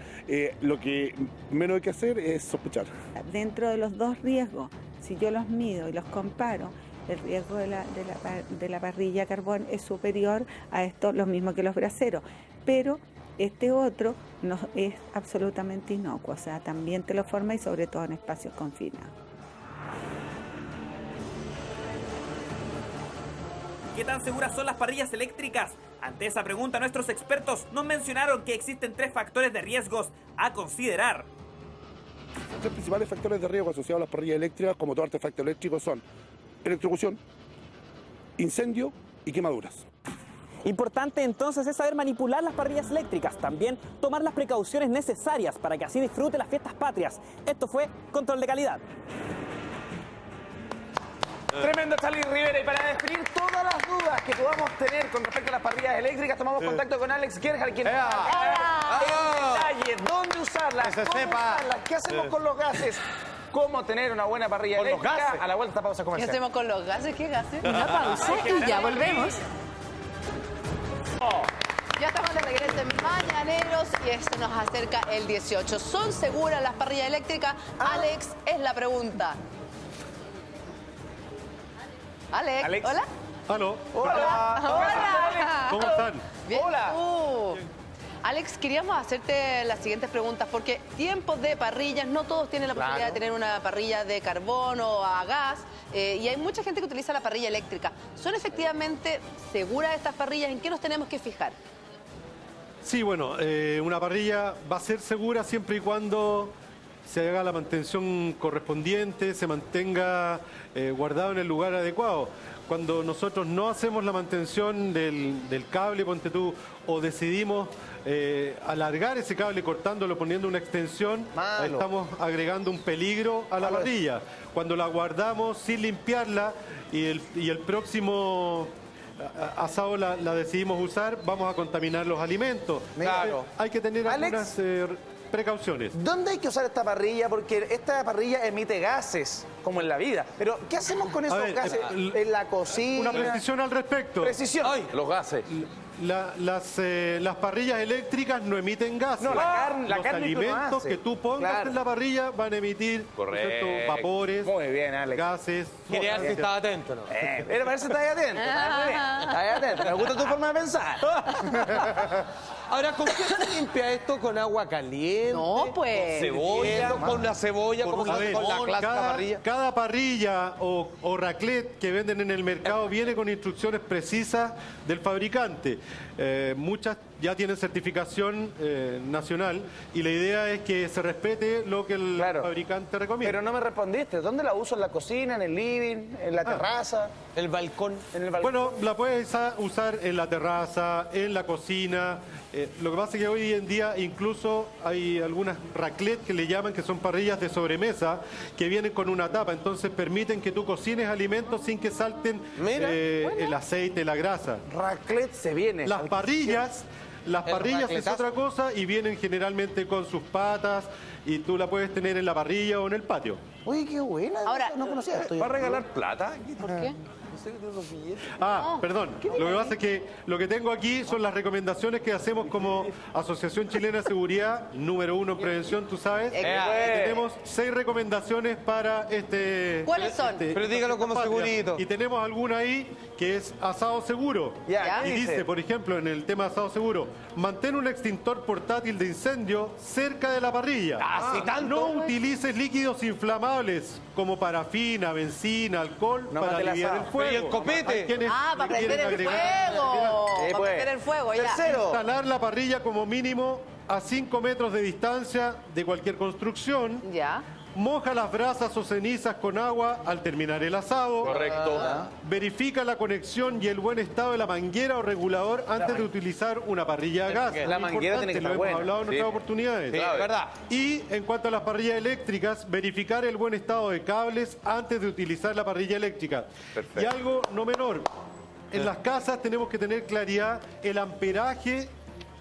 Speaker 2: lo que menos hay que hacer es sospechar.
Speaker 3: Dentro de los dos riesgos, si yo los mido y los comparo, el riesgo de la parrilla a carbón es superior a esto, lo mismo que los braseros, pero este otro no es absolutamente inocuo, o sea, también te lo forma y sobre todo en espacios confinados.
Speaker 18: ¿Qué tan seguras son las parrillas eléctricas? Ante esa pregunta, nuestros expertos nos mencionaron que existen 3 factores de riesgos a considerar.
Speaker 2: Los 3 principales factores de riesgo asociados a las parrillas eléctricas, como todo artefacto eléctrico, son electrocución, incendio y quemaduras.
Speaker 4: Importante entonces es saber manipular las parrillas eléctricas, también tomar las precauciones necesarias para que así disfrute las fiestas patrias. Esto fue Control de Calidad.
Speaker 14: Tremendo Charlie Rivera, y para definir todas las dudas que podamos tener con respecto a las parrillas eléctricas, tomamos contacto con Alex Gerhard, quien nos va a dar detalles, dónde usarlas, cómo usarlas, qué hacemos con los gases, cómo tener una buena parrilla eléctrica. A la vuelta esta pausa comercial.
Speaker 5: ¿Qué hacemos con los gases? ¿Qué gases?
Speaker 15: Una pausa y ya volvemos.
Speaker 5: Ya estamos de regreso en Mañaneros y esto nos acerca el 18. ¿Son seguras las parrillas eléctricas? Alex, es la pregunta. Alex. ¿Hola?
Speaker 10: Aló.
Speaker 5: Hola.
Speaker 10: ¿Cómo están?
Speaker 5: Bien. Hola. Alex, queríamos hacerte las siguientes preguntas porque tiempos de parrillas, no todos tienen la posibilidad de tener una parrilla de carbón o a gas y hay mucha gente que utiliza la parrilla eléctrica. ¿Son efectivamente seguras estas parrillas? ¿En qué nos tenemos que fijar?
Speaker 10: Sí, bueno, una parrilla va a ser segura siempre y cuando se haga la mantención correspondiente, se mantenga guardado en el lugar adecuado. Cuando nosotros no hacemos la mantención del cable, ponte tú, o decidimos alargar ese cable cortándolo, poniendo una extensión, estamos agregando un peligro a la parrilla. Cuando la guardamos sin limpiarla y el próximo asado la decidimos usar, vamos a contaminar los alimentos.
Speaker 14: Claro.
Speaker 10: Hay que tener algunas precauciones.
Speaker 14: ¿Dónde hay que usar esta parrilla? Porque esta parrilla emite gases, como en la vida. Pero, ¿qué hacemos con esos gases en la cocina?
Speaker 10: Una precisión al respecto.
Speaker 14: Precisión.
Speaker 8: Ay, los gases.
Speaker 10: Las parrillas eléctricas no emiten gases.
Speaker 14: No, la
Speaker 10: los
Speaker 14: carne
Speaker 10: alimentos que tú pongas en la parrilla van a emitir vapores,
Speaker 14: muy bien, Alex.
Speaker 10: Gases.
Speaker 7: Quería ver si estaba atento, ¿no?
Speaker 14: Pero parece que estás atento. Estás atento. Me gusta tu forma de pensar.
Speaker 7: Ahora, ¿con qué se limpia esto? ¿Con agua caliente?
Speaker 5: No, pues.
Speaker 7: ¿Cebolla? ¿Con la cebolla? ¿Cómo se hace con la clásica parrilla?
Speaker 10: Cada parrilla o raclette que venden en el mercado viene con instrucciones precisas del fabricante. Muchas ya tienen certificación nacional y la idea es que se respete lo que el fabricante recomienda.
Speaker 14: Pero no me respondiste. ¿Dónde la uso? ¿En la cocina, en el living, en la terraza?
Speaker 7: ¿El balcón?
Speaker 14: En el balcón.
Speaker 10: Bueno, la puedes usar en la terraza, en la cocina. Lo que pasa es que hoy en día incluso hay algunas raclette que le llaman, que son parrillas de sobremesa, que vienen con una tapa. Entonces permiten que tú cocines alimentos sin que salten el aceite, la grasa.
Speaker 14: Raclette se viene.
Speaker 10: Las parrillas es otra cosa y vienen generalmente con sus patas y tú la puedes tener en la parrilla o en el patio.
Speaker 14: Uy, qué buena.
Speaker 5: Ahora,
Speaker 14: no conocía esto.
Speaker 8: ¿Va a regalar plata?
Speaker 5: ¿Por qué?
Speaker 10: Perdón. Lo que pasa es que lo que tengo aquí son las recomendaciones que hacemos como Asociación Chilena de Seguridad, número 1 en prevención, tú sabes. Tenemos 6 recomendaciones para este...
Speaker 5: ¿Cuáles son?
Speaker 7: Pero dígalo como segurito.
Speaker 10: Y tenemos alguna ahí que es asado seguro. Y dice, por ejemplo, en el tema de asado seguro, mantén un extintor portátil de incendio cerca de la parrilla. No utilices líquidos inflamables como parafina, benzina, alcohol para aliviar el fuego.
Speaker 7: ¿Y el copete?
Speaker 5: Para prender el fuego. Para prender el fuego, ya.
Speaker 14: Tercero.
Speaker 10: Instalar la parrilla como mínimo a 5 metros de distancia de cualquier construcción.
Speaker 5: Ya.
Speaker 10: Moja las brasas o cenizas con agua al terminar el asado.
Speaker 8: Correcto.
Speaker 10: Verifica la conexión y el buen estado de la manguera o regulador antes de utilizar una parrilla a gas.
Speaker 14: La manguera tiene que estar buena.
Speaker 10: Lo hemos hablado en otras oportunidades.
Speaker 14: Sí, es verdad.
Speaker 10: Y en cuanto a las parrillas eléctricas, verificar el buen estado de cables antes de utilizar la parrilla eléctrica.
Speaker 8: Perfecto.
Speaker 10: Y algo no menor, en las casas tenemos que tener claridad el amperaje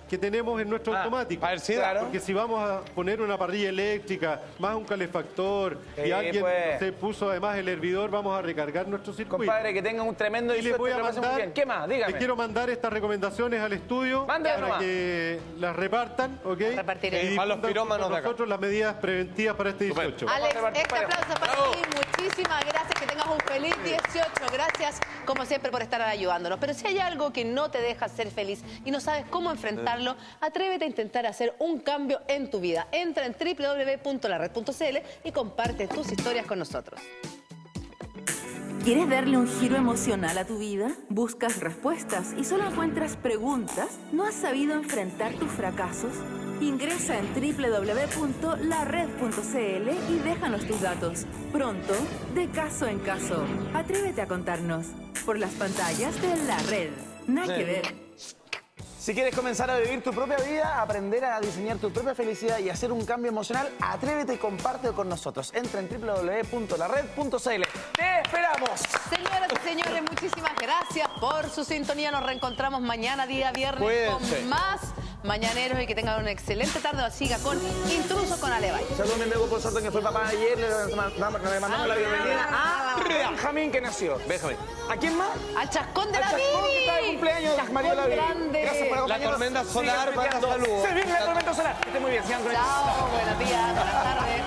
Speaker 10: que tenemos en nuestro automático. Porque si vamos a poner una parrilla eléctrica, más un calefactor, y alguien se puso además el hervidor, vamos a recargar nuestro circuito.
Speaker 14: Compadre, que tengan un tremendo
Speaker 10: y les voy a mandar,
Speaker 14: ¿qué más? Dígame.
Speaker 10: Les quiero mandar estas recomendaciones al estudio para que las repartan, ¿ok? Y
Speaker 7: a los pirómanos de acá.
Speaker 10: nosotros las medidas preventivas para este 18.
Speaker 5: Alex, este aplauso para ti. Muchísimas gracias. Que tengas un feliz 18. Gracias, como siempre, por estar ayudándonos. Pero si hay algo que no te deja ser feliz y no sabes cómo enfrentarlo, atrévete a intentar hacer un cambio en tu vida. Entra en www.lared.cl y comparte tus historias con nosotros.
Speaker 15: ¿Quieres darle un giro emocional a tu vida? ¿Buscas respuestas y solo encuentras preguntas? ¿No has sabido enfrentar tus fracasos? Ingresa en www.lared.cl y déjanos tus datos. Pronto, de caso en caso. Atrévete a contarnos. Por las pantallas de La Red. Nada que ver.
Speaker 6: Si quieres comenzar a vivir tu propia vida, aprender a diseñar tu propia felicidad y hacer un cambio emocional, atrévete y compártelo con nosotros. Entra en www.lared.cl. ¡Te esperamos!
Speaker 5: Señoras y señores, muchísimas gracias por su sintonía. Nos reencontramos mañana, día viernes,
Speaker 6: Cuídense.
Speaker 5: con más mañaneros y que tengan una excelente tarde. Siga con Intruso con Alevay.
Speaker 6: Saludos a mi amigo por suerte que fue papá ayer. Le mandamos la bienvenida a Benjamín, que nació.
Speaker 8: Benjamín.
Speaker 6: ¿A quién más?
Speaker 5: Al Chascón de
Speaker 6: Al
Speaker 5: la
Speaker 6: Chascón,
Speaker 5: Bibi.
Speaker 6: que está de cumpleaños.
Speaker 5: Chascón
Speaker 6: María la Bibi.
Speaker 5: grande.
Speaker 6: Gracias por acompañarnos.
Speaker 7: La tormenta solar,
Speaker 6: Sigan
Speaker 7: manda
Speaker 6: tuiteando.
Speaker 7: saludos.
Speaker 6: Se viene la tormenta solar. Que esté muy bien. Sigan con
Speaker 5: Chao, buenos días, buenas tardes.